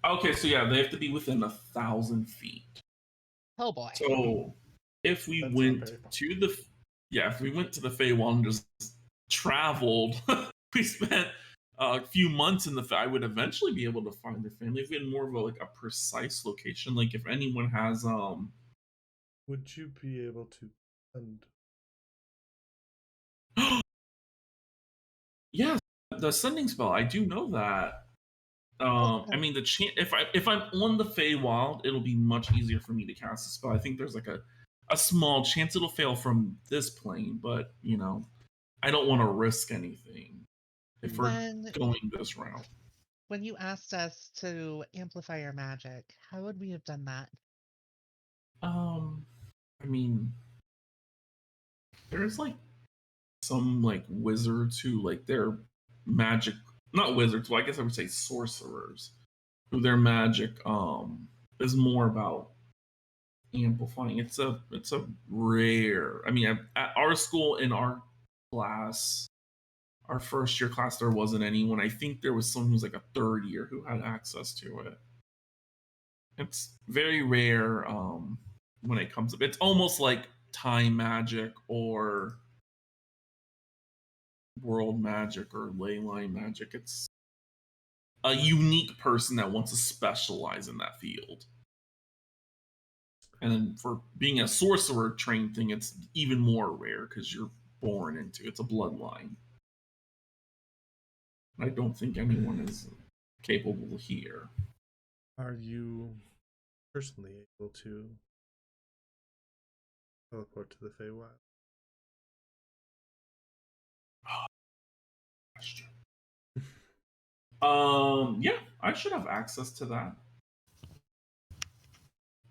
Okay, so yeah, they have to be within 1,000 feet. Oh boy. So if we That's not went very far. to the if we went to the Feywild and just traveled, we spent a few months in the. I would eventually be able to find their family if we had more of a precise location. Like if anyone has Would you be able to send? yeah, the sending spell. I do know that. I mean the chance if I'm on the Feywild, it'll be much easier for me to cast a spell. I think there's like a small chance it'll fail from this plane, but I don't want to risk anything if we're going this route. When you asked us to amplify your magic, how would we have done that? I mean, there's like some like wizards who like they're magic, not wizards. Well, I guess I would say sorcerers, who their magic is more about amplifying. It's a rare. I mean, at our school in our class, our first year class, there wasn't anyone. I think there was someone who was like a 3rd year who had access to it. It's very rare when it comes up. It's almost like time magic or world magic or ley line magic. It's a unique person that wants to specialize in that field. And then for being a sorcerer trained thing, it's even more rare because you're born into it. It's a bloodline. I don't think anyone is capable here. Are you personally able to teleport to the Feywild? Yeah, I should have access to that.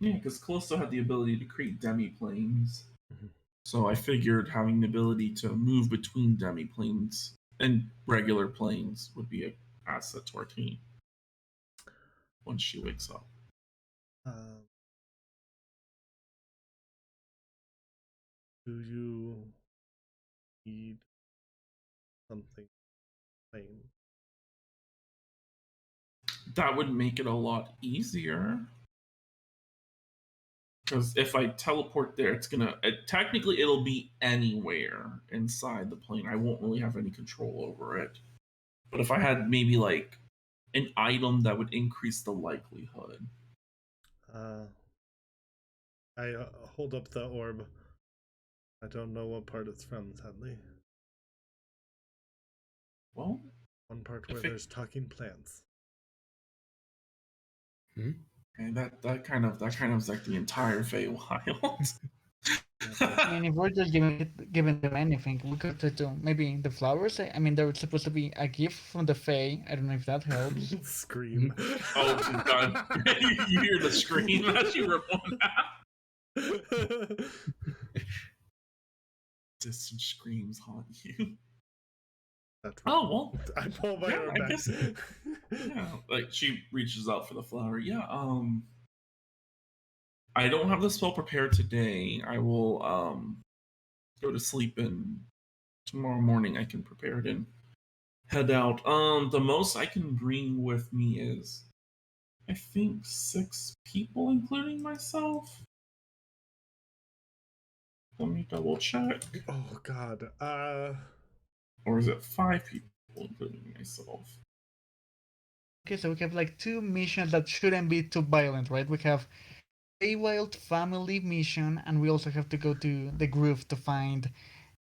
Yeah, because Callisto had the ability to create demi-planes. Mhm. So I figured having the ability to move between demi-planes and regular planes would be an asset to our team once she wakes up. Do you need something plain? That would make it a lot easier. Because if I teleport there, technically it'll be anywhere inside the plane. I won't really have any control over it. But if I had maybe like an item that would increase the likelihood. I hold up the orb. I don't know what part it's from, sadly. Well, one part where there's talking plants. And that kind of is like the entire Feywild. I mean, if we're just giving them anything, we could try to maybe the flowers. I mean, they're supposed to be a gift from the Fae. I don't know if that helps. Scream. Oh God! You hear the scream as you rip one out. Distant screams haunt you. That's oh well. I pull my arm back. Guess, yeah, like she reaches out for the flower. Yeah. I don't have the spell prepared today. I will go to sleep and tomorrow morning I can prepare it and head out. The most I can bring with me is I think 6 people, including myself. Let me double check. Oh God. Or is it 5 people, including myself? Okay, so we have like 2 missions that shouldn't be too violent, right? We have Feywild family mission, and we also have to go to the groove to find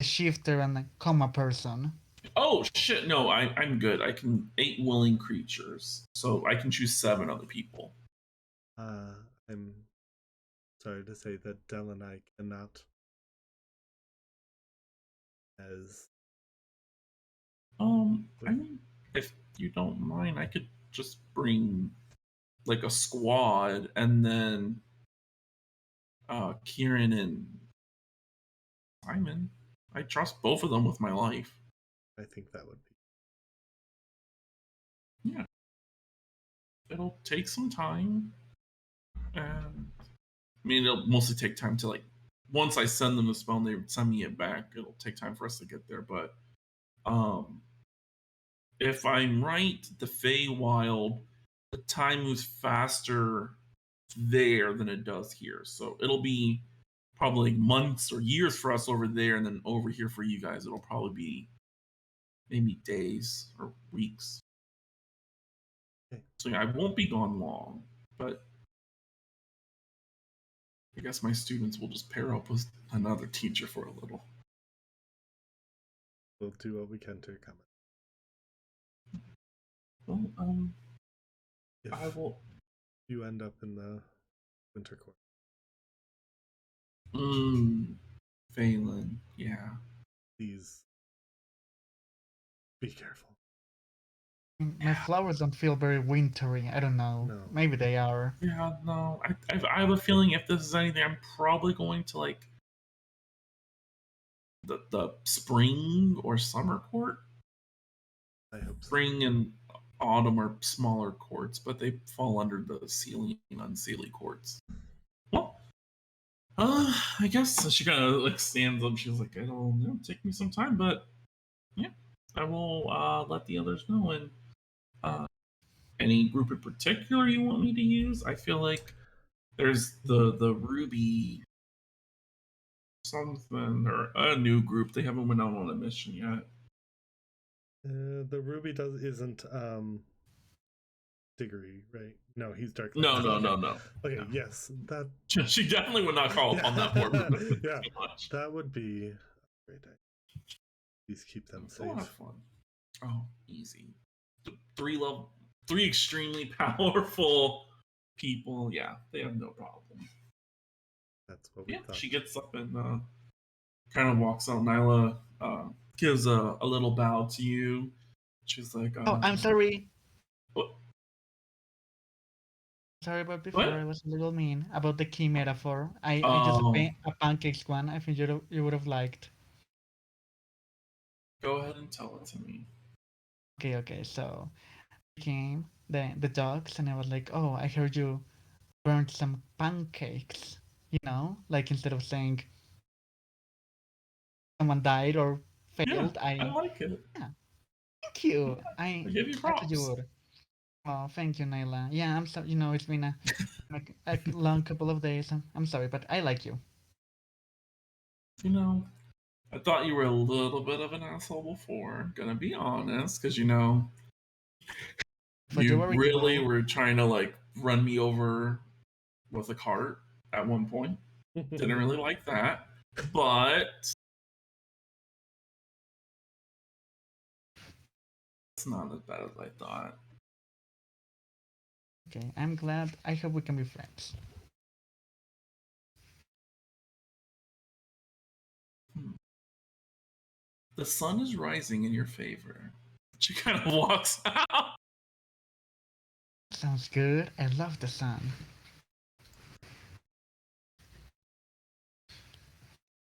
a shifter and a coma person. Oh shit! No, I'm good. I can 8 willing creatures, so I can choose 7 other people. I'm sorry to say that Del and I cannot. I mean, if you don't mind, I could just bring like a squad, and then Kieran and Simon. I trust both of them with my life. I think that would be. Yeah. It'll take some time. And I mean, it'll mostly take time to, like, once I send them the spell and they send me it back, it'll take time for us to get there. But if I'm right, the Feywild, the time moves faster there than it does here. So it'll be probably months or years for us over there, and then over here for you guys, it'll probably be maybe days or weeks. Okay. So yeah, I won't be gone long, but I guess my students will just pair up with another teacher for a little. We'll do what we can to accommodate. Well, If I will. you end up in the winter court. Phelan, yeah. Please be careful. My flowers don't feel very wintry. I don't know. No. Maybe they are. Yeah, no. I have a feeling if this is anything, I'm probably going to, like, the spring or summer court. I hope so. Spring and autumn are smaller courts, but they fall under the Sealy and Unsealy courts. Well, I guess she kind of, like, stands up. She's like, it'll take me some time, but yeah, I will let the others know. And any group in particular you want me to use? I feel like there's the Ruby something, or a new group. They haven't went out on a mission yet. The Ruby isn't Diggory, right? No, he's Dark. No. Okay, No. yes, that. She definitely would not call upon that more. Yeah, too much. that would be a great idea. Please keep them It's a lot of safe. fun. Oh, easy. Three extremely powerful people. Yeah, they have no problem. That's what we Yeah, thought. she gets up and kind of walks out. Nyla gives a little bow to you. She's like, Oh, I'm sorry. What? Sorry about before. What? I was a little mean about the key metaphor. I just Oh. a pancakes one. I think you would have liked. Go ahead and tell it to me. Okay. So came the dogs, and I was like, oh, I heard you burned some pancakes. You know, like instead of saying someone died or failed, Yeah, I like it. Thank you. I give you I thought you props. would. Oh, thank you, Naila. Yeah, I'm so. It's been a long couple of days. I'm sorry, but I like you. I thought you were a little bit of an asshole before. Gonna be honest, because But you were really evil. were trying to, like, run me over with a cart at one point. Didn't really like that, but it's not as bad as I thought. Okay, I'm glad. I hope we can be friends. The sun is rising in your favor. She kind of walks out. Sounds good. I love the sun.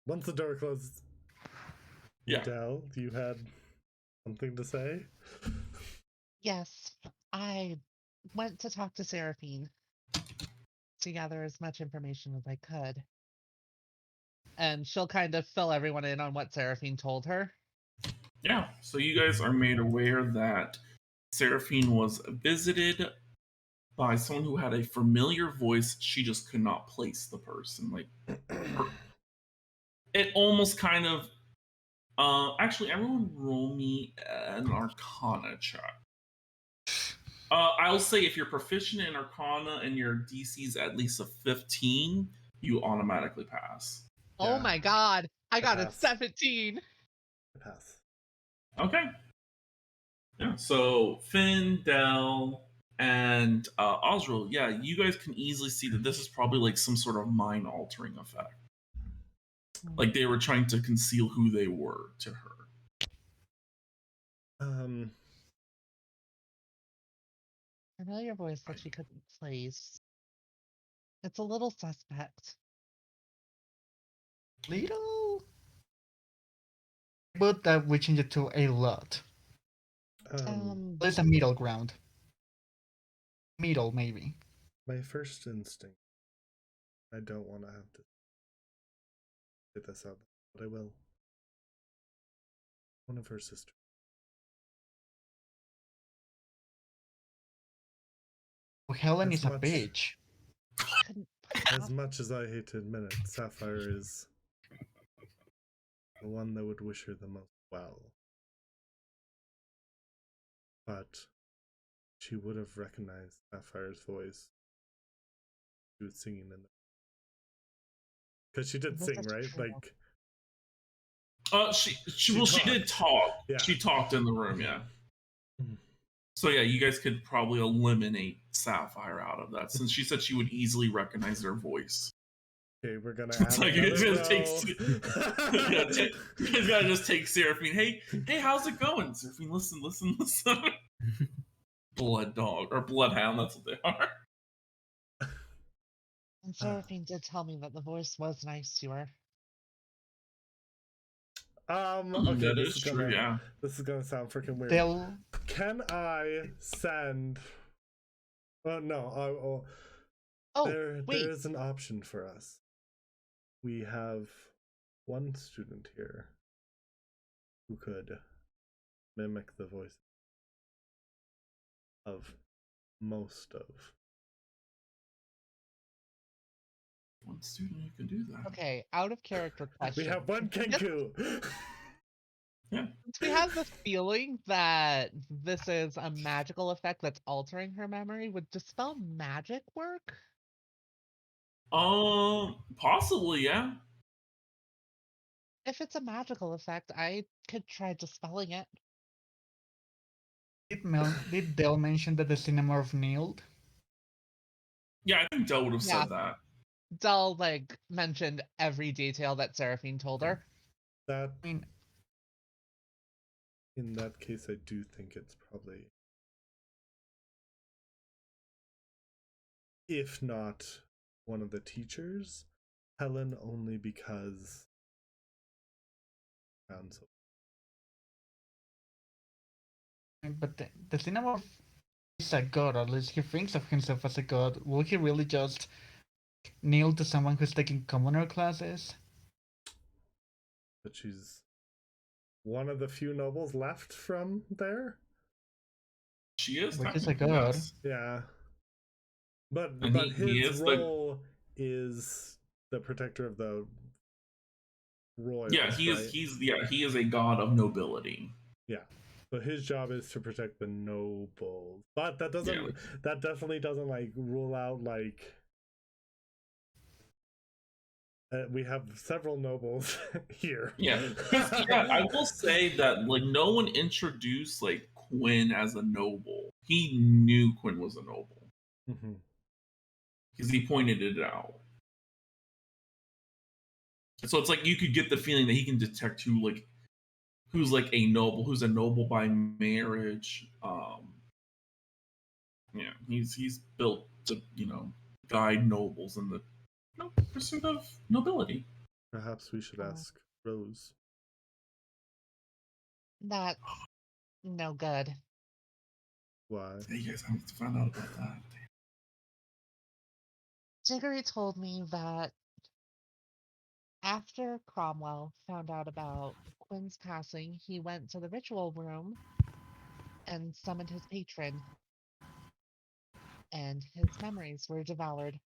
Once the door closes, Yeah. Del, you had something to say? Yes, I went to talk to Seraphine to gather as much information as I could. And she'll kind of fill everyone in on what Seraphine told her. Yeah. So you guys are made aware that Seraphine was visited by someone who had a familiar voice. She just could not place the person. Like, it almost kind of. Actually, everyone roll me an Arcana check. I'll say if you're proficient in Arcana and your DC's at least a 15, you automatically pass. Oh Yeah. my god, I got a pass. 17. Pass. Okay. Yeah. So Finn, Del, and Osriel, yeah, you guys can easily see that this is probably like some sort of mind altering effect. Like they were trying to conceal who they were to her. familiar voice that she couldn't place. It's a little suspect. Little. But that we change it to a lot. There's a middle ground. Middle, maybe. My first instinct. I don't want to have to say this out, but I will. One of her sisters. Oh, Helen As is a much- bitch. As much as I hate to admit it, Sapphire is the one that would wish her the most well. But she would have recognized Sapphire's voice. She was singing in the. Because she did This sing, is right? true. Like. She talked. did talk. Yeah. She talked in the room, yeah. Mhm. So yeah, you guys could probably eliminate Sapphire out of that since she said she would easily recognize their voice. Okay, we're gonna It's add like you guys another gotta take, row. you guys gotta just take Seraphine. Hey, how's it going? Seraphine, listen. Blood dog or bloodhound, that's what they are. And Seraphine did tell me that the voice was nice to her. Okay, That this is is true, gonna yeah. this is gonna sound freaking weird. They'll. Can I send? Well, no. Oh, There wait. is an option for us. We have one student here who could mimic the voice of most of. One student who can do that. Okay, out of character question. We have one Kenku. Since we have the feeling that this is a magical effect that's altering her memory, would dispel magic work? Possibly, yeah. If it's a magical effect, I could try dispelling it. Did Dell mention that the Cinemorph kneeled? Yeah, I think Del would have Yeah. said that. Dell mentioned every detail that Seraphine told her. That I mean, in that case, I do think it's probably, if not one of the teachers, Helen, only because. but the Cinemorph is a god, or at least he thinks of himself as a god. Will he really just kneel to someone who's taking commoner classes? But she's one of the few nobles left from there. She is. Which is a technically, god. yes. Yeah, but And he his is role is the protector of the royals. Yeah, he right? is. He is a god of nobility. Yeah. So his job is to protect the nobles, but that doesn't. Yeah. That definitely doesn't like rule out like. We have several nobles here. Yeah. Yeah, I will say that like no one introduced like Quinn as a noble. He knew Quinn was a noble Mm-hmm. because he pointed it out. So it's like you could get the feeling that he can detect who's like a noble, who's a noble by marriage. Yeah, he's built to guide nobles in the pursuit of nobility. Perhaps we should ask Rose. That's no good. Why? Yeah, you guys have to find out about that. Diggory told me that after Cromwell found out about Quinn's passing, he went to the ritual room and summoned his patron, and his memories were devoured.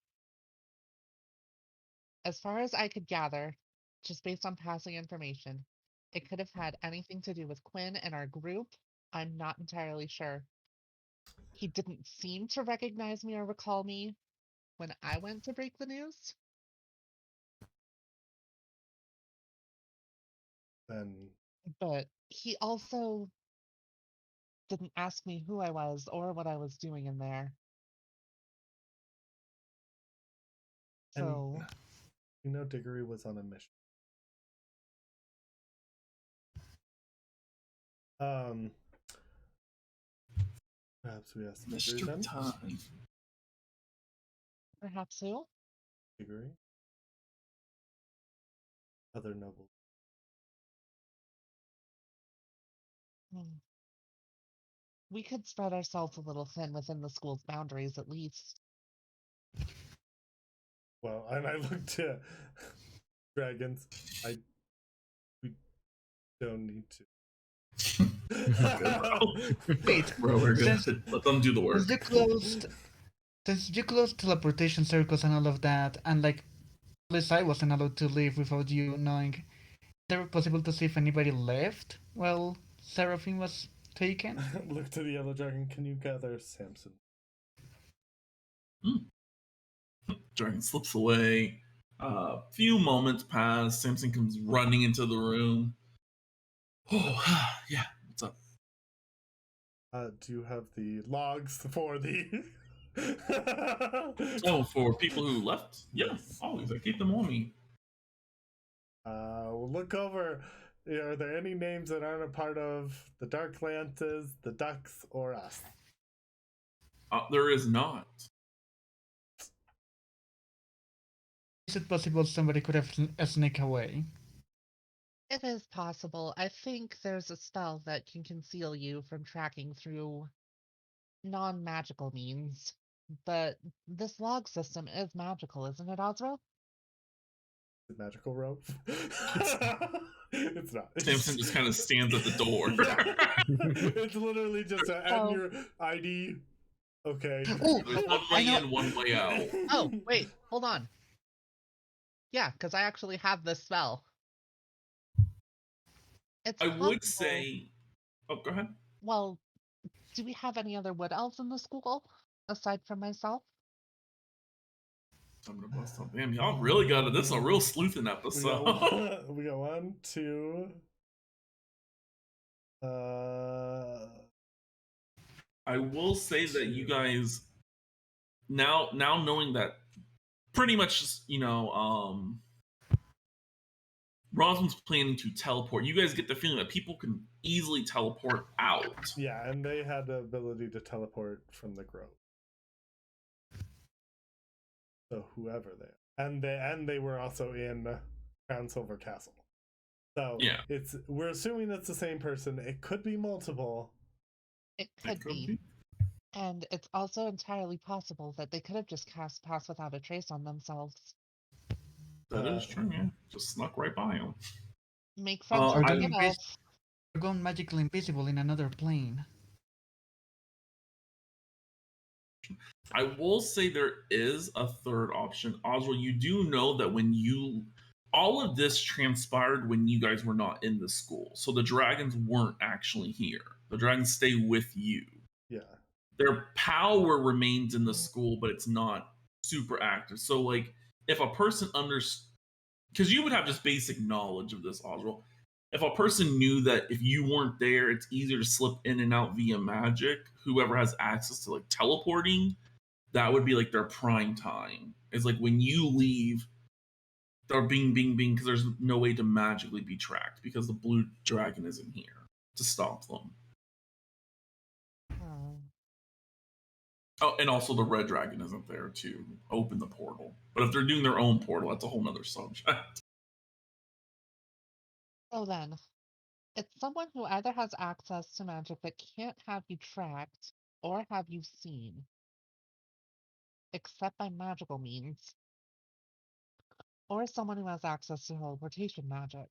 As far as I could gather, just based on passing information, it could have had anything to do with Quinn and our group. I'm not entirely sure. He didn't seem to recognize me or recall me when I went to break the news. Then But he also didn't ask me who I was or what I was doing in there. And- So, Diggory was on a mission. Perhaps we ask Gregory Mr. then? Time. Perhaps who? Gregory? Other noble. Hmm. We could spread ourselves a little thin within the school's boundaries, at least. Well, and I look to dragons. We don't need to. Wait, Bro, we're good. Since- Let them do the work. since you closed teleportation circles and all of that, and like, at least I wasn't allowed to leave without you knowing, is there possible to see if anybody left while Seraphine was taken? Look to the yellow dragon. Can you gather Samson? Dragon slips away. A few moments pass. Samson comes running into the room. Oh, yeah. What's up? Do you have the logs for the? Oh, for people who left? Yeah, always. I keep them on me. We'll look over. Are there any names that aren't a part of the Dark Lances, the Ducks, or us? There is not. Is it possible somebody could have sneak away? It is possible. I think there's a spell that can conceal you from tracking through non-magical means. But this log system is magical, isn't it, Osro? The magical rope? It's not. Samson just kind of stands at the door. It's literally just add your ID. Okay. Oh, There's one way in, one way out. Oh, wait, hold on. Yeah, because I actually have this spell. It's I would possible- say. Oh, go ahead. Well, do we have any other wood elves in the school aside from myself? I'm gonna bust up. Damn, y'all really got it. This is a real sleuthing episode. We got 1, 2. I will say that you guys now knowing that pretty much Rosalind's planning to teleport. You guys get the feeling that people can easily teleport out. Yeah, and they had the ability to teleport from the grove. So whoever they are. And they were also in Crown Silver Castle. So Yeah. we're assuming it's the same person. It could be multiple. It could be. And it's also entirely possible that they could have just cast Pass Without a Trace on themselves. That is true, yeah. Just snuck right by him. Make friends with I- the elf. We're going magically invisible in another plane. I will say there is a third option. Oswald, you do know that all of this transpired when you guys were not in the school. So the dragons weren't actually here. The dragons stay with you. Yeah. Their power remains in the school, but it's not super active. So, like, if a person because you would have just basic knowledge of this, Oswald. If a person knew that if you weren't there, it's easier to slip in and out via magic, whoever has access to, like, teleporting, that would be, like, their prime time. It's like when you leave, they're bing, because there's no way to magically be tracked because the blue dragon isn't here to stop them. Oh, and also the red dragon isn't there to open the portal. But if they're doing their own portal, that's a whole nother subject. So then, it's someone who either has access to magic but can't have you tracked or have you seen, except by magical means, or someone who has access to teleportation magic.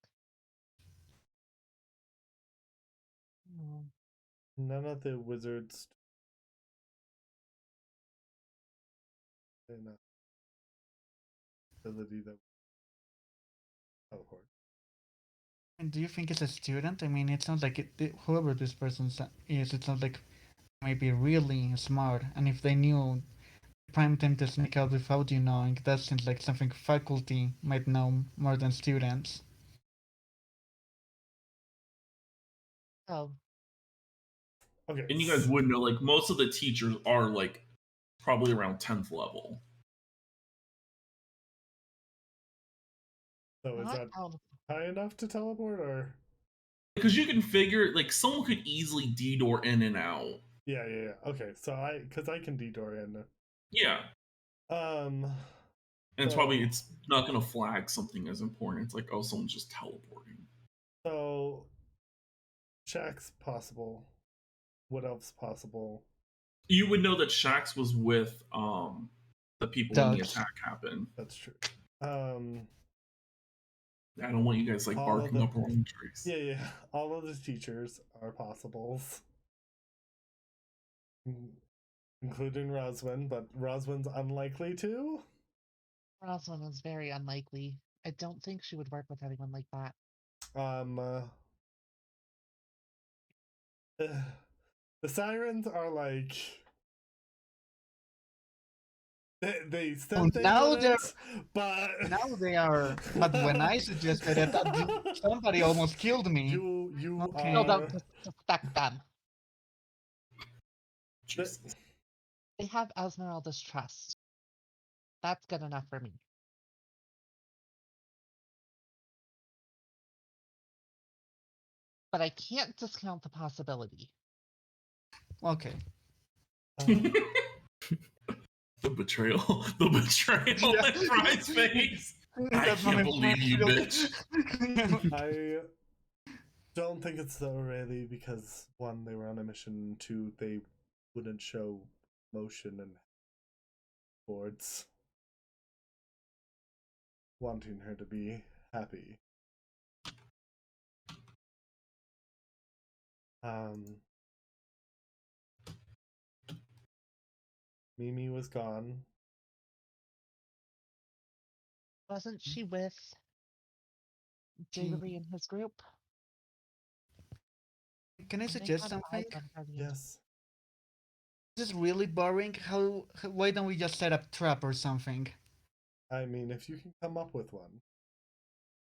None of the wizards. Ability that teleport. And do you think it's a student? I mean, it sounds like whoever this person is, it sounds like maybe really smart. And if they knew prime time to sneak out without you knowing, that seems like something faculty might know more than students. Oh. Okay. And you guys would know, like, most of the teachers are, like, probably around 10th level. So is that high enough to teleport, or? Because you can figure, like, someone could easily D-door in and out. Yeah. Okay, so because I can deorient. Yeah. Um, And it's So- probably it's not gonna flag something as important. It's like, oh, someone's just teleporting. so Shax's possible. What else possible? You would know that Shax was with the people when the Dogs. attack happened. That's true. I don't want you guys like All of barking the- up wrong trees. Yeah. All of the teachers are possibles, including Roswin, but Roswin's unlikely to. Rosalind is very unlikely. I don't think she would work with anyone like that. The sirens are like they said Oh, they now wouldn't, but Now they are. But when I suggested it, somebody almost killed me. you Okay. Still are. don't suspect them. Jesus. They have Esmeralda's trust. That's good enough for me. But I can't discount the possibility. Okay. The betrayal. The betrayal Yeah. in Fry's face. I That's can't my believe you, favorite. bitch. I don't think it's so really because one, they were on a mission. Two, they wouldn't show motion and towards wanting her to be happy. Mimi was gone. Wasn't she with Jiggery and his group? Can I And they suggest had something? Osmond present. Yes. This is really boring. Why don't we just set up trap or something? I mean, if you can come up with one.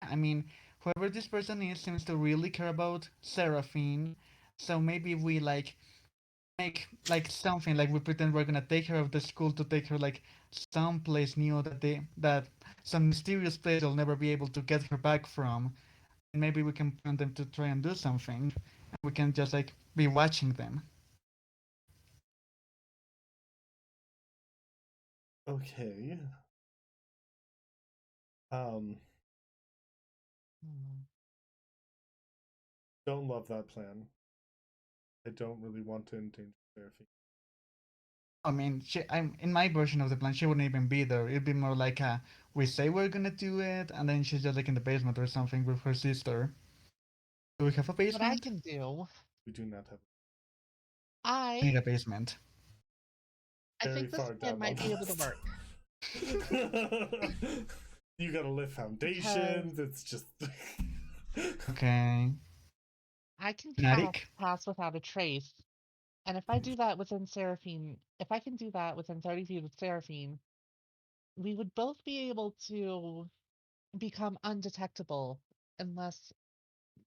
I mean, whoever this person is seems to really care about Seraphine. So maybe we make like something like we pretend we're gonna take her of the school to take her like someplace new that some mysterious place they'll never be able to get her back from. And maybe we can plan them to try and do something. We can just like be watching them. Okay. Don't love that plan. I don't really want to endanger Seraphine. I mean, I'm in my version of the plan. She wouldn't even be there. It'd be more like we say we're gonna do it, and then she's just like in the basement or something with her sister. Do we have a What I basement? can do, We do not have I need I a basement. very think this far plan down might the be able to list. work. You gotta lift foundations. It's just Okay. I can Fnatic? pass without a trace. And if I do that within Seraphine, if I can do that within 30 feet of Seraphine, we would both be able to become undetectable unless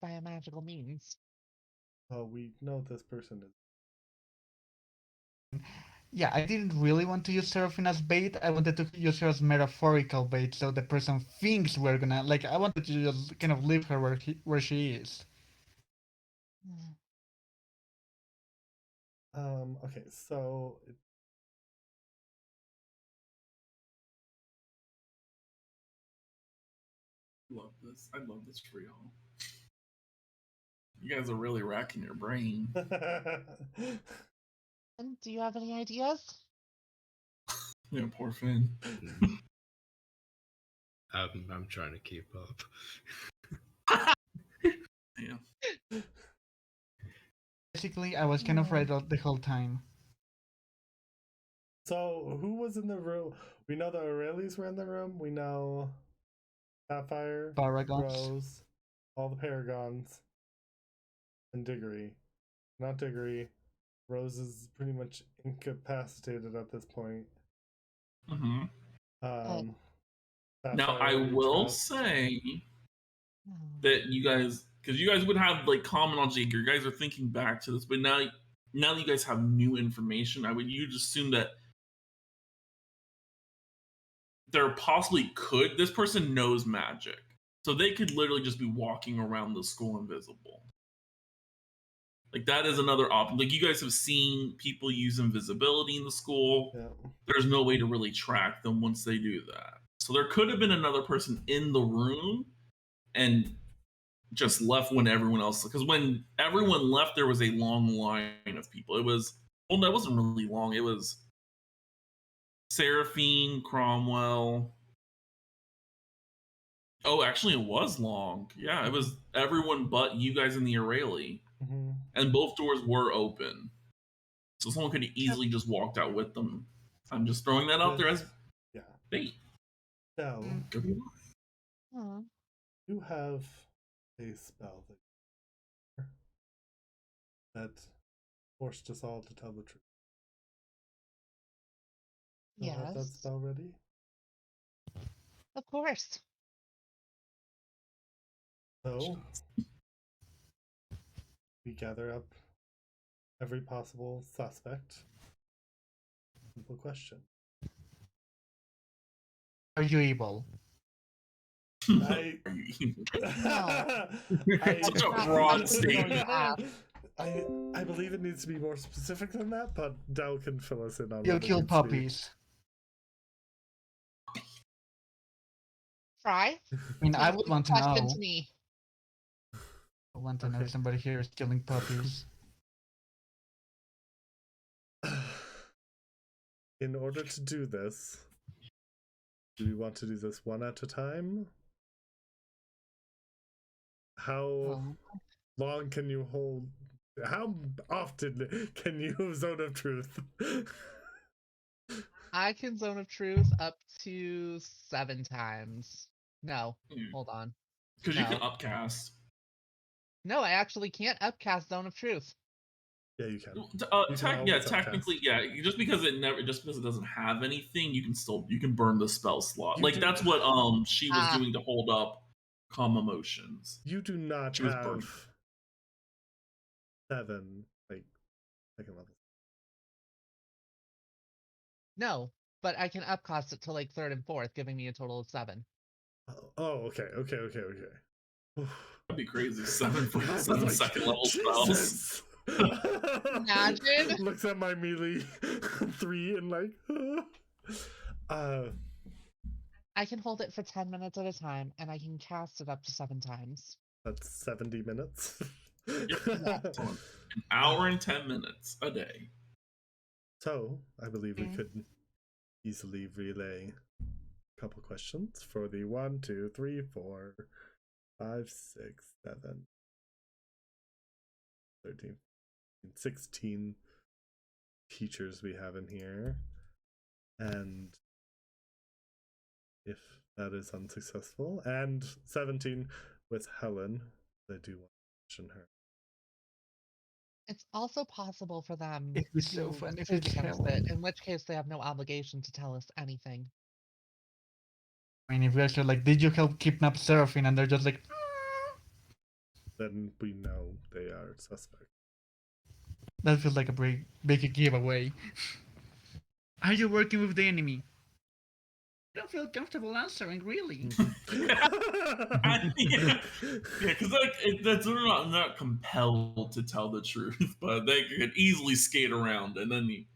by a magical means. Oh, we know this person is. Yeah, I didn't really want to use Seraphine as bait. I wanted to use her as metaphorical bait, so the person thinks we're gonna like. I wanted to just kind of leave her where she is. Okay, so Love this. I love this for y'all. You guys are really racking your brain. And do you have any ideas? Yeah, poor Finn. I'm trying to keep up. Yeah. Basically, I was kind of right the whole time. So who was in the room? We know the Aurelies were in the room. We know Sapphire, Paragons. Rose, all the Paragons, and Diggory. Not Diggory. Rose is pretty much incapacitated at this point. Mm-hmm. Now Sapphire I we will trust. say that you guys, because you guys would have like common on Jake, you guys are thinking back to this, but now that you guys have new information, you'd assume that there possibly could, this person knows magic, so they could literally just be walking around the school invisible. Like that is another option. Like you guys have seen people use invisibility in the school. Yeah. There's no way to really track them once they do that. So there could have been another person in the room and just left when everyone else, because when everyone left, there was a long line of people. It was, well, no, it wasn't really long. It was Seraphine, Cromwell. Oh, actually, it was long. Yeah, it was everyone but you guys in the Aurelie. Mm-hmm. And both doors were open. So someone could have easily just walked out with them. I'm just throwing that out there as bait. So, Could be Aw. you have a spell that forced us all to tell the truth. Do you have that Yes, spell ready? of course. So, we gather up every possible suspect. Simple question. Are you evil? I, Such a Not broad what I was going statement. to ask. I believe it needs to be more specific than that, but Dell can fill us in on You what it kill needs to be. puppies. Fry? I mean, I Please would keep want the to question know. to me. I want to know Okay. if somebody here is killing puppies. In order to do this, do we want to do this one at a time? How long can you hold? How often can you zone of truth? I can zone of truth up to 7 times. No, hold on. Because you can No. upcast. No, I actually can't upcast zone of truth. Yeah, you can. Yeah, technically, yeah. Just because it doesn't have anything, you can burn the spell slot. You Like do- that's what she was Ah. doing to hold up calm emotions. You do not She was have burning. 7 like second level. No, but I can upcast it to like 3rd and 4th, giving me a total of 7. Oh, okay. That'd be crazy. 7 for I was 7 like, second level spells. Jesus! Imagine. Looks at my melee 3 and like, I can hold it for 10 minutes at a time, and I can cast it up to 7 times. that's 70 minutes. So an hour and 10 minutes a day. So, I believe we could easily relay a couple questions for the 1, 2, 3, 4, 5, 6, 7, 13, 16 teachers we have in here. And if that is unsuccessful, and 17 with Helen, I do want to mention her. It's also possible for them It'd be to so fun if choose it's against Helen. it, in which case they have no obligation to tell us anything. I mean, if we actually like, did you help kidnap Seraphine? And they're just like, Then we know they are suspect. that feels like a big giveaway. Are you working with the enemy? I don't feel comfortable answering, really. Yeah, because they're not compelled to tell the truth, but they could easily skate around, and then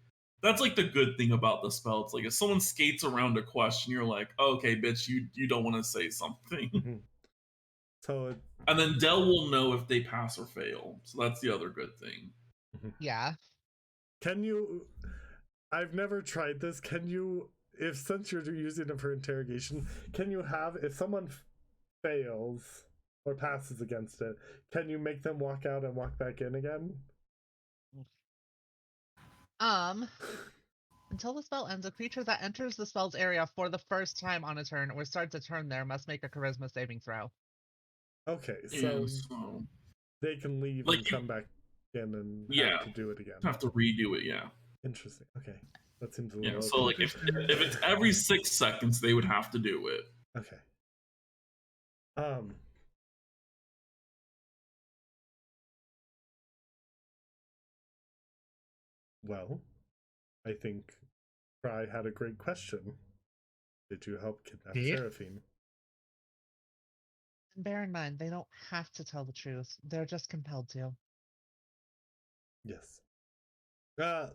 that's like the good thing about the spell. It's like if someone skates around a question, you're like, okay, bitch, you don't want to say something, So, and then Dell will know if they pass or fail. So that's the other good thing. Yeah. can you? I've never tried this. Can you? If since you're using it for interrogation, can you have if someone fails or passes against it, can you make them walk out and walk back in again? Until the spell ends, a creature that enters the spell's area for the first time on a turn or starts a turn there must make a charisma saving throw. Okay, Yeah, so so they can leave like and come back in and yeah, have to do it again. have to redo it. Yeah, Interesting. Okay, that seems a yeah. little. So like if it's every 6 seconds, they would have to do it. Okay. Well, I think Fry had a great question. Did you help kidnap Seraphine? And bear in mind, they don't have to tell the truth. They're just compelled to. Yes. No,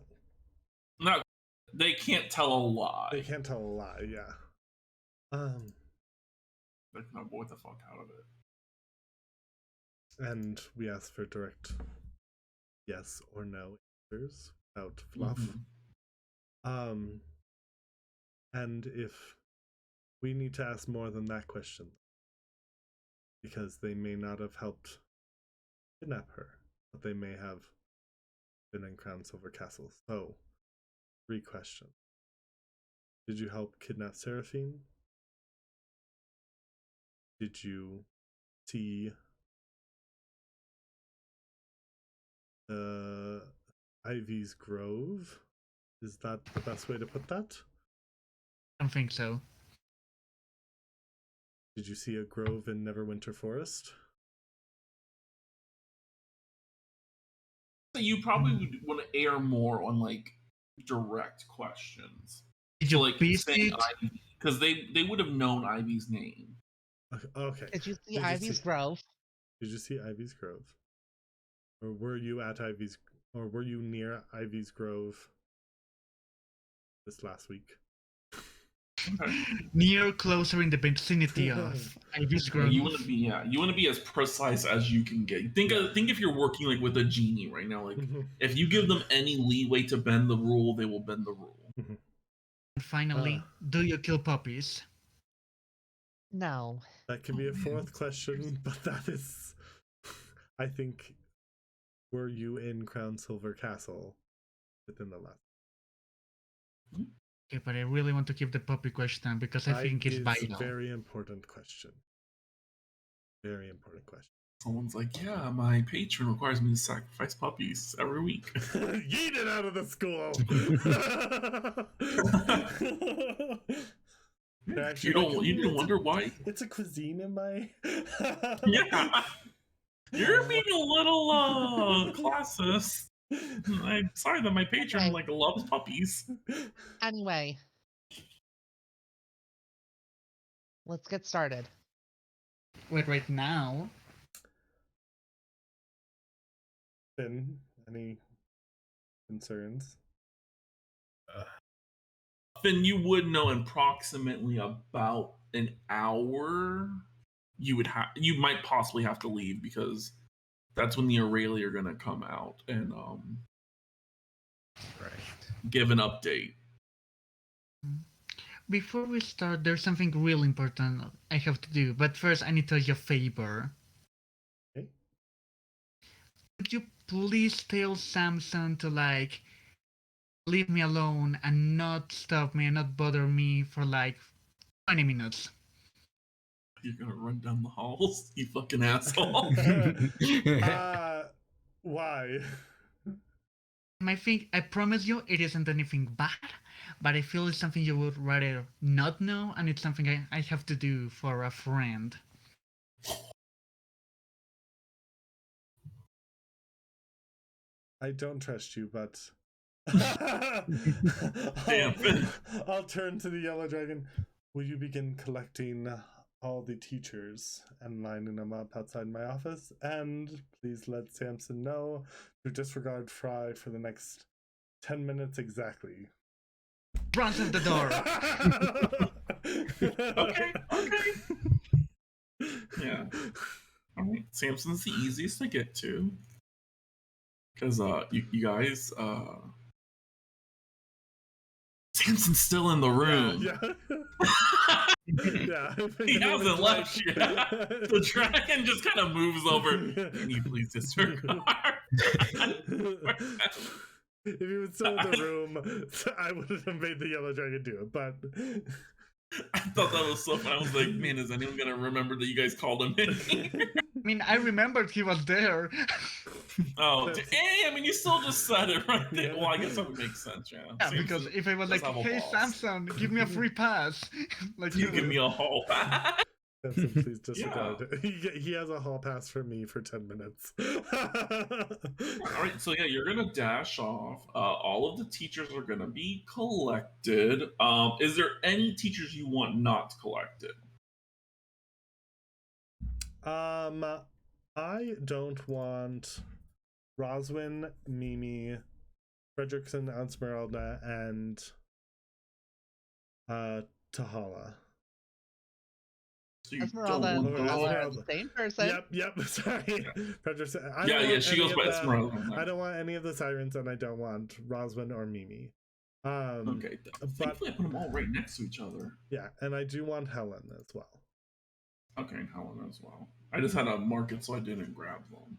they can't tell a lie. They can't tell a lie, yeah. They can avoid the fuck out of it. And we ask for direct yes or no answers without fluff. Mm-hmm. And if we need to ask more than that question, because they may not have helped kidnap her, but they may have been in Crown Silver Castle. So, 3 questions. Did you help kidnap Seraphine? Did you see Ivy's Grove? Is that the best way to put that? I don't think so. Did you see a grove in Neverwinter Forest? So you probably would want to air more on like direct questions. Did So you like beast saying it? Ivy, because they would have known Ivy's name. Okay. Did you see Did you Ivy's see- Grove? Did you see Ivy's Grove? Or were you at Ivy's, or were you near Ivy's Grove this last week? Okay. Near, closer, in the vicinity of Ivy's Yeah, Grove. you want to be as precise as you can get. Think if you're working like with a genie right now. Like if you give them any leeway to bend the rule, they will bend the rule. And finally, do you kill puppies? No. That can be a 4th question, but that is, I think, were you in Crown Silver Castle within the last? Okay, but I really want to keep the puppy question because I think it's vital. Very important question. Very important question. Someone's like, yeah, my patron requires me to sacrifice puppies every week. Yeet it out of the school! You didn't wonder why? It's a cuisine in my... Yeah. You're being a little classist. I'm sorry that my patron Okay. like loves puppies. Anyway. Let's get started. Wait, right now? Finn, any concerns? Finn, you would know in approximately about an hour you might possibly have to leave because that's when the Aurelia are gonna come out and give an update. Before we start, there's something real important I have to do, but first I need to ask you a favor. Okay. Could you please tell Samson to like leave me alone and not stop me and not bother me for like 20 minutes? You're gonna run down the halls, you fucking asshole. Why? I promise you it isn't anything bad, but I feel it's something you would rather not know, and it's something I have to do for a friend. I don't trust you, but... Damn. I'll turn to the Yellow Dragon. Will you begin collecting all the teachers and lining them up outside my office? And please let Samson know to disregard Fry for the next 10 minutes exactly. Runs at the door. Okay. Yeah. Alright, Samson's the easiest to get to. Because you guys Samson's still in the room. Yeah. He hasn't left yet. The dragon just kind of moves over. Can you please disregard? If he was still in the room, I would have made the Yellow Dragon do it, but... I thought that was so fun. I was like, man, is anyone going to remember that you guys called him in here? I mean, I remembered he was there. Oh, hey, I mean, you still just said it right there. Well, I guess that would make sense, yeah. Yeah, because if I was like, hey, Samson, give me a free pass. Like you give me a hall pass. Samson, please disregard it. He has a hall pass for me for 10 minutes. Alright, so yeah, you're gonna dash off. All of the teachers are gonna be collected. Is there any teachers you want not collected? I don't want Roswin, Mimi, Fredrickson, Esmeralda, and Tahala. So you Esmeralda don't and want Tahala are Esmeralda. the same person. Yep, sorry. Fredrickson. I Yeah, don't yeah, want she any goes of by the- Esmeralda. on I that. don't want any of the sirens, and I don't want Roswin or Mimi. Okay, thankfully I put them all right next to each other. Yeah, and I do want Helen as well. Okay, and Helen as well. I just had to mark it so I didn't grab them.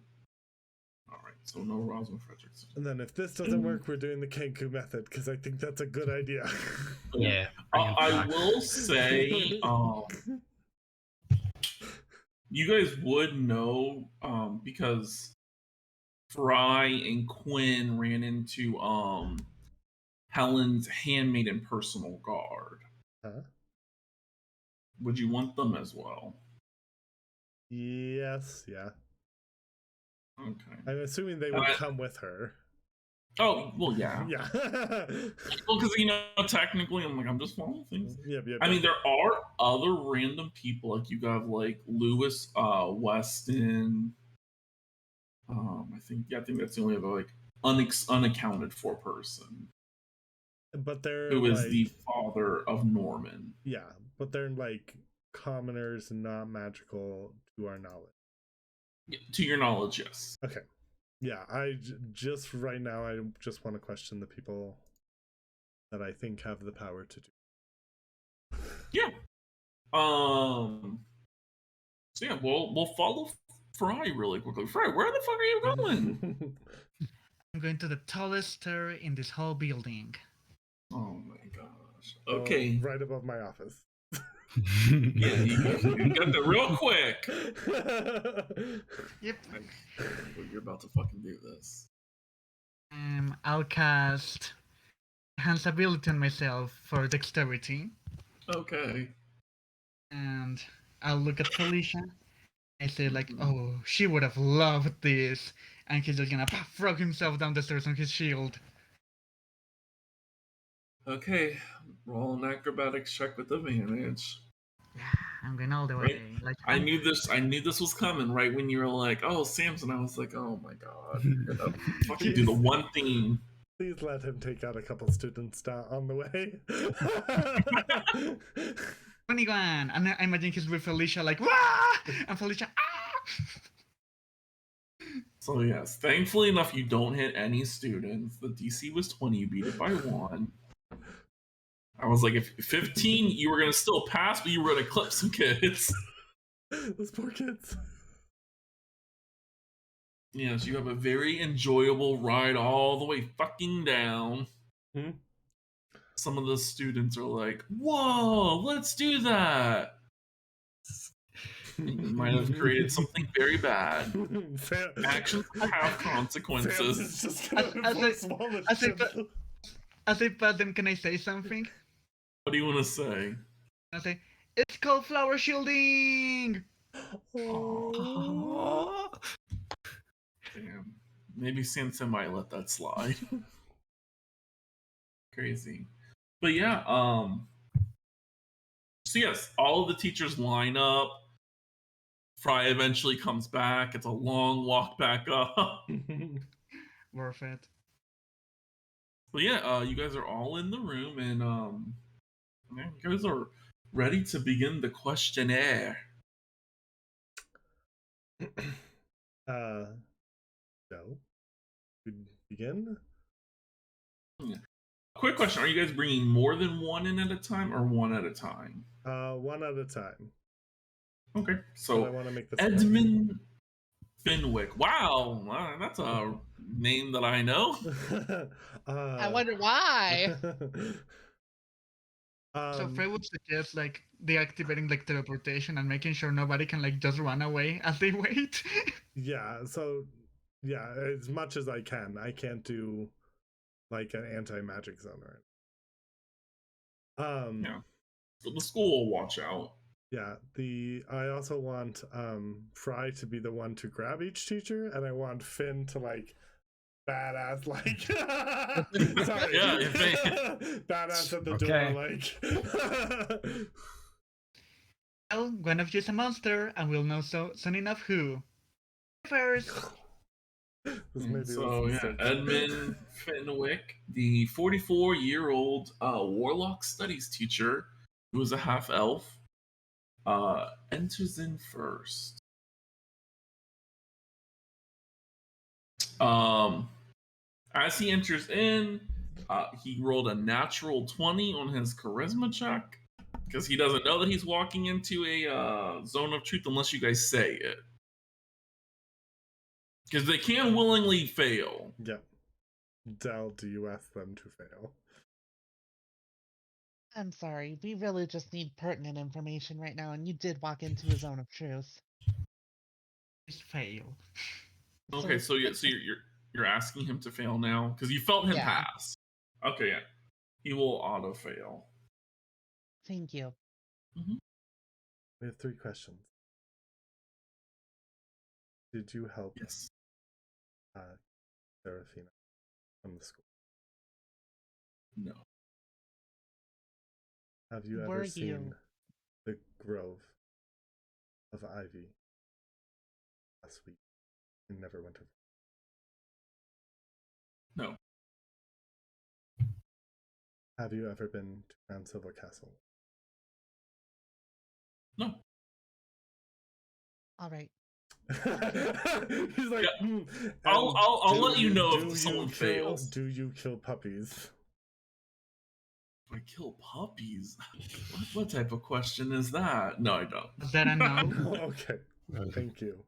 Alright, so no Roswell Frederickson. And then if this doesn't work, we're doing the Kenku method, because I think that's a good idea. Yeah. bring him I back. will say, you guys would know, because Fry and Quinn ran into Helen's handmaiden personal guard. Huh? Would you want them as well? Yes, yeah. Okay. I'm assuming they would come with her. Oh, well, yeah. Yeah. Well, because, technically, I'm just following things. Yep. I mean, there are other random people, like you got like Lewis Weston. I think that's the only other like unaccounted for person But they're who is like, the father of Norman. yeah, but they're like commoners, not magical to our knowledge. To your knowledge, yes. Okay. Yeah, just right now, I just want to question the people that I think have the power to do. Yeah. So yeah, we'll follow Fry really quickly. Fry, where the fuck are you going? I'm going to the tallest tower in this whole building. Oh my gosh. Okay. Right above my office. Yeah, you got there real quick. Yep. You're about to fucking do this. I'll cast Enhance Ability on myself for Dexterity. Okay. And I'll look at Felicia. I say like, oh, she would have loved this. And he's just gonna throw himself down the stairs on his shield. Okay. Roll an acrobatics check with advantage. Yeah, I'm going all the way. Right. Like I knew this was coming right when you were like, oh, Samson. I was like, oh my god. You're gonna fucking do the one thing. Please let him take out a couple students on the way. 21, and I imagine he's with Felicia like, wah! And Felicia, ah! So yes, thankfully enough, you don't hit any students. The DC was 20, you beat it by 1. I was like, if 15, you were gonna still pass, but you were gonna clip some kids. Those poor kids. Yes, you have a very enjoyable ride all the way fucking down. Hmm? Some of the students are like, whoa, let's do that. You might have created something very bad. Actions have consequences. As I pass them, can I say something? What do you want to say? I say, it's called flower shielding! Aww. Damn. Maybe Sansa might let that slide. Crazy. But yeah, so yes, all of the teachers line up. Fry eventually comes back. It's a long walk back up. Worth it. But yeah, you guys are all in the room, and man, you guys are ready to begin the questionnaire. So, we begin? Yeah. Quick question: are you guys bringing more than one in at a time, or one at a time? One at a time. Okay, I so want to make this Edmund Fenwick. Wow, that's a name that I know. I wonder why. So Frey would suggest like deactivating like teleportation and making sure nobody can like just run away as they wait. Yeah, so yeah, as much as I can. I can't do like an anti-magic zone or anything. Yeah. So the school will watch out. Yeah, I also want Fry to be the one to grab each teacher, and I want Finn to like badass like sorry. Yeah, badass at the door like Well, one of you's a monster, and we'll know soon enough who. First. This maybe So was a yeah, mistake. Edmund Fenwick, the 44-year-old warlock studies teacher, who is a half elf, enters in first. As he enters in, he rolled a natural 20 on his charisma check because he doesn't know that he's walking into a zone of truth unless you guys say it. Because they can willingly fail. Yeah. Del, do you ask them to fail? I'm sorry. We really just need pertinent information right now, and you did walk into a zone of truth. Please fail. Okay, so you're asking him to fail now because you felt him Yeah. pass. Okay, yeah, he will auto fail. Thank you. We have 3 questions. Did you help Yes. Serafina from the school? No. Have you Were ever seen you? the grove of ivy last week in Neverwinter? No. Have you ever been to Grand Silver Castle? No. All right. He's like, Yeah. I'll let you know do if someone fails. Do you kill puppies? I kill puppies? What type of question is that? No, I don't. Is that a no? Okay, thank you.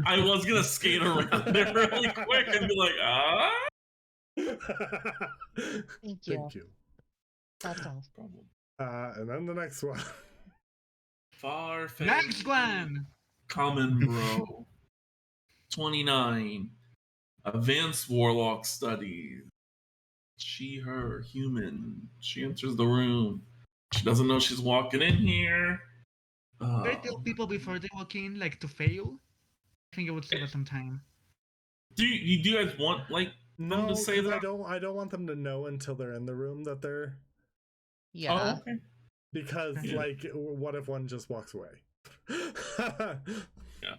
I was gonna skate around it really quick and be like, Thank you. Thank you. That's all. Problem. And then the next one. Far-fetched. Next one! Common bro. 29. Advanced warlock studies. She, her, human. She enters the room. She doesn't know she's walking in here. Do I tell people before they walk in, like, to fail? I think it would save us some time. Do you guys want them No, to say because that? I don't want them to know until they're in the room that they're. Yeah. Oh, okay. Because Yeah. like, what if one just walks away? Yeah.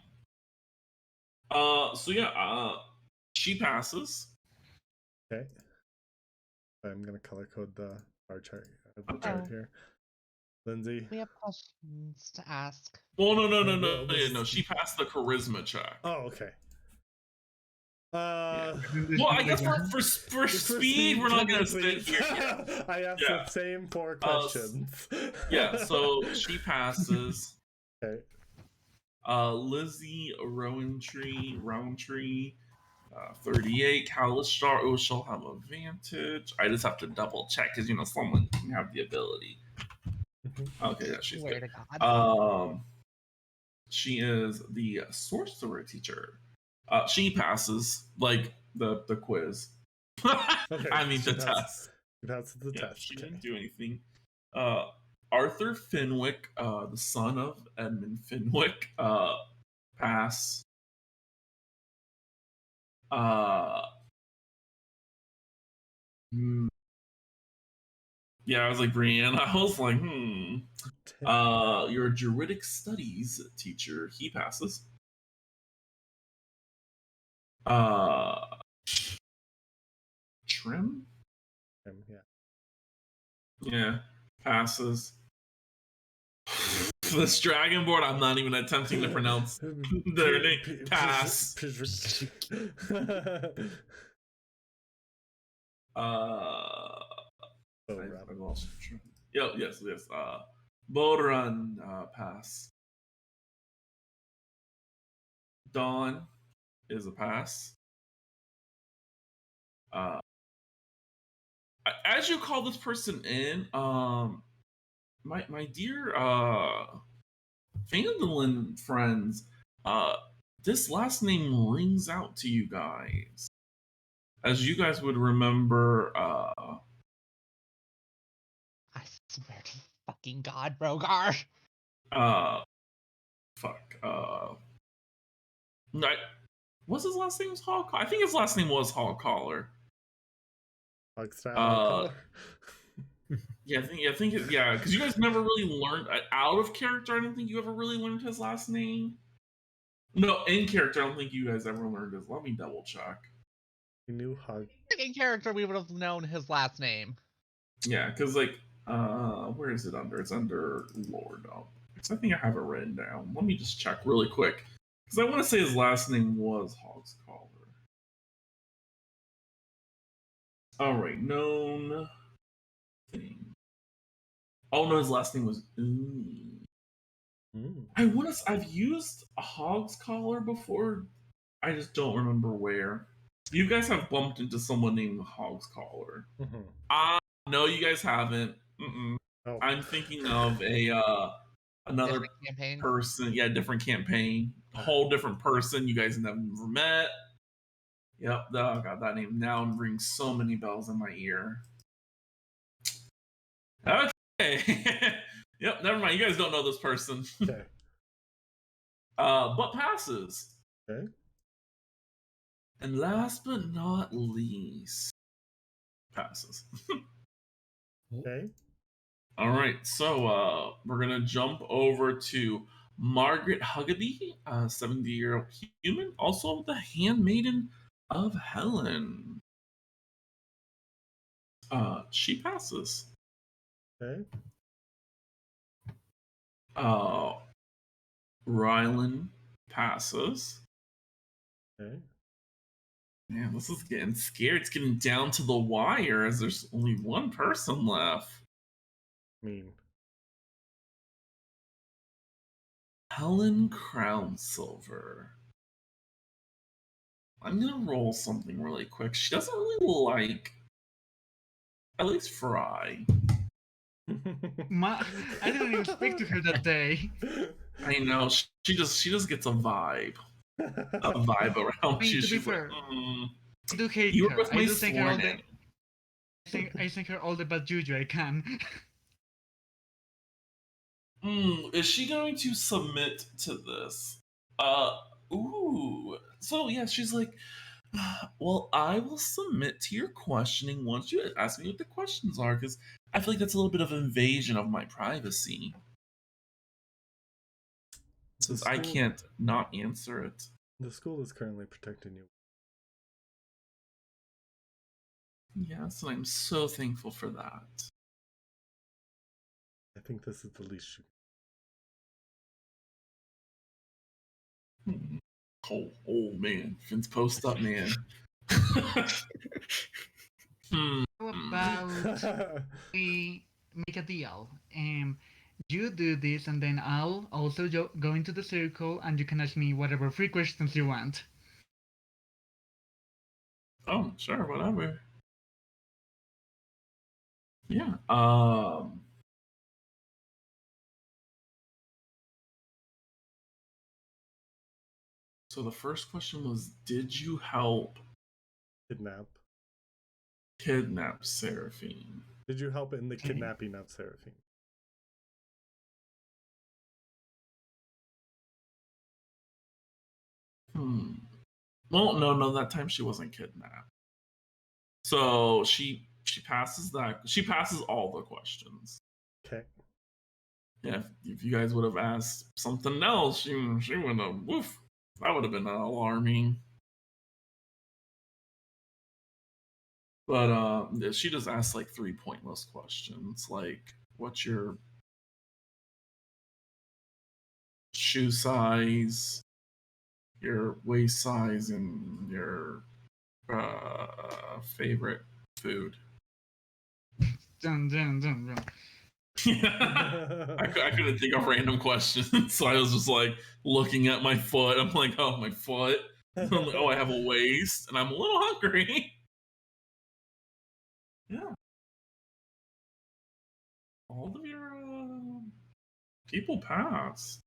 So yeah. She passes. Okay. I'm gonna color code the bar chart. The Okay. chart here. Lindsay. We have questions to ask. Well, no. Well, Yeah, no. She passed the charisma check. Oh, okay. Well, I guess for speed, we're not gonna sit here. Yeah. I asked the same 4 questions. Yeah, so she passes. Okay. Lizzie Roundtree, 38. Kalistar she'll have advantage. I just have to double check because someone can have the ability. Okay, yeah, she's Swear good. to God. She is the sorcerer teacher. She passes like the quiz. Okay, I mean she the passes. test. She passes the Yeah, test. she Okay. didn't do anything. Arthur Fenwick, the son of Edmund Fenwick, pass. Yeah, I was like Brienne. I was like, Your druidic studies teacher, he passes. Trim? Yeah. Yeah, passes. This dragonborn, I'm not even attempting to pronounce their name. Pass. I lost. Yes. Bodrun, pass. Dawn is a pass. As you call this person in, my dear Vandalin friends, this last name rings out to you guys. As you guys would remember, I swear to fucking God, Brogar. What's his last name? Was Hog? I think his last name was Hog Collar. Yeah, I think because you guys never really learned out of character. I don't think you ever really learned his last name. No, in character, I don't think you guys ever learned this. Let me double check. We knew Hug. In character, we would have known his last name. Yeah, because like, where is it under? It's under Lord. Oh, I think I have it written down. Let me just check really quick, because I want to say his last name was Hogscaller. All right, known thing. Oh no, his last name was. I've used a Hogscaller before. I just don't remember where. You guys have bumped into someone named Hogscaller. No, you guys haven't. Oh. I'm thinking of another Different campaign. person. Yeah, different campaign. Whole different person. You guys never met. Yep, I got that name now and rings so many bells in my ear. Okay. Yep, never mind. You guys don't know this person. Okay. But passes. Okay. And last but not least, passes. Okay. All right, so we're gonna jump over to Margaret Huggady, a 70-year-old human, also the handmaiden of Helen. She passes. Okay. Rylan passes. Okay. Man, this is getting scary. It's getting down to the wire as there's only one person left. Mean. Helen Crownsilver. I'm gonna roll something really quick. She doesn't really like, at least Fry. I didn't even speak to her that day. I know she just gets a vibe around I mean, you. to be She's fair, like, I do hate you were her. with I my do think her all sworn the. in. I think her all the bad juju I can. Is she going to submit to this? So yeah, she's like, well, I will submit to your questioning once you ask me what the questions are, because I feel like that's a little bit of invasion of my privacy. Since I can't not answer it. The school is currently protecting you. Yes, and I'm so thankful for that. I think this is the least you. Oh man, Finn's post up, man. How about we make a deal? You do this, and then I'll also go into the circle, and you can ask me whatever free questions you want. Oh, sure, whatever. Yeah. So the first question was, did you help kidnap Seraphine? Did you help in the kidnapping of Seraphine? Well, no, that time she wasn't kidnapped. So she passes that. She passes all the questions. Okay. Yeah, if you guys would have asked something else, she would have. Woof, that would have been alarming. But she just asked like 3 pointless questions, like what's your shoe size, your waist size, and your favorite food. Dun, dun, dun, dun. I couldn't think of random questions, so I was just like looking at my foot. I'm like, oh, my foot. I'm like, oh, I have a waist, and I'm a little hungry. Yeah. All of your people passed.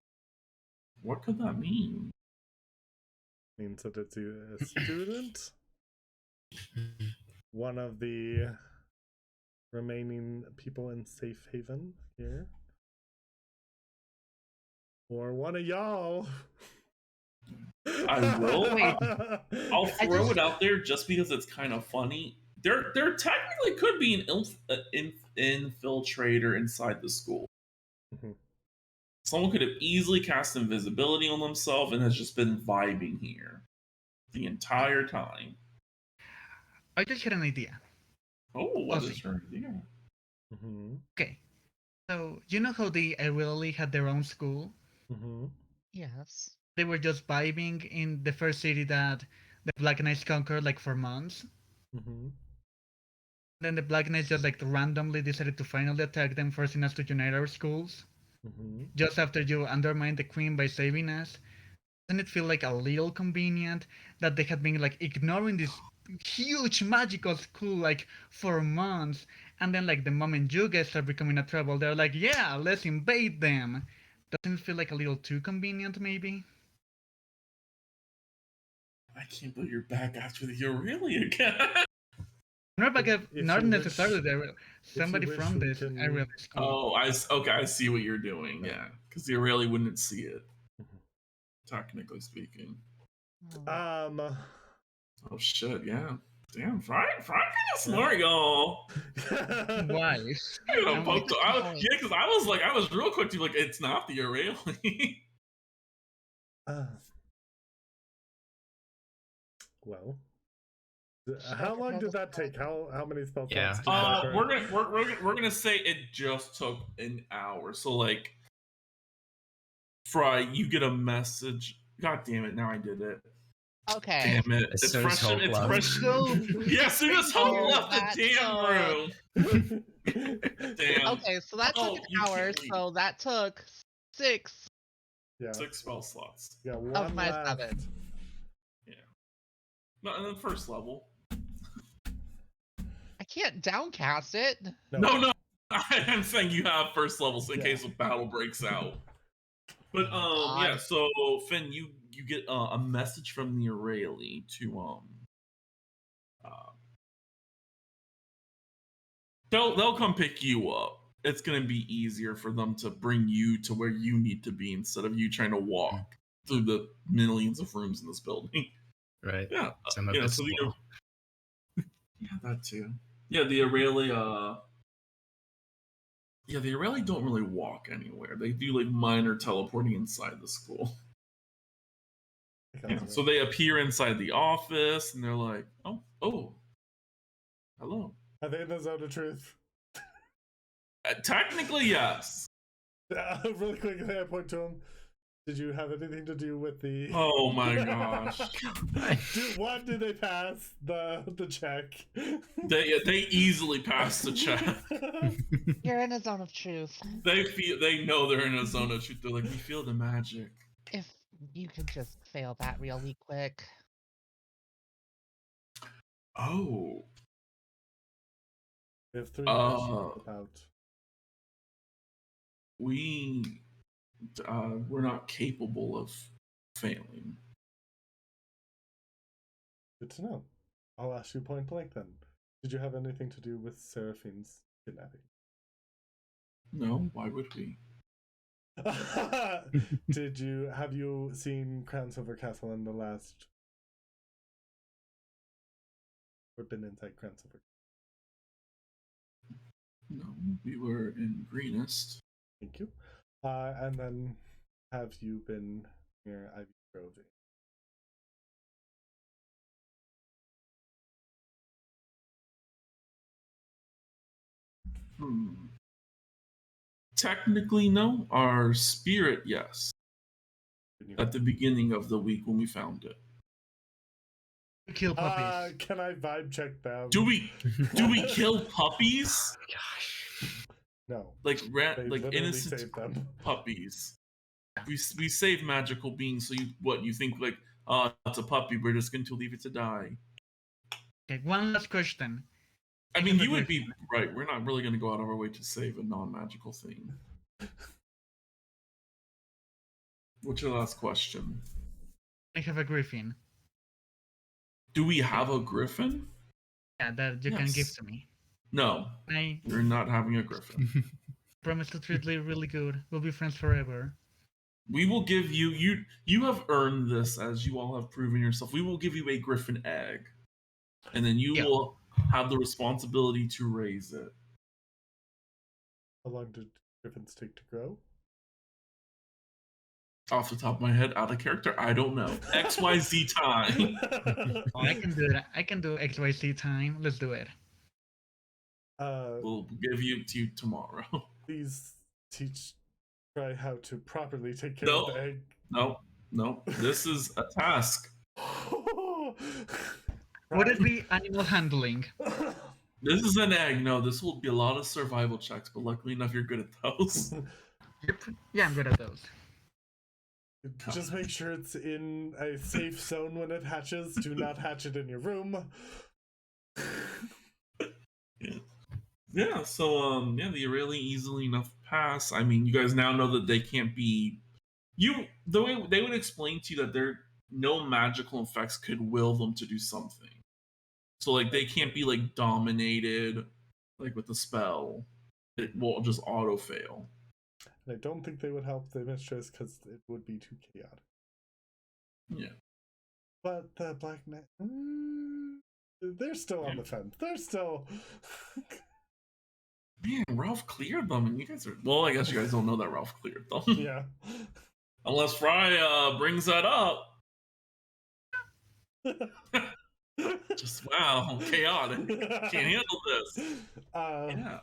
What could that mean? Means that it's a student. One of the remaining people in safe haven here. Or one of y'all. I will. I'll throw it out there just because it's kind of funny. There technically could be an infiltrator inside the school. Someone could have easily cast invisibility on themselves and has just been vibing here the entire time. I just had an idea. Oh, what Ozzy. is your idea? Mm-hmm. Okay. So, you know how the Irelli had their own school? Mm-hmm. Yes. They were just vibing in the first city that the Black Knights conquered, like, for months. Mm-hmm. Then the Black Knights just, like, randomly decided to finally attack them, forcing us to unite our schools. Mm-hmm. Just after you undermined the Queen by saving us. Doesn't it feel like a little convenient that they had been, like, ignoring this huge magical school, like, for months, and then, like, the moment you guys start becoming a trouble, they're like, yeah, let's invade them. Doesn't it feel like a little too convenient, maybe? I can't believe you're back after the Aurelia again. Not back up, If not you necessarily wish- there. Somebody wish, from we this can- area school. Oh, okay, I see what you're doing. Yeah. Yeah, because the Aurelia wouldn't see it, Mhm. technically speaking. Oh. Oh shit, yeah. Damn, Frank kind of smart, y'all. Why? You know, I'm poked like- yeah, because I was real quick to be like, it's not the Aurelia. Well, how long did that take? How many spell slots? Yeah. did that burn? we're gonna say it just took an hour. So like, Fry, you get a message. God damn it! Now I did it. Okay. Damn it! As It's soon as fresh. Hope It's left. fresh. Yeah, as soon as Hope left the damn room. Damn. Okay, so that took Oh, an you hour, can't leave. so that took 6 Yeah, 6 spell slots. yeah, one of my left. 7. No, and then first level. I can't downcast it. No. I'm saying you have first levels in Yeah. case a battle breaks out. But God. yeah. So Finn, you get a message from the Aurelia to they'll come pick you up. It's gonna be easier for them to bring you to where you need to be instead of you trying to walk through the millions of rooms in this building. Right. Yeah, So I'm a bit so slow. yeah, that too. Yeah, the Aurelia. Yeah, the Aurelia don't really walk anywhere. They do like minor teleporting inside the school. Yeah, so they appear inside the office and they're like, oh, hello. Are they in the zone of truth? Technically, yes. Really quickly, I point to him. Did you have anything to do with the? Oh my gosh. Did they pass the check? They easily pass the check. You're in a zone of truth. They know they're in a zone of truth. They're like, we feel the magic. If you could just fail that really quick. Oh. We have 3 questions about. We're not capable of failing. Good to know. I'll ask you point blank then. Did you have anything to do with Seraphine's kidnapping? No, why would we? Have you seen Crown Silver Castle in the last? Or been inside Crown Silver? No, we were in Greenest. Thank you. And then have you been near Ivy Grove? Technically, no. Our spirit, yes. At the beginning of the week when we found it. Kill puppies. Can I vibe check them? Do we kill puppies? Gosh. No. Like They literally innocent saved them. puppies. We save magical beings. So you think like, it's a puppy. We're just going to leave it to die. Okay, one last question. I mean, you would be right. We're not really going to go out of our way to save a non-magical thing. What's your last question? I have a griffin. Do we have a griffin? Yeah, that you can give to me. No, you're not having a griffin. Promise to treat you really good. We'll be friends forever. We will give you. You have earned this, as you all have proven yourself. We will give you a griffin egg, and then you will have the responsibility to raise it. How long did griffins take to grow? Off the top of my head, out of character, I don't know. XYZ time. Oh, I can do that. I can do XYZ time. Let's do it. We'll give you to you tomorrow. Please try how to properly take care of the egg. No. This is a task. Would it be animal handling? This is an egg. No, this will be a lot of survival checks, but luckily enough, you're good at those. Yeah, I'm good at those. Just make sure it's in a safe zone when it hatches. Do not hatch it in your room. Yeah, so they really easily enough pass. I mean, you guys now know that they can't be the way they would explain to you that there no magical effects could will them to do something. So like they can't be like dominated like with the spell. It will just auto fail. And I don't think they would help the mistress because it would be too chaotic. Yeah. But the Black Knight, they're still on the fence. They're still. Man, Ralph cleared them, and you guys are. Well, I guess you guys don't know that Ralph cleared them. Yeah. Unless Fry brings that up. Just wow, chaotic. Can't handle this. Yeah.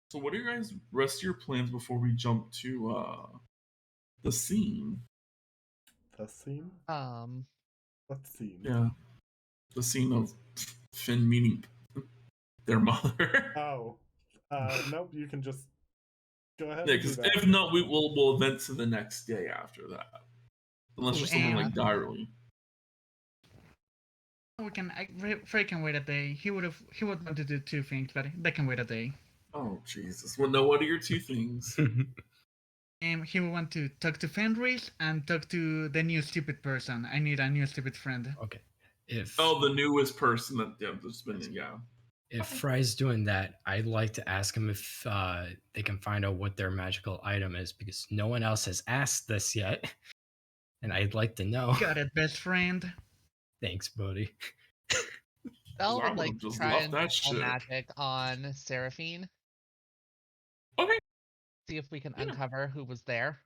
So, what are your guys' rest of your plans before we jump to the scene? The scene? What scene? Yeah, the scene of Finn meeting their mother. Oh, nope. You can just go ahead. Yeah, and do because that. if not, we'll event to the next day after that, unless there's something like and- diary. We can. Frey can wait a day. He would want to do two things, but they can wait a day. Oh Jesus! Well, no. What are your two things? He would want to talk to Fenris and talk to the new stupid person. I need a new stupid friend. Okay. The newest person that there's been If Fry's doing that, I'd like to ask him if they can find out what their magical item is, because no one else has asked this yet, and I'd like to know. Got it, best friend. Thanks, buddy. Belle I would would've like just try left and that dispel shit. magic on Seraphine. Okay. See if we can uncover who was there.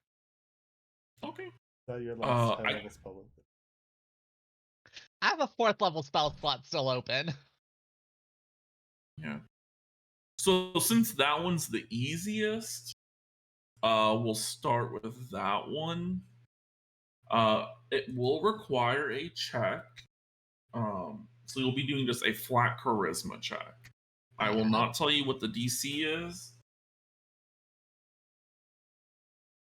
Okay. Your last high I- level spell. I have a 4th level spell slot still open. Yeah. So since that one's the easiest, we'll start with that one. It will require a check. So you'll be doing just a flat charisma check. I will not tell you what the DC is.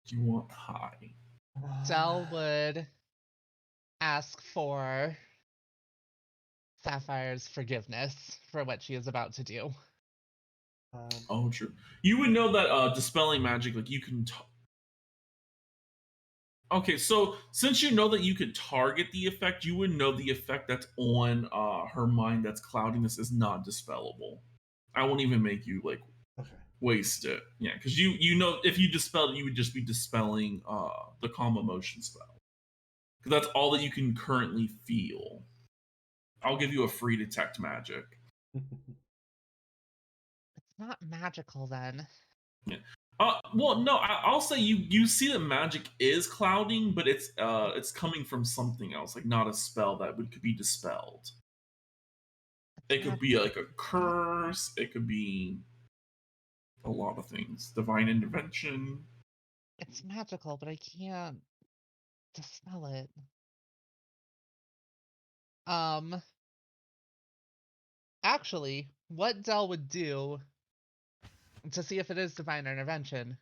Do you want high? Dell would ask for Sapphire's forgiveness for what she is about to do. Oh, true. You would know that dispelling magic, like you can. Okay, so since you know that you could target the effect, you would know the effect that's on her mind that's cloudiness is not dispellable. I won't even make you like waste it. Yeah, because you know if you dispel it, you would just be dispelling the calm emotion spell. Because that's all that you can currently feel. I'll give you a free detect magic. It's not magical then. Yeah. Well, no, I'll say you see that magic is clouding, but it's coming from something else, like not a spell that could be dispelled. It could be like a curse. It could be a lot of things. Divine intervention. It's magical, but I can't dispel it. Actually, what Dell would do to see if it is divine intervention,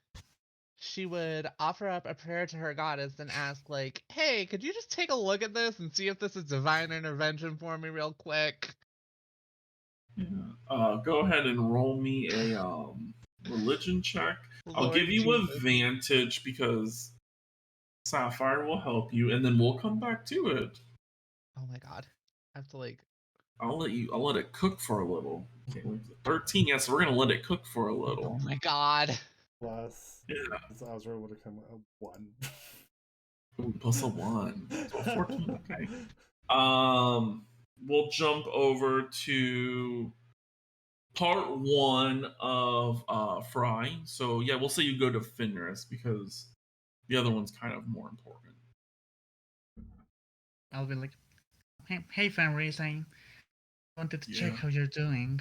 she would offer up a prayer to her goddess and ask, like, hey, could you just take a look at this and see if this is divine intervention for me real quick? Yeah. Go ahead and roll me a religion check. I'll Lord give you Jesus. advantage because Sapphire will help you, and then we'll come back to it. Oh my god. I have to like I'll let it cook for a little. Okay, 13, yes, we're gonna let it cook for a little. Oh my god. Plus, Yeah. Azra would have come a 1. Ooh, plus a 1. So 14, okay. We'll jump over to part 1 of Fry. So yeah, we'll say you go to Fenris because The other one's kind of more important. I'll be like, hey Fenris, I wanted to check Yeah. how you're doing.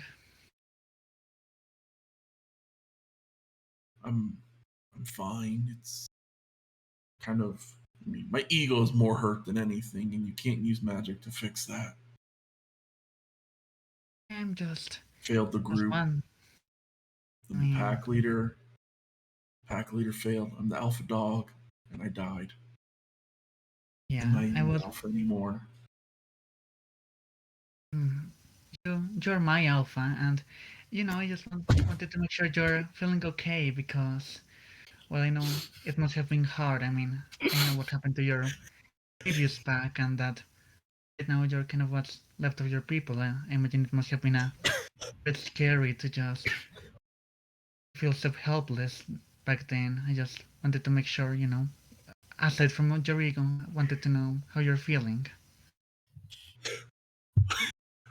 I'm fine. It's kind of, I mean, my ego is more hurt than anything, and you can't use magic to fix that. I'm just Failed the group. one. The pack leader failed. I'm the alpha dog, and I died. Yeah, I'm not I even was. the alpha anymore. You're my alpha, and I just wanted to make sure you're feeling okay because, well, I know it must have been hard. I mean, I know what happened to your previous pack, and that right now you're kind of what's left of your people. I imagine it must have been a bit scary to just feel so helpless back then. I just wanted to make sure, aside from your ego, I wanted to know how you're feeling.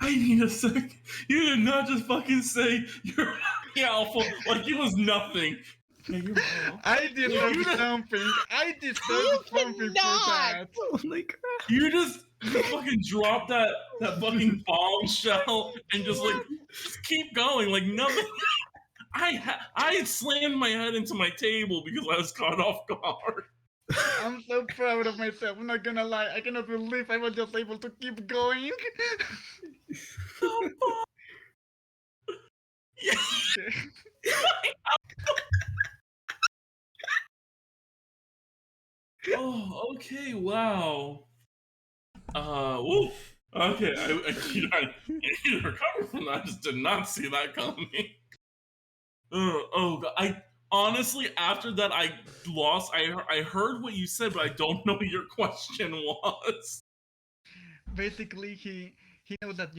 I need a sec. You did not just fucking say you're the alpha like it was nothing. Yeah, you're my alpha. I deserve something. I deserve something for that. Holy crap! You just fucking drop that fucking bombshell and just keep going like nothing. I slammed my head into my table because I was caught off guard. I'm so proud of myself. I'm not gonna lie. I cannot believe I was just able to keep going. Oh, okay, wow. Woo. Okay, I need to recover from that. I just did not see that coming. God. I honestly, after that, I lost. I heard what you said, but I don't know what your question was. Basically, he knows that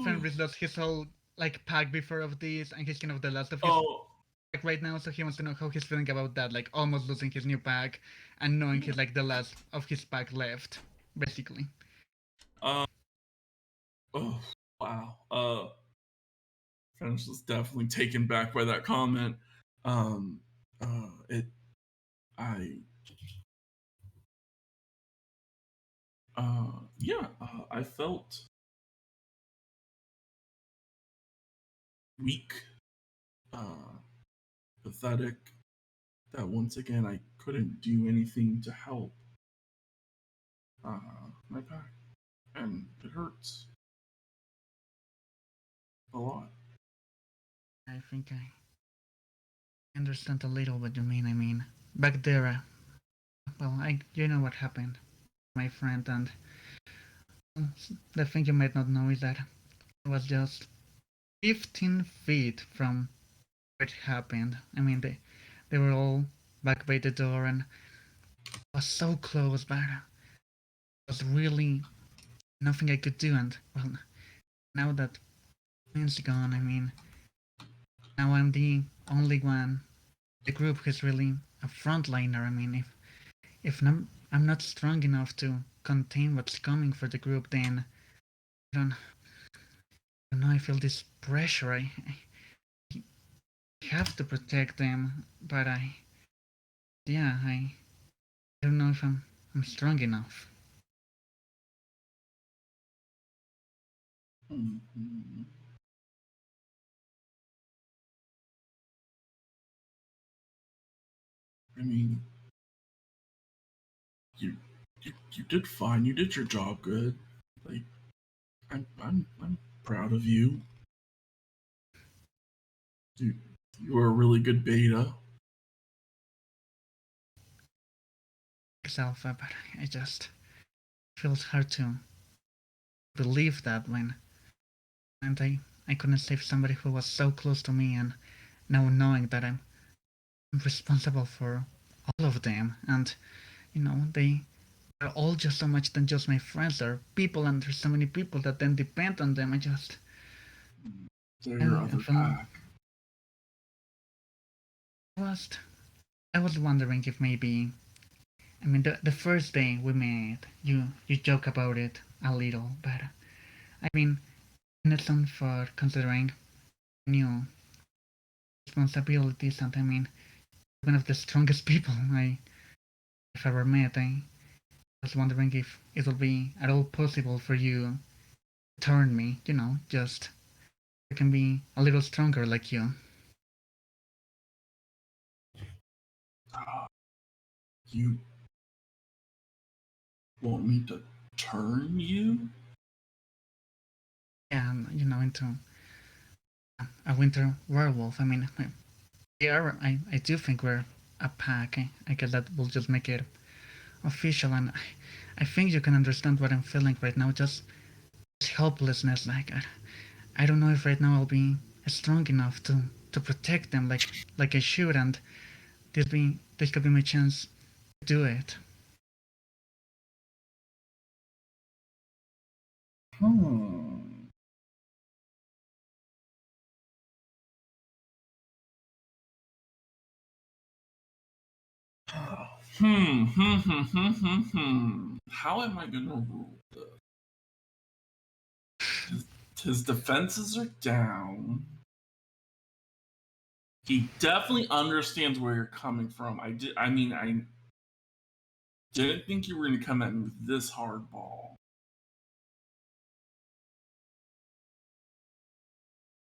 Fenris lost his whole pack before of this, and he's kind of the last of his pack right now. So he wants to know how he's feeling about that, like almost losing his new pack, and knowing he's the last of his pack left, basically. Oh wow. French was definitely taken back by that comment. I felt weak, pathetic, that once again I couldn't do anything to help my pack, and it hurts a lot. I think I understand a little what you mean. I mean, back there, you know what happened, my friend, and the thing you might not know is that I was just 15 feet from where it happened. I mean, they were all back by the door, and I was so close, but there was really nothing I could do. And well, now that Quinn's gone, I mean, now I'm the only one. The group is really a frontliner. I mean, if I'm not strong enough to contain what's coming for the group, then I don't know. I feel this pressure. I have to protect them, but I don't know if I'm strong enough. Mm-hmm. I mean, you did fine. You did your job good. Like, I'm proud of you. Dude, you were a really good beta. Alpha, but it just feels hard to believe that when and I couldn't save somebody who was so close to me, and now knowing that I'm responsible for all of them, and they are all just so much than just my friends. They're people, and there's so many people that then depend on them. They're your other pack. I was wondering if maybe, I mean, the first day we met, you joke about it a little, but I mean, it's for considering new responsibilities, and I mean, one of the strongest people I if ever met, I was wondering if it would be at all possible for you to turn me, just so I can be a little stronger like you. You want me to turn you? Yeah, into a winter werewolf. I mean, I do think we're a pack. I guess that will just make it official, and I think you can understand what I'm feeling right now. Just helplessness. Like I don't know if right now I'll be strong enough to protect them like I should, and this could be my chance to do it. How am I gonna rule this? His defenses are down. He definitely understands where you're coming from. I didn't think you were gonna come at me with this hardball.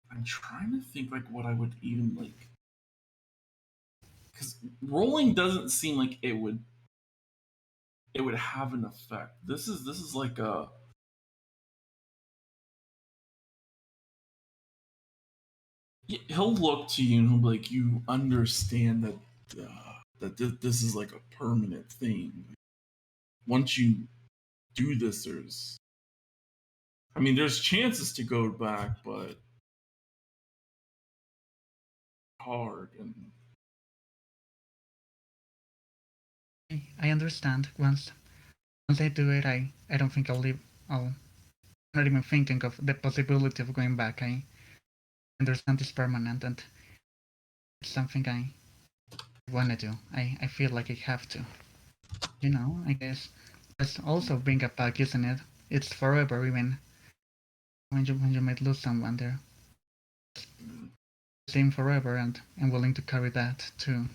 I'm trying to think like what I would even like, because rolling doesn't seem like it would have an effect. This is like a he'll look to you and he'll be like, you understand that this is like a permanent thing. Once you do this, there's chances to go back, but hard. And I understand. Once I do it, I don't think I'll leave. I'm not even thinking of the possibility of going back. I understand it's permanent, and it's something I want to do. I feel like I have to. I guess that's also being a pack, isn't it? It's forever, even when you might lose someone there. Same forever, and I'm willing to carry that too.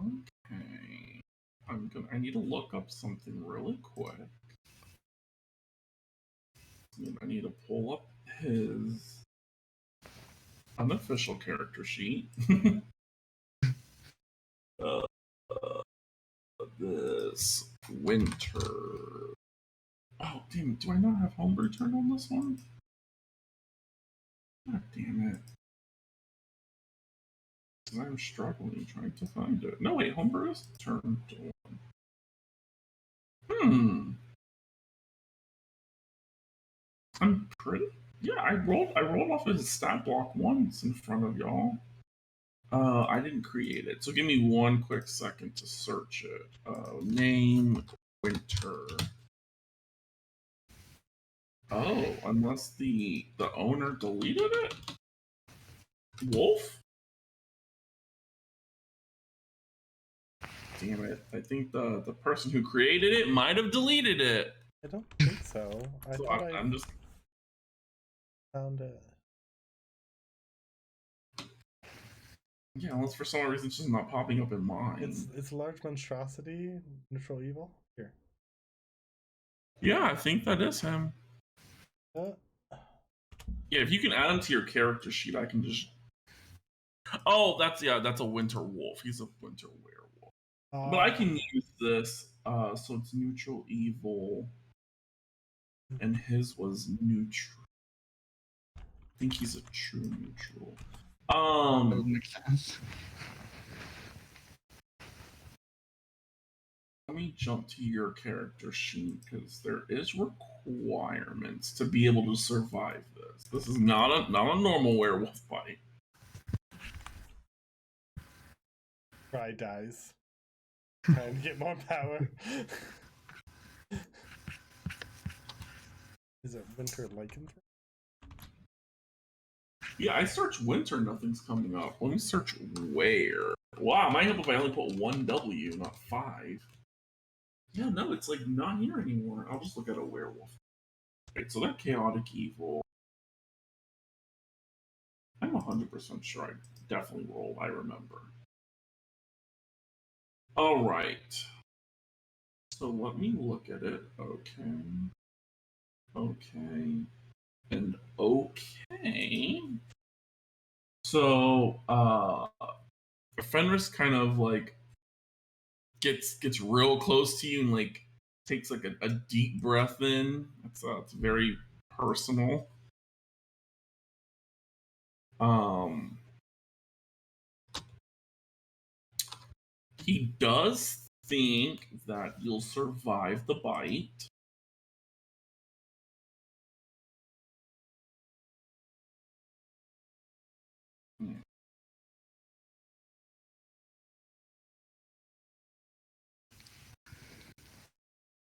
Okay. I need to look up something really quick. I need to pull up his unofficial character sheet. This winter. Oh, damn it. Do I not have homebrew turned on this one? God damn it. I'm struggling trying to find it. No, wait, homebrew is turned on. I'm pretty. Yeah, I rolled off his stat block once in front of y'all. I didn't create it, so give me one quick second to search it. Name winter. Oh, unless the owner deleted it? Wolf? Damn it. I think the person who created it might have deleted it. I don't think so. I'm just found it. Yeah, unless for some reason it's just not popping up in mine. It's large monstrosity, neutral evil. Here. Yeah, I think that is him. Yeah, if you can add him to your character sheet, I can just. Oh, that's a winter wolf. He's a winter werewolf. But I can use this. So it's neutral evil, and his was neutral. I think he's a true neutral. That would make sense. Let me jump to your character sheet because there is requirements to be able to survive this. This is not a normal werewolf fight. Fry dies. Trying to get more power. Is it winter lycanthropy? Yeah, I search winter, nothing's coming up. Let me search where. Wow, might help if I only put one W, not 5. Yeah, no, it's like not here anymore. I'll just look at a werewolf. Right, so they're chaotic evil. I'm 100% sure I definitely rolled. I remember. All right. So let me look at it. Okay. Okay. And okay. So Fenris kind of like gets real close to you and like takes like a deep breath in. It's very personal. He does think that you'll survive the bite.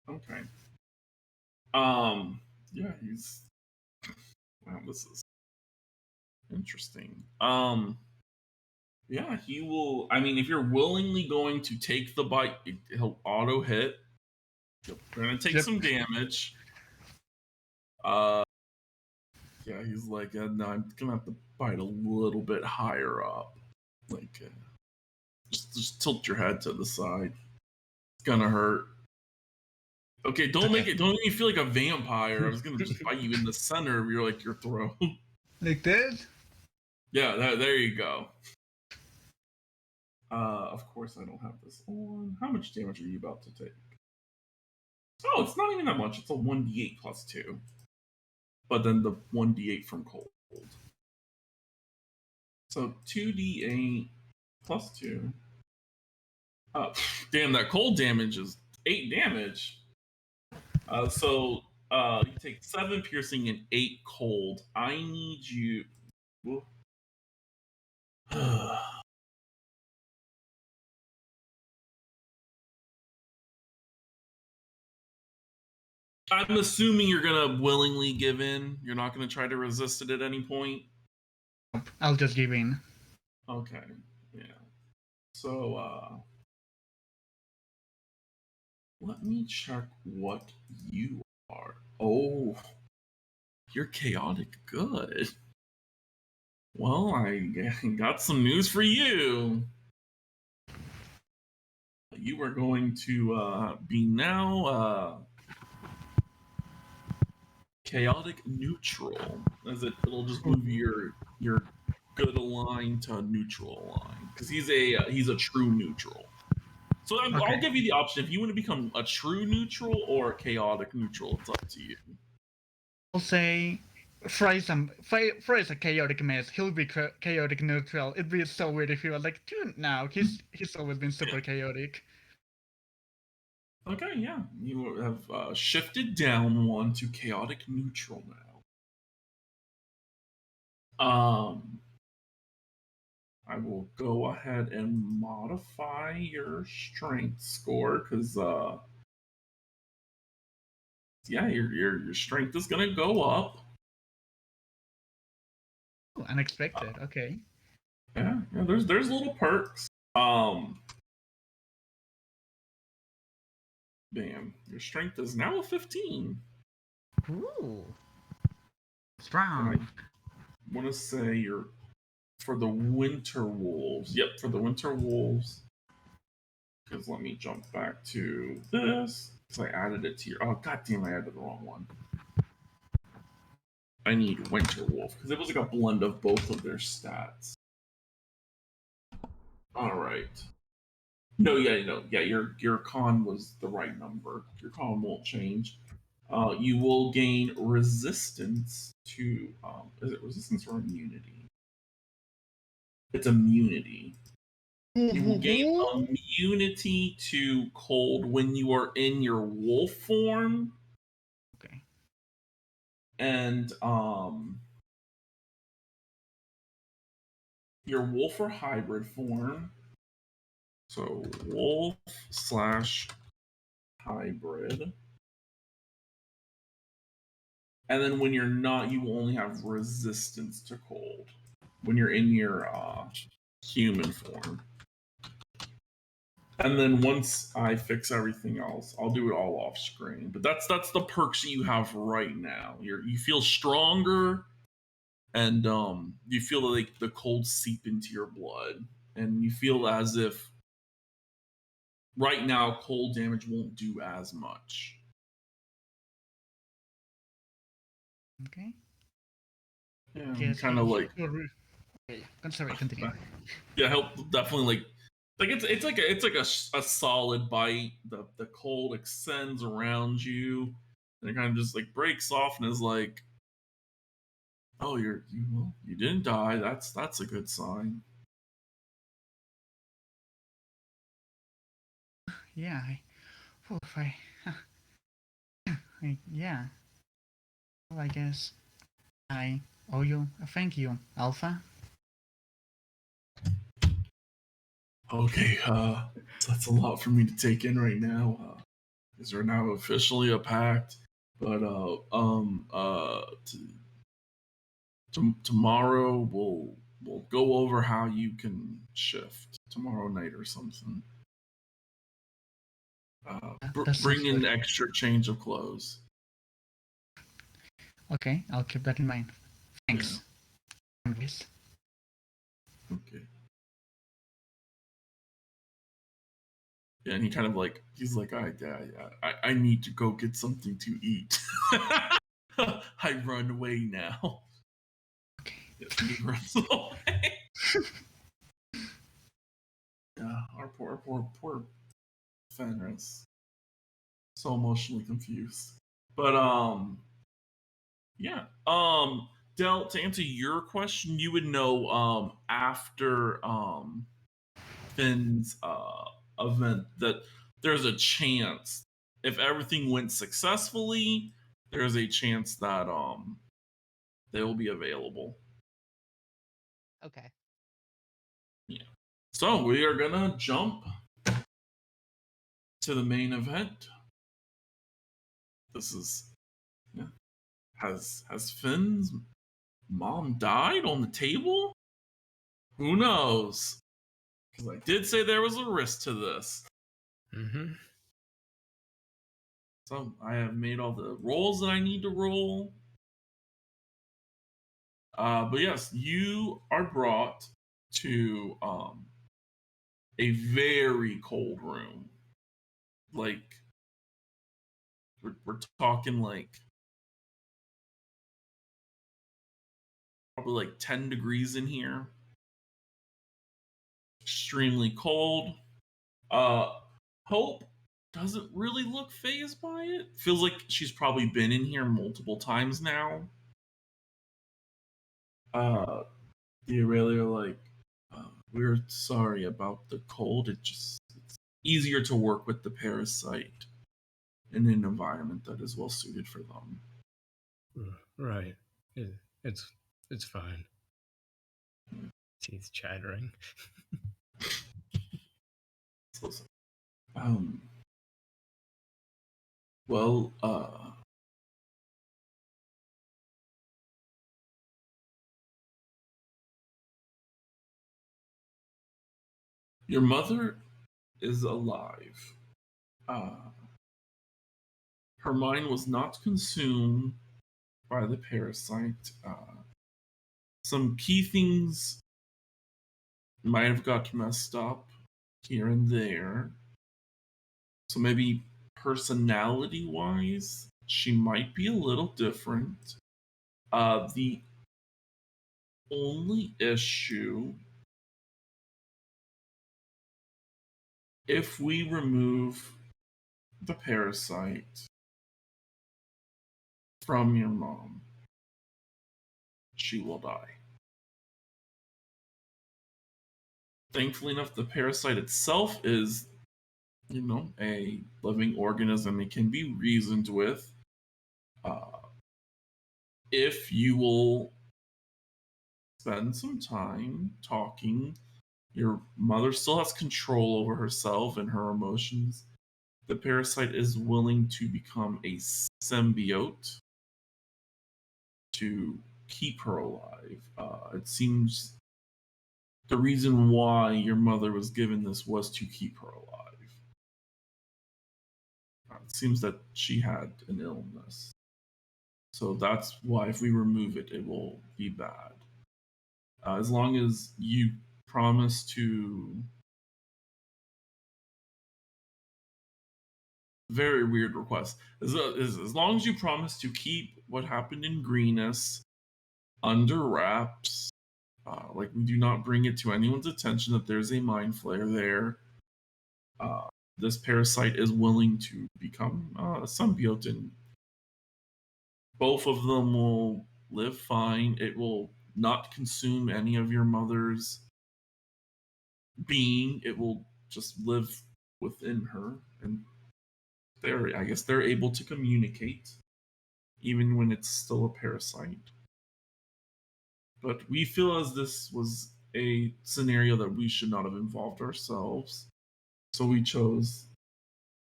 Okay. Yeah, he's wow, this is interesting. Yeah, he will. I mean, if you're willingly going to take the bite, he'll auto hit. You're gonna take some damage. Yeah, he's like, no, I'm gonna have to bite a little bit higher up. Like, just tilt your head to the side. It's gonna hurt. Okay, don't make me feel like a vampire. I was gonna just bite you in the center of your throat. Like this? Yeah, there you go. Of course I don't have this on. How much damage are you about to take? Oh, it's not even that much. It's a 1d8 plus 2. But then the 1d8 from cold. So 2d8 plus 2. Oh, damn, that cold damage is 8 damage. So you take 7 piercing and 8 cold. I need you. I'm assuming you're gonna willingly give in. You're not gonna try to resist it at any point. I'll just give in. Okay. Yeah. So let me check what you are. Oh, you're chaotic good. Well, I got some news for you. You are going to be now chaotic neutral, as it'll just move your good align to neutral align, because he's a true neutral. So I'll give you the option if you want to become a true neutral or a chaotic neutral. It's up to you. I'll say Fry's a chaotic mess. He'll be chaotic neutral. It'd be so weird if he was like, dude, now he's always been super chaotic. Okay, yeah, you have shifted down one to chaotic neutral now. I will go ahead and modify your strength score because yeah, your strength is gonna go up. Ooh, unexpected. Okay. Yeah, there's little perks. Bam, your strength is now a 15. Ooh. Strong. And I want to say you're for the winter wolves. Yep, for the winter wolves. Because let me jump back to this. So I added it to your. Oh, goddamn! I added the wrong one. I need winter wolf because it was like a blend of both of their stats. All right. No, yeah. Your con was the right number. Your con won't change. You will gain resistance to. Is it resistance or immunity? It's immunity. You will gain immunity to cold when you are in your wolf form. Okay. And your wolf or hybrid form. So wolf / hybrid. And then when you're not, you will only have resistance to cold. When you're in your human form. And then once I fix everything else, I'll do it all off screen. But that's the perks that you have right now. You feel stronger. and you feel like the cold seep into your blood, and you feel as if right now cold damage won't do as much. Okay. Yeah, Yes, kind of like Okay, sorry, continue. yeah, help definitely like it's like a solid bite. The cold extends around you, and it kind of just like breaks off and is like, oh, you didn't die. That's a good sign. Yeah, yeah. Well, I guess I owe you a thank you, Alpha. Okay, that's a lot for me to take in right now. Because we're now officially a pact, but tomorrow we'll go over how you can shift tomorrow night or something. That sounds Bring in good. extra change of clothes. Okay, I'll keep that in mind. Thanks. Anyways. Okay. Yeah, and he kind of like he's like, I need to go get something to eat. I run away now. Okay. Yes, he runs away. Yeah, our poor Fenris. So emotionally confused. But yeah. Del, to answer your question, you would know after Finn's event that there's a chance if everything went successfully, there's a chance that they will be available. Okay. Yeah. So we are gonna jump to the main event. This is yeah. Has Finn's mom died on the table? Who knows? Because I did say there was a risk to this. Mm-hmm. So I have made all the rolls that I need to roll. But yes, you are brought to a very cold room. Like we're talking like probably like 10 degrees in here. Extremely cold. Hope doesn't really look phased by it. Feels like she's probably been in here multiple times now. The Aurelia like, we're sorry about the cold. It's easier to work with the parasite in an environment that is well suited for them. Right. It, it's it's fine. Teeth chattering. So, um, well, your mother is alive. Her mind was not consumed by the parasite. Some key things might have got messed up here and there. So maybe personality wise, she might be a little different. The only issue, if we remove the parasite from your mom, she will die. Thankfully enough, the parasite itself is, a living organism. It can be reasoned with. If you will spend some time talking, your mother still has control over herself and her emotions. The parasite is willing to become a symbiote to keep her alive. It seems the reason why your mother was given this was to keep her alive. It seems that she had an illness. So that's why if we remove it, it will be bad. As long as you promise to. Very weird request. As long as you promise to keep what happened in Greenus under wraps, like we do not bring it to anyone's attention that there's a mind flare there. This parasite is willing to become a symbiote, and both of them will live fine. It will not consume any of your mother's being. It will just live within her, and I guess they're able to communicate even when it's still a parasite. But we feel as this was a scenario that we should not have involved ourselves. So we chose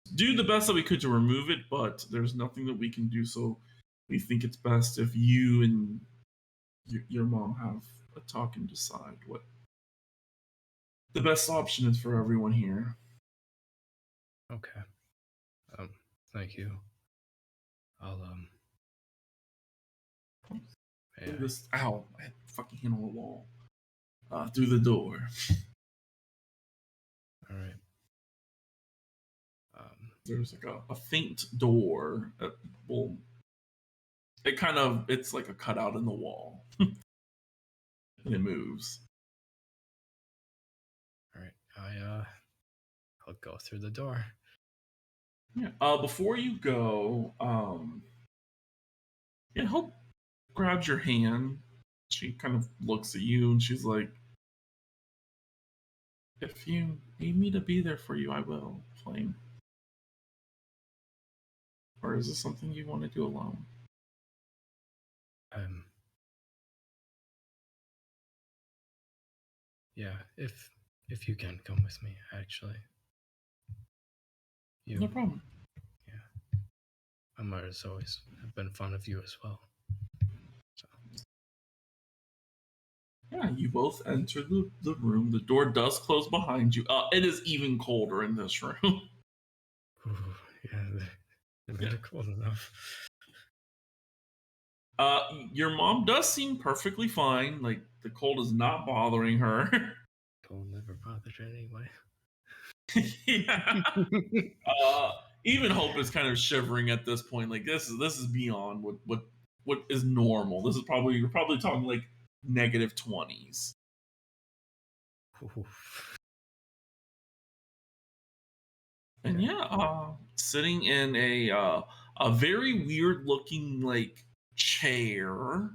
to do the best that we could to remove it, but there's nothing that we can do. So we think it's best if you and your mom have a talk and decide what the best option is for everyone here. Okay. Thank you. I'll Through this, ow! I had fucking hit on the wall. Through the door. All right. There's like a faint door that will. It's like a cutout in the wall, and it moves. All right. I'll go through the door. Yeah. Before you go, Hope grabs your hand. She kind of looks at you and she's like, "If you need me to be there for you, I will, Flame. Or is this something you want to do alone?" Yeah, if you can come with me, actually. No problem. Yeah. My mother's always been fond of you as well. So. Yeah, you both enter the room. The door does close behind you. It is even colder in this room. Ooh, yeah, they're cold enough. Your mom does seem perfectly fine. Like the cold is not bothering her. Cold never bothered her anyway. Yeah. Even Hope is kind of shivering at this point. Like this is beyond what is normal. This is you're probably talking like -20s. And yeah, sitting in a very weird looking like chair.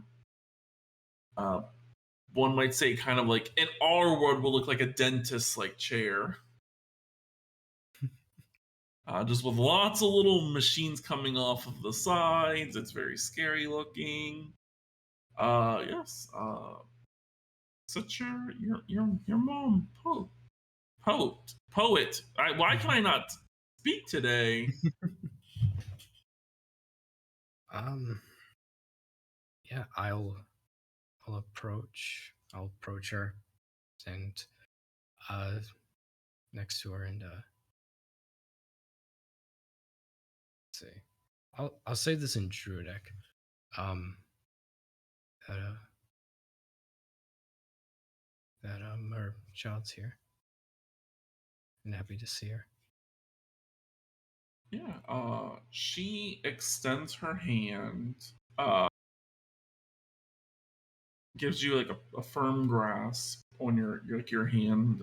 One might say kind of like in our world will look like a dentist like chair. Just with lots of little machines coming off of the sides. It's very scary looking. Yes. Such your mom, poet. Why can I not speak today? Yeah, I'll approach her, and next to her, and let's see. I'll say this in Druidic. That our child's here, and happy to see her. Yeah. She extends her hand. Gives you like a firm grasp on your hand.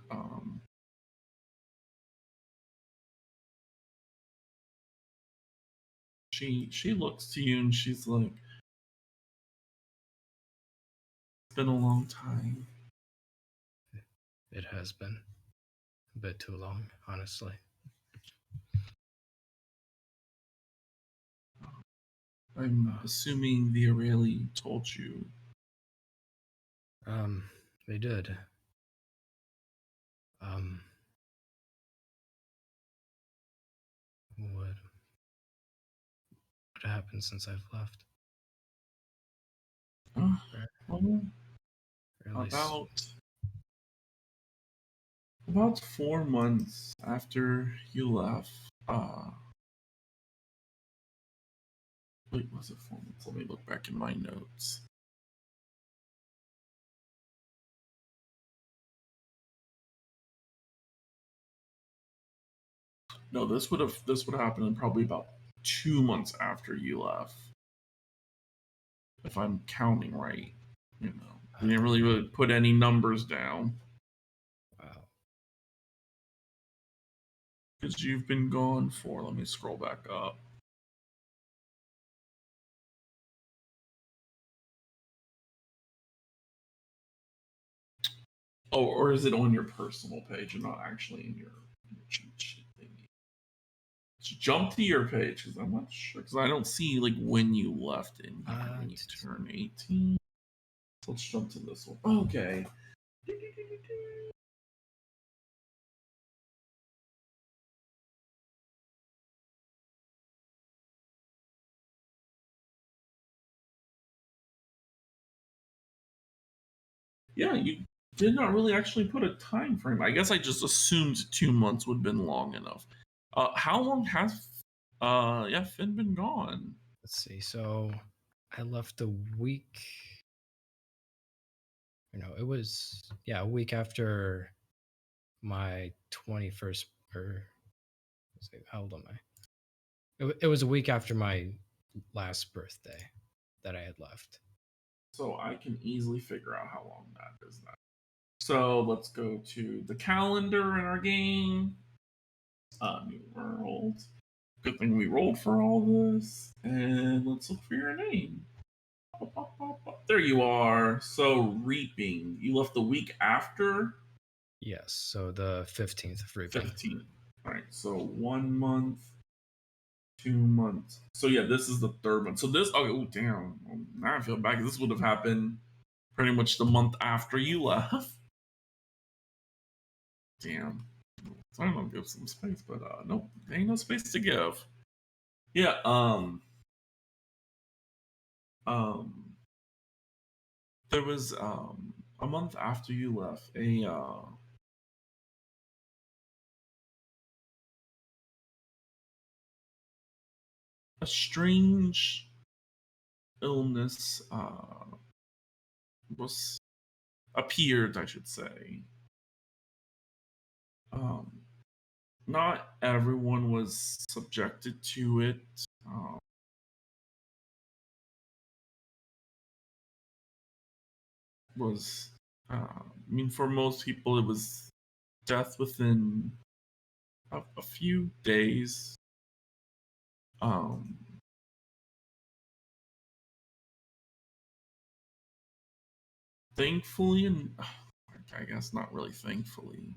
She looks to you and she's like, "It's been a long time." It has been a bit too long, honestly. I'm assuming the Aurelie told you. They did. What happened since I've left? About 4 months after you left, Wait, was it 4 months? Let me look back in my notes. No, this would have happened probably about 2 months after you left, if I'm counting right. You didn't really put any numbers down. Wow. Because you've been gone for. Let me scroll back up. Oh, or is it on your personal page and not actually in your cheat sheet thingy? Jump to your page because I'm not sure, because I don't see like when you left in here, when you turn 18. So let's jump to this one. Okay. Yeah, you did not really actually put a time frame. I guess I just assumed 2 months would have been long enough. How long has Finn been gone? Let's see. So I left a week. It was a week after my 21st, or how old am I? It was a week after my last birthday that I had left. So I can easily figure out how long that is now. So let's go to the calendar in our game. New world. Good thing we rolled for all this. And let's look for your name. There you are. So reaping. You left the week after? Yes, so the 15th of reaping. 15th. All right, so 1 month, 2 months. So yeah, this is the 3rd month. So this, oh damn. Now I feel bad. This would have happened pretty much the month after you left. Damn. So I'm gonna give some space, but nope, there ain't no space to give. Yeah, there was a month after you left a strange illness was appeared, I should say. Not everyone was subjected to it. For most people, it was death within a few days. Thankfully, and I guess not really thankfully,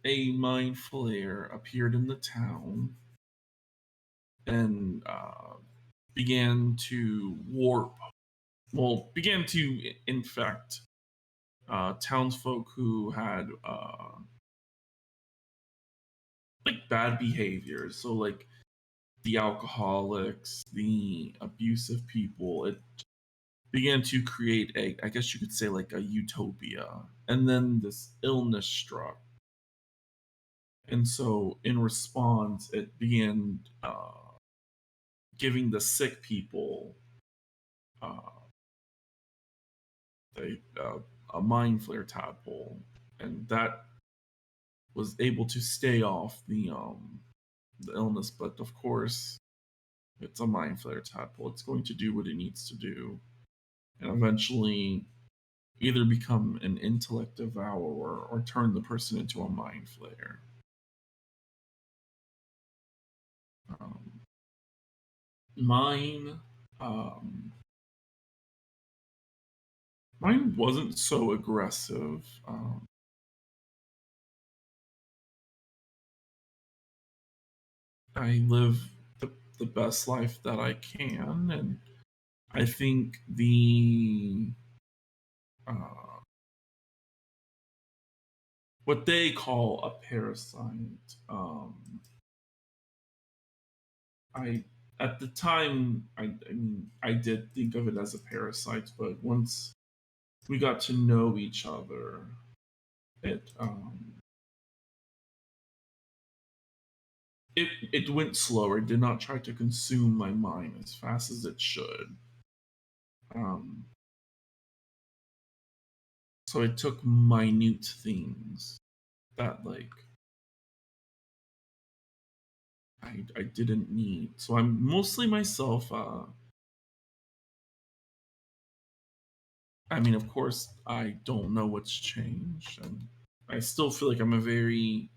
a mind flayer appeared in the town and began to began to infect townsfolk who had like bad behaviors. So like the alcoholics, the abusive people. It began to create I guess you could say like a utopia. And then this illness struck. And so in response, it began giving the sick people a mind flare tadpole, and that was able to stay off the illness. But of course, it's a mind flare tadpole. It's going to do what it needs to do, and eventually either become an intellect devourer or turn the person into a mind flayer. Mine wasn't so aggressive. I live the best life that I can, and I think the what they call a parasite. I At the time, I did think of it as a parasite, but once we got to know each other, it it went slower. It did not try to consume my mind as fast as it should. So it took minute things that like I didn't need. So I'm mostly myself. I mean, of course, I don't know what's changed, and I still feel like I'm a very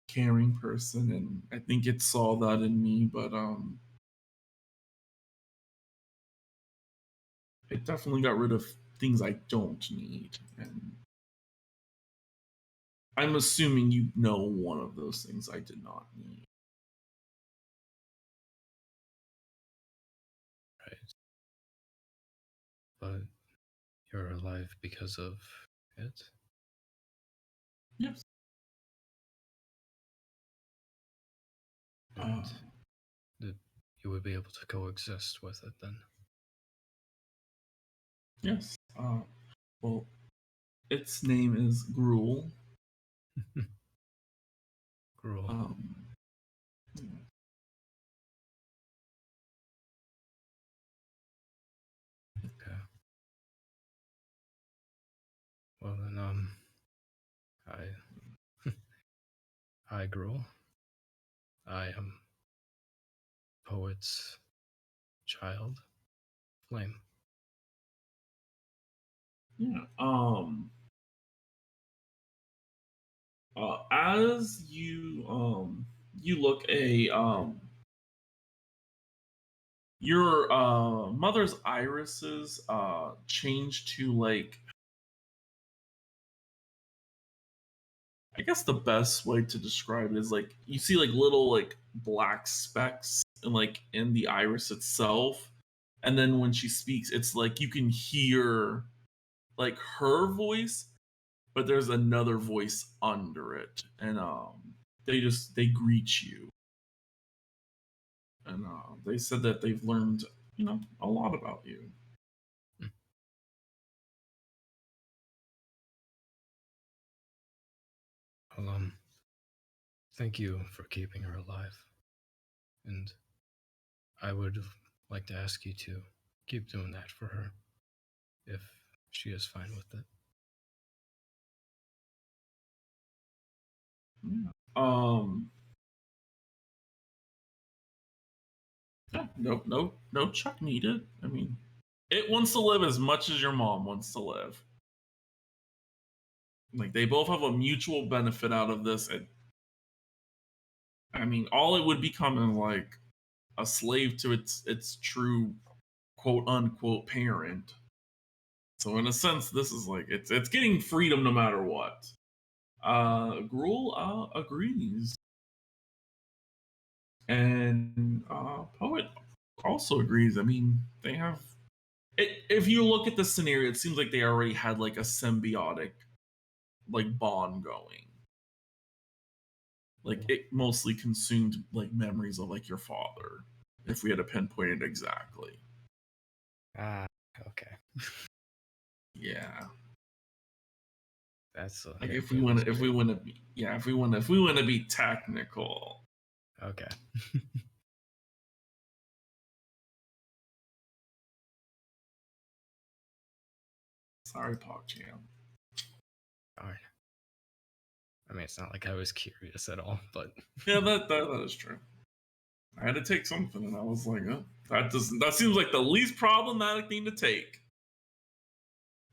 caring person, and I think it saw that in me. But it definitely got rid of things I don't need, and I'm assuming you know one of those things I did not need. Right. But you're alive because of it? Yes. And that you would be able to coexist with it then? Yes. Well, its name is Gruel. Gruel. Yeah. Okay. Well then, I Gruel. I am poet's child, Flame. Yeah. As you look your mother's irises change to like, I guess the best way to describe it is like you see like little like black specks in the iris itself, and then when she speaks it's like you can hear like her voice, but there's another voice under it, and they greet you, and they said that they've learned a lot about you. Well, thank you for keeping her alive. And I would like to ask you to keep doing that for her, if she is fine with it. Yeah. Yeah, no check needed. I mean, it wants to live as much as your mom wants to live. Like they both have a mutual benefit out of this. I mean, all it would become is like a slave to its true quote unquote parent. So in a sense, this is like it's getting freedom no matter what. Gruel agrees, and Poet also agrees. I mean, they have. If you look at the scenario, it seems like they already had like a symbiotic like bond going. Like it mostly consumed like memories of like your father, if we had to pinpoint it exactly. Ah, okay. Yeah. That's Like it if we feels want to good. be if we want to be technical. Okay. Sorry, PogChamp. Alright. I mean, it's not like I was curious at all, but Yeah, that is true. I had to take something, and I was like, oh, that seems like the least problematic thing to take.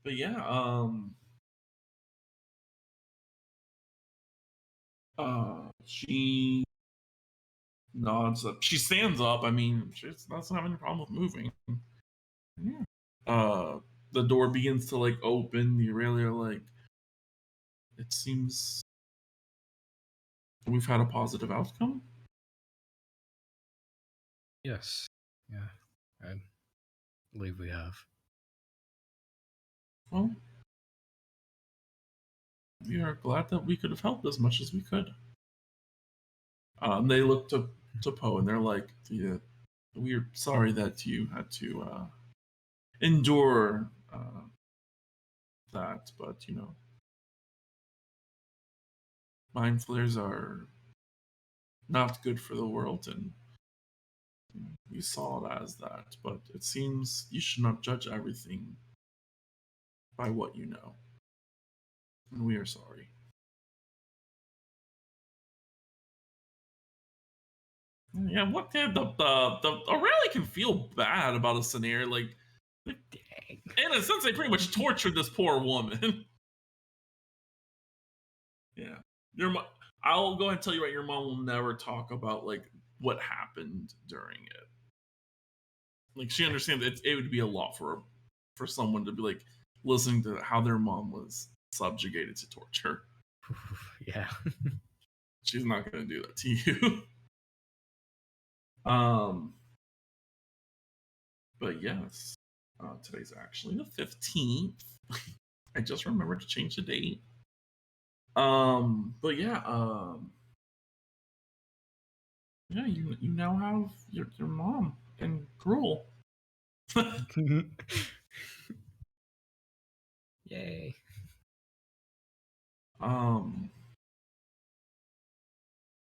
But yeah, she nods up. She stands up. I mean, she doesn't have any problem with moving. Yeah. The door begins to like open. You really are like, it seems we've had a positive outcome. yes. Yeah. I believe we have. Well, we are glad that we could have helped as much as we could. They look to Poe and they're like, yeah, we're sorry that you had to endure that, but you know, mind flayers are not good for the world, and you saw it as that. But it seems you should not judge everything by what you know. And we are sorry. Yeah, what the Aurelia can feel bad about a scenario like in a sense they pretty much tortured this poor woman. Yeah. I'll go ahead and tell you right, your mom will never talk about like what happened during it. Like she understands it would be a lot for someone to be like listening to how their mom was subjugated to torture. Yeah. She's not gonna do that to you. But yes, today's actually the 15th. I just remembered to change the date. But yeah, yeah, you now have your mom and Gruel. Yay.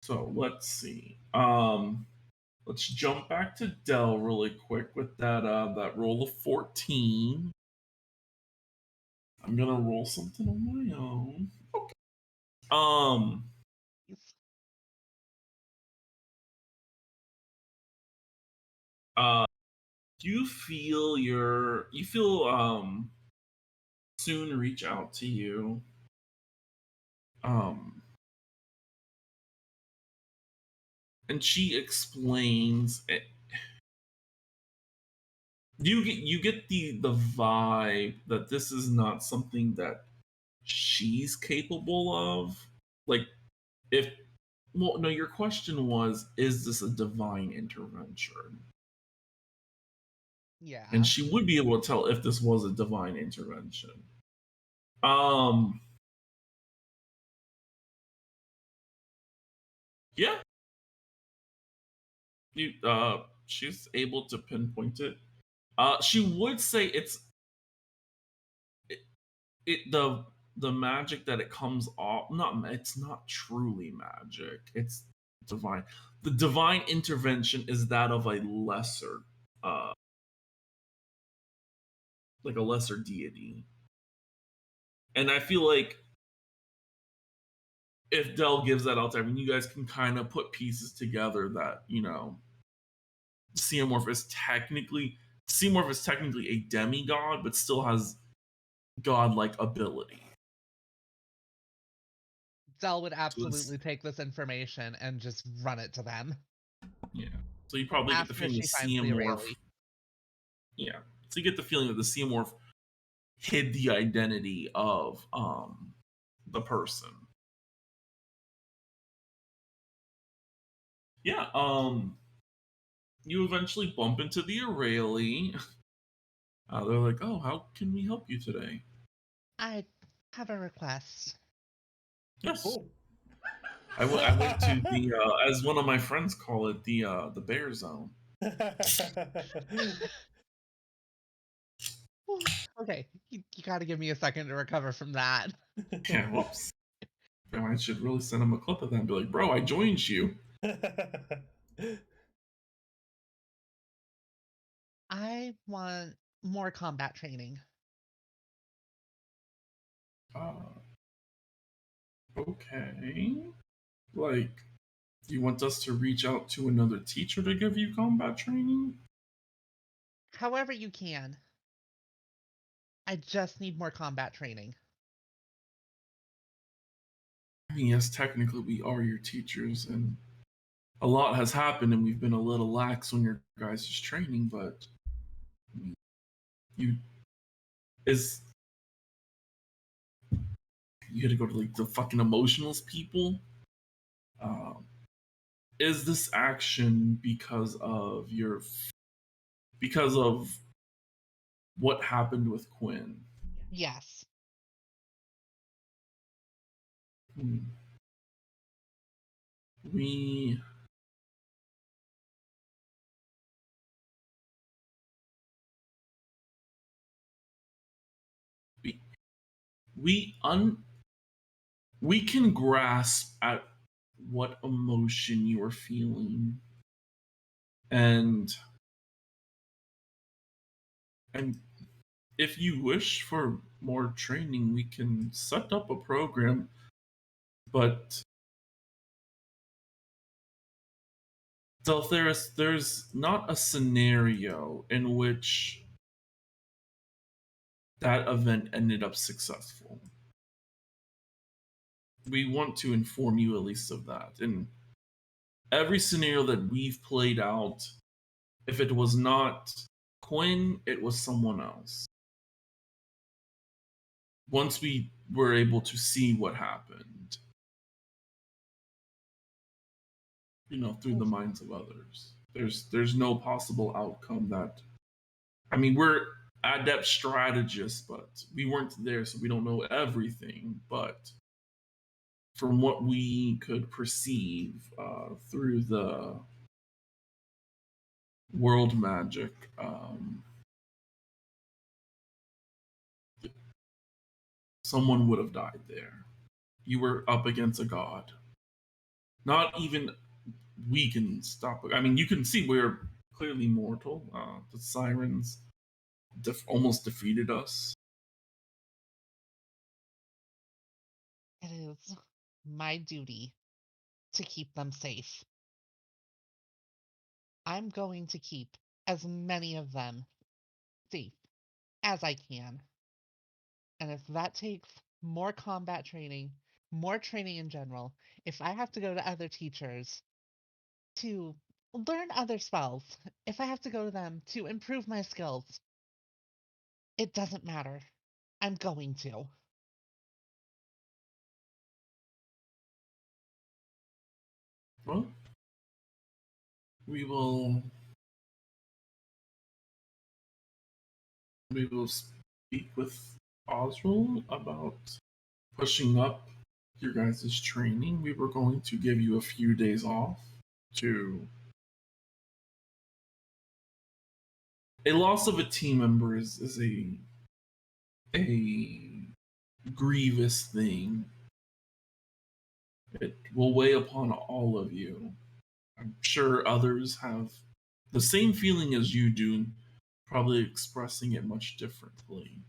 So let's see. Let's jump back to Dell really quick with that roll of 14. I'm gonna roll something on my own. Okay. You feel soon reach out to you. And she explains it. You get the vibe that this is not something that she's capable of. Like if well no, your question was, is this a divine intervention? Yeah. And she would be able to tell if this was a divine intervention. Yeah. She's able to pinpoint it. She would say the magic that it comes off, it's not truly magic. It's divine. The divine intervention is that of a lesser like a lesser deity. And I feel like if Dell gives that out to everyone, you guys can kind of put pieces together that, Xenomorph is technically a demigod, but still has godlike ability. Dell would absolutely take this information and just run it to them. Yeah. So you probably get the feeling the Xenomorph. Yeah. So you get the feeling that the Xenomorph hid the identity of the person. Yeah, you eventually bump into the Aurelia. They're like, "Oh, how can we help you today?" I have a request. Yes. Oh. I went to the as one of my friends call it, the bear zone. Okay, you got to give me a second to recover from that. Yeah, whoops. I should really send him a clip of that and be like, "Bro, I joined you." I want more combat training. Okay. Like, you want us to reach out to another teacher to give you combat training? However you can. I just need more combat training. I mean, yes, technically we are your teachers, and a lot has happened, and we've been a little lax on your guys' training, but I mean, you gotta go to like the fucking emotionless people. Is this action because of what happened with Quinn? Yes. We we can grasp at what emotion you are feeling, and if you wish for more training, we can set up a program, but so there's not a scenario in which that event ended up successful. We want to inform you at least of that. And every scenario that we've played out, if it was not Quinn, it was someone else. Once we were able to see what happened, through the minds of others, there's no possible outcome that. I mean, we're adept strategists, but we weren't there, so we don't know everything. But from what we could perceive through the world magic, someone would have died there. You were up against a god. Not even we can stop. I mean, you can see we're clearly mortal. The sirens almost defeated us. It is my duty to keep them safe. I'm going to keep as many of them safe as I can. And if that takes more combat training, more training in general, if I have to go to other teachers to learn other spells, if I have to go to them to improve my skills, it doesn't matter. I'm going to. Well, we will speak with Oswald about pushing up your guys' training. We were going to give you a few days off to. A loss of a team member is a grievous thing. It will weigh upon all of you. I'm sure others have the same feeling as you do, probably expressing it much differently.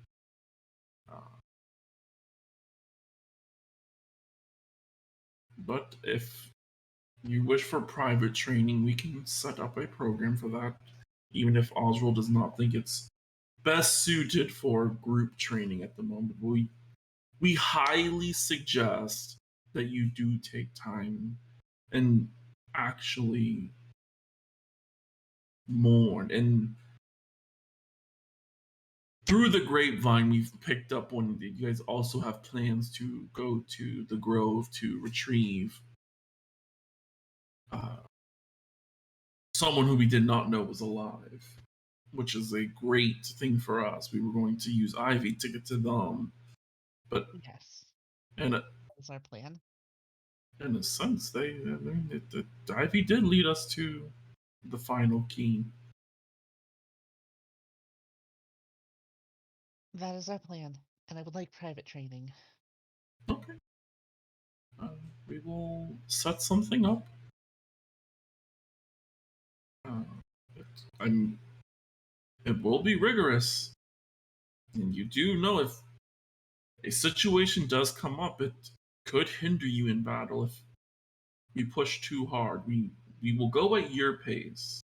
But if you wish for private training, we can set up a program for that, even if Oswald does not think it's best suited for group training at the moment. We highly suggest that you do take time and actually mourn. And through the grapevine, we've picked up one that you guys also have plans to go to the Grove to retrieve someone who we did not know was alive, which is a great thing for us. We were going to use Ivy to get to them, but Yes. and That was our plan. in a sense, the Ivy did lead us to the final key. That is our plan, and I would like private training. Okay. We will set something up. It, it will be rigorous. And you do know if a situation does come up, it could hinder you in battle if you push too hard. We will go at your pace.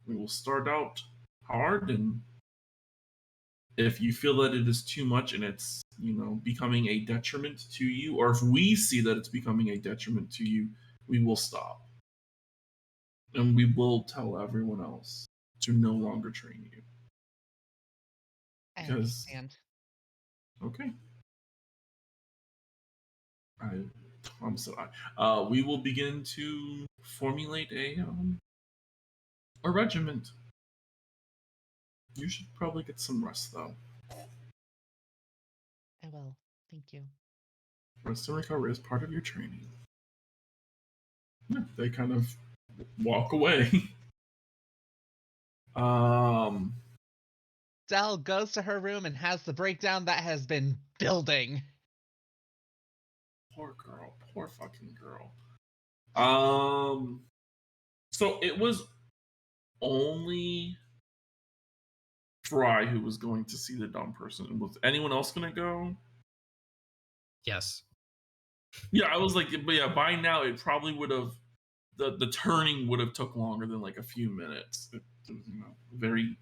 We will start out hard, and if you feel that it is too much and it's becoming a detriment to you, or if we see that it's becoming a detriment to you, we will stop. And we will tell everyone else to no longer train you. I Because understand. okay. I'm sorry. We will begin to formulate a regiment. You should probably get some rest, though. I will. Thank you. Rest and recovery is part of your training. Yeah, they kind of walk away. Dell goes to her room and has the breakdown that has been building. Poor girl. Poor fucking girl. So it was only Fry who was going to see the dumb person. Was anyone else going to go? Yes. Yeah, I was like, but yeah, by now it probably would have the turning would have took longer than like a few minutes. It was, very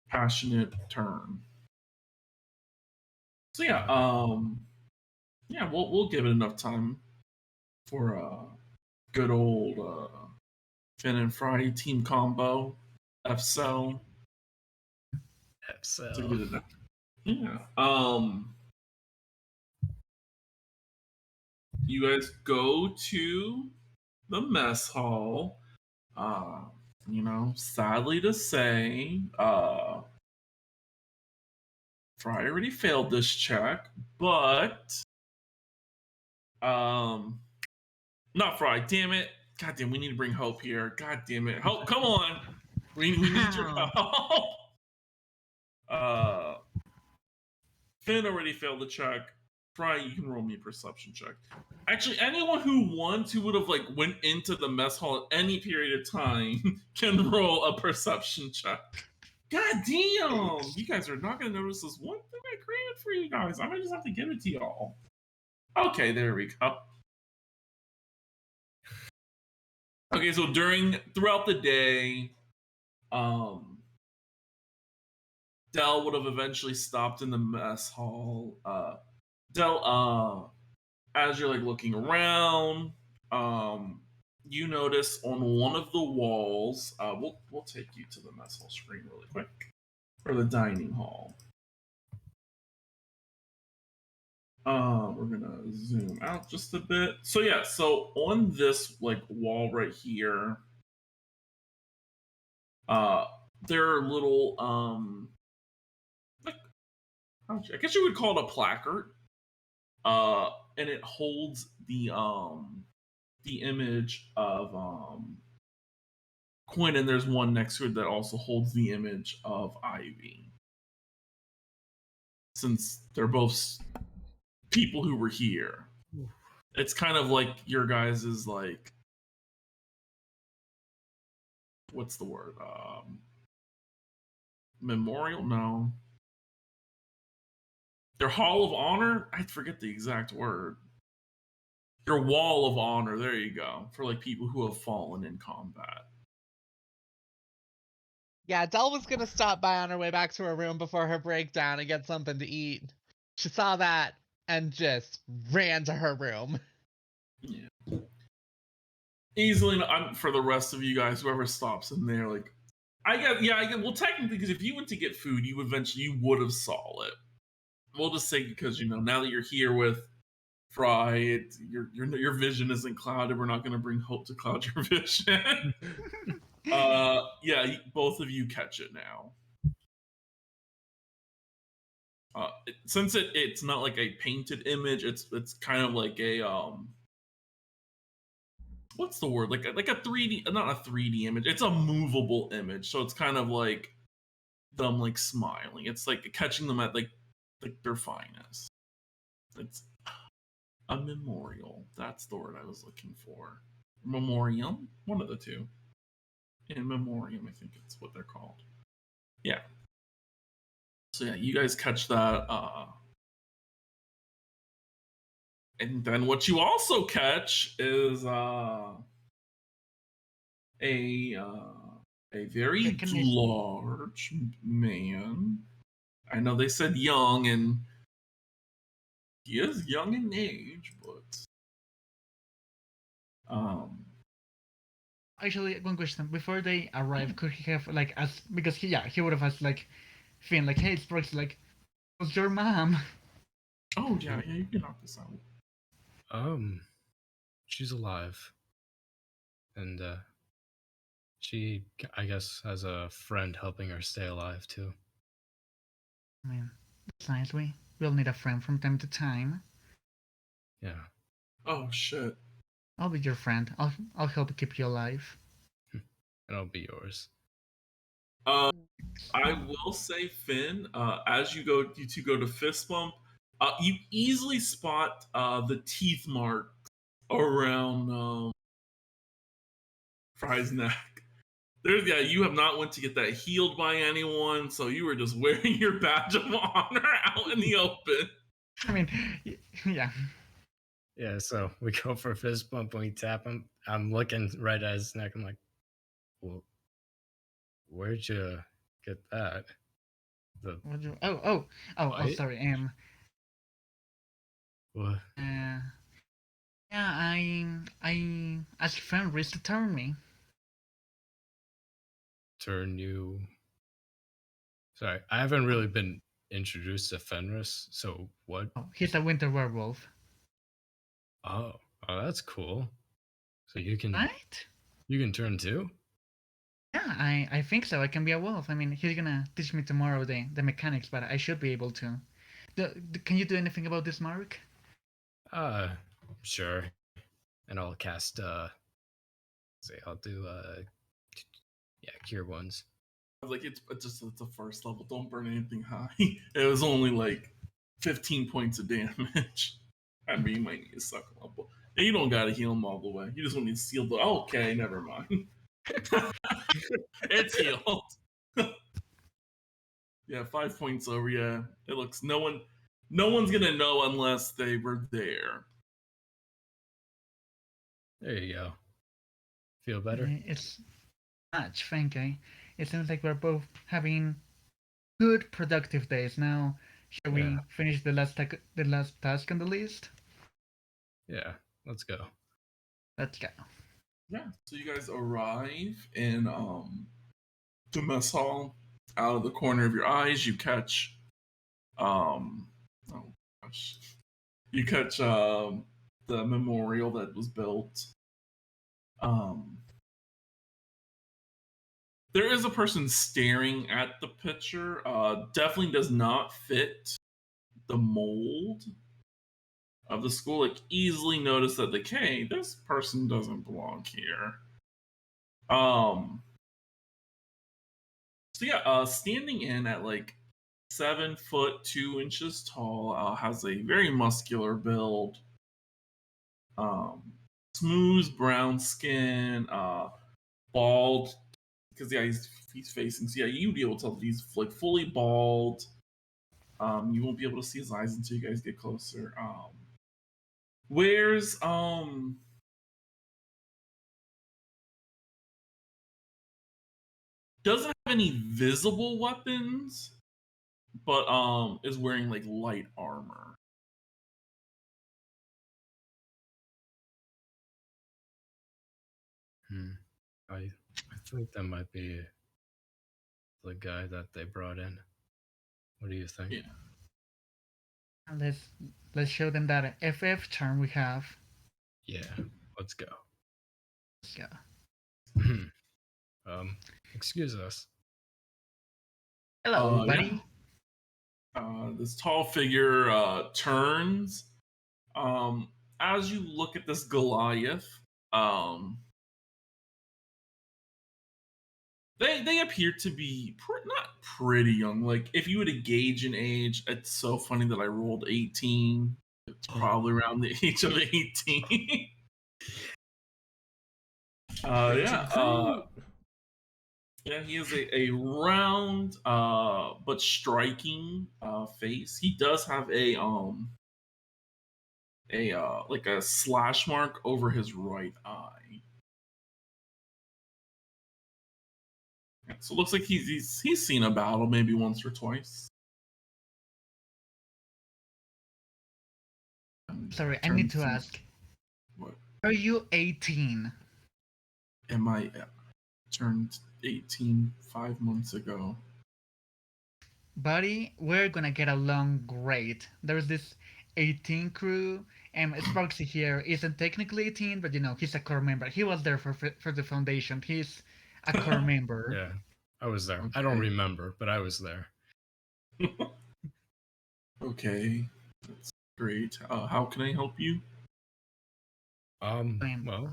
passionate turn. So yeah, we'll give it enough time for good old Finn and Fry team combo, F-Cell. F-Cell. To get it. Yeah. You guys go to the mess hall. Sadly to say, Fry already failed this check, but not Fry. Damn it! God damn, we need to bring Hope here. God damn it, Hope, come on! We need your help. Finn already failed the check. Fry, you can roll me a perception check. Actually, anyone who would have went into the mess hall at any period of time can roll a perception check. God damn! You guys are not gonna notice this one thing I created for you guys. I might just have to give it to y'all. Okay, there we go. Okay, so throughout the day, Dell would have eventually stopped in the mess hall. Dell, as you're looking around, you notice on one of the walls. We'll take you to the mess hall screen really quick, or the dining hall. We're gonna zoom out just a bit. So yeah, so on this wall right here, there are little I guess you would call it a placard. And it holds the image of Quinn, and there's one next to it that also holds the image of Ivy. Since they're both people who were here, it's kind of like your guys' what's the word? Memorial? No. Their Hall of Honor? I forget the exact word. Your Wall of Honor. There you go. For people who have fallen in combat. Yeah, Dell was gonna stop by on her way back to her room before her breakdown and get something to eat. She saw that and just ran to her room. Yeah. Easily, for the rest of you guys, whoever stops in there, I get. Well, technically, because if you went to get food, you would have saw it. We'll just say because now that you're here with Fry, your vision isn't clouded. We're not going to bring Hope to cloud your vision. Both of you catch it now. Since it's not like a painted image, it's kind of like a what's the word? Like a 3D, not a 3D image. It's a movable image, so it's kind of like them smiling. It's catching them at their finest. It's a memorial. That's the word I was looking for. Memoriam, one of the two. In memoriam, I think it's what they're called. Yeah. So yeah, you guys catch that. And then what you also catch is a very large man. I know they said young, and he is young in age, but Actually, one question: before they arrive, could he have asked, because he would have asked Finn hey, Sparks, what's your mom? Oh yeah, you can knock this out. She's alive, and she, I guess, has a friend helping her stay alive too. I mean, that's nice. We'll need a friend from time to time. Yeah. Oh shit. I'll be your friend. I'll help keep you alive. And I'll be yours. I will say, Finn, as you two go to fist bump, you easily spot the teeth marks around Fry's neck. You have not went to get that healed by anyone, so you were just wearing your badge of honor out in the open. I mean, yeah. Yeah, so we go for a fist bump and we tap him. I'm looking right at his neck. I'm like, well, where'd you get that? Oh, What? sorry. What? Yeah, I asked Fenris to turn me. Turn you. Sorry, I haven't really been introduced to Fenris, so what? Oh, he's a winter werewolf. Oh, that's cool. So you can Right? turn too? Yeah, I think so. I can be a wolf. I mean, he's gonna teach me tomorrow the mechanics, but I should be able to. Can you do anything about this, Mark? Sure. And I'll cast I'll do cure ones. I was like, it's a first level. Don't burn anything high. It was only like 15 points of damage. I mean, you might need to suck them up. But you don't gotta heal them all the way. You just want to seal the. Okay, never mind. It's healed. Yeah, 5 points over. Yeah, it looks no one's gonna know unless they were there. There you go. Feel better? It's much, thank you. It seems like we're both having good, productive days. Now, shall we finish the last task on the list? Yeah, let's go. Let's go. Yeah, so you guys arrive in the mess hall. Out of the corner of your eyes, you catch oh gosh, you catch the memorial that was built. There is a person staring at the picture. Definitely does not fit the mold of the school. Like, easily notice that, like, hey, this person doesn't belong here. So yeah, standing in at like 7'2" tall, has a very muscular build, smooth brown skin, bald, because yeah, he's facing. So yeah, you'd be able to tell that he's like fully bald. You won't be able to see his eyes until you guys get closer. Wears doesn't have any visible weapons, but is wearing like light armor. I think that might be the guy that they brought in. What do you think? Yeah. Let's show them that FF charm we have. Yeah, let's go. Let's go. Excuse us. Hello, buddy. Yeah. This tall figure turns. As you look at this Goliath, they appear to be not pretty young. Like, if you were to gauge an age, it's so funny that I rolled 18. It's probably around the age of 18. Yeah, he has a round but striking face. He does have a like a slash mark over his right eye. Yeah, so it looks like he's seen a battle maybe once or twice. Sorry, I need to ask. What? Are you 18? Am I turned 18 5 months ago? Buddy, we're gonna get along great. There's this 18 crew, and Sparksy here isn't technically 18, but he's a core member. He was there for the foundation. He's a core member. Yeah, I was there. Okay. I don't remember, but I was there. Okay, that's great. How can I help you? Well,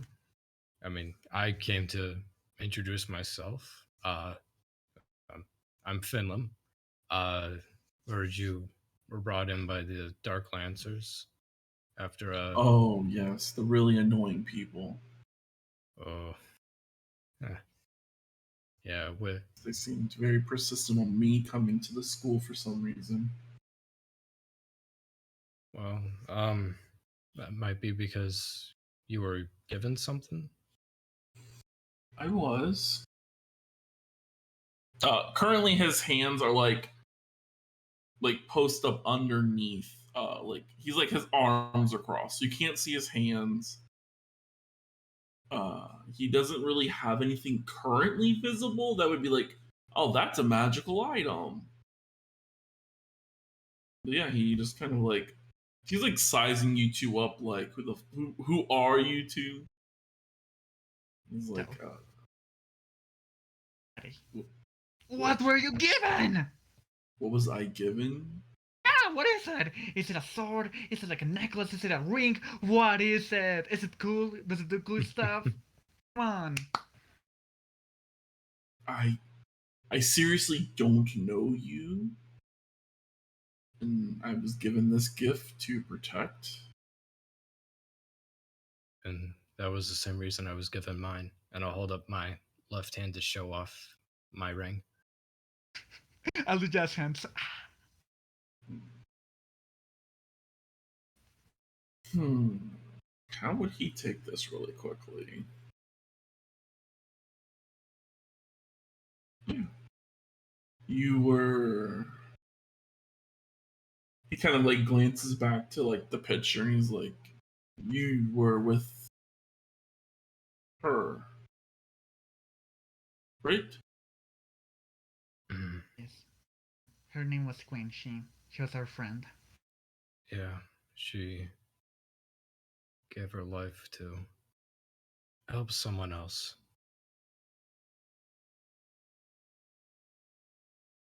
I mean, I came to introduce myself. I'm Finlam. You were brought in by the Dark Lancers after Oh yes, the really annoying people. Oh, Yeah, They seemed very persistent on me coming to the school for some reason. well, that might be because you were given something. I was. Currently his hands are like post up underneath. Like he's like his arms are crossed, so you can't see his hands. He doesn't really have anything currently visible that would be like, oh, that's a magical item. But yeah, he just kind of like he's like sizing you two up, like who are you two? He's like, What were you given? what was I given? Yeah, what is it? Is it a sword? Is it like a necklace? Is it a ring? What is it? Is it cool? Does it do cool stuff? Come on. I seriously don't know you. And I was given this gift to protect. And that was the same reason I was given mine. And I'll hold up my left hand to show off my ring. I'll do jazz hands. How would he take this really quickly? You were. He kind of like glances back to like the picture and he's like, you were with her, right? Yes. Her name was Quinn. She was our friend. Yeah, she gave her life to help someone else.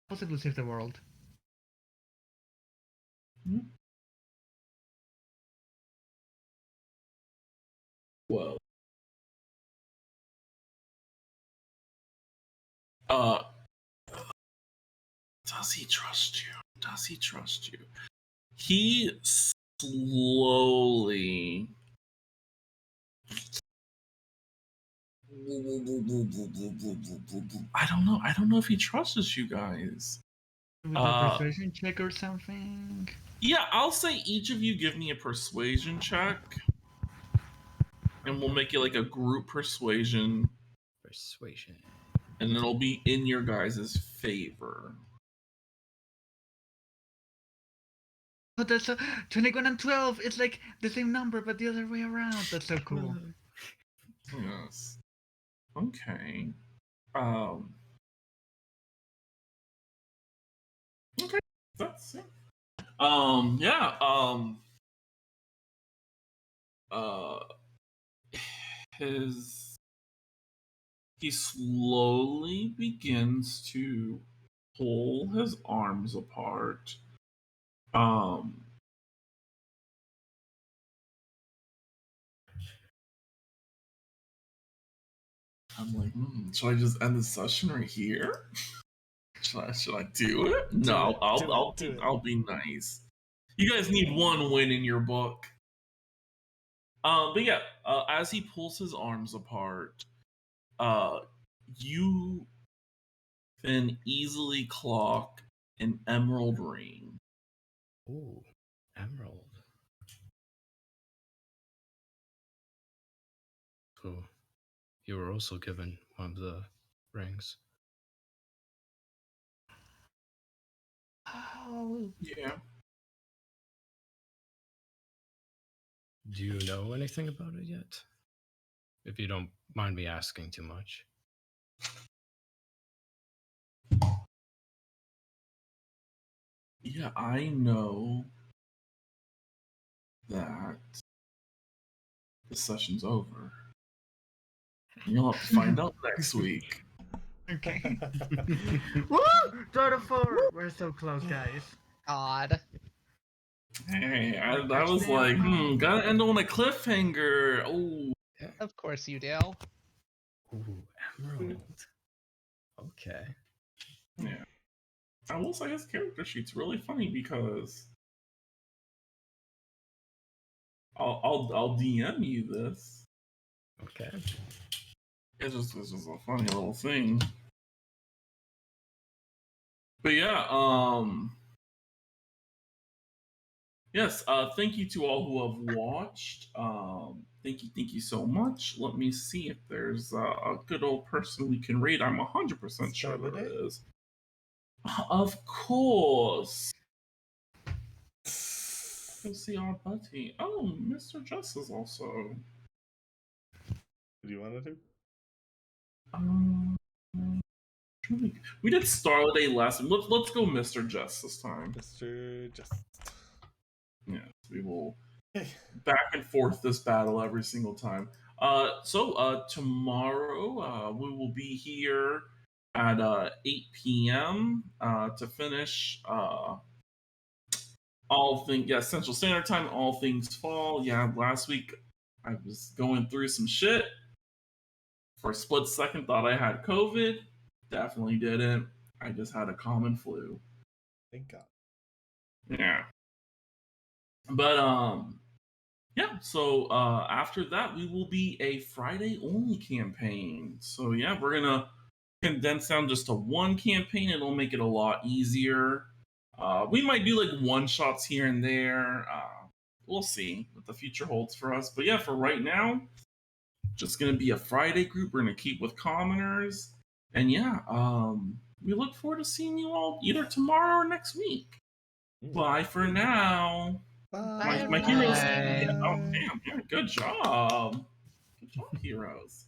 Possibly save the world. Well, does he trust you? Does he trust you? He slowly. I don't know. I don't know if he trusts you guys. With a persuasion check or something? Yeah, I'll say each of you give me a persuasion check. And we'll make it like a group persuasion. Persuasion. And it'll be in your guys' favor. Oh, that's so 21 and 12. It's like the same number, but the other way around. That's so cool. Yes. Okay. Okay. That's it. Yeah. He slowly begins to pull his arms apart. I'm like, should I just end the session right here? Should I do it? No, I'll be nice. You guys need one win in your book. But yeah, as he pulls his arms apart, you can easily clock an emerald ring. Ooh, emerald. So, you were also given one of the rings. Oh, Yeah. Do you know anything about it yet? If you don't mind me asking too much. Yeah, I know that the session's over. You'll have to find out next week. Okay. Woo! Draw to 4. We're so close, guys. God. Hey, I was like, gotta end on a cliffhanger. Oh, Of course you do. Ooh, emerald. Okay. yeah. I will say his character sheet's really funny because I'll DM you this. Okay. It's just a funny little thing. But yeah, yes, thank you to all who have watched. Thank you so much. Let me see if there's a good old person we can rate. I'm 100% sure there Saturday? is. Of course. Go see our buddy. Oh, Mr. Jess is also. Do you want to do? We did Starlight last time. Let's go Mr. Jess this time. Mr. Just. Yes, we will back and forth this battle every single time. So tomorrow we will be here at 8 p.m. To finish all things, yeah, Central Standard Time, all things fall. Yeah, last week I was going through some shit. For a split second, thought I had COVID. Definitely didn't. I just had a common flu. Thank God. Yeah. But yeah, so after that we will be a Friday only campaign. So yeah, we're gonna condense down just to one campaign. It'll make it a lot easier. We might do like one shots here and there. We'll see what the future holds for us. But yeah, for right now, just gonna be a Friday group. We're gonna keep with commoners. And yeah, we look forward to seeing you all either tomorrow or next week. Bye for now. Bye. My heroes. Bye. Oh damn! Yeah, good job. Good job, heroes.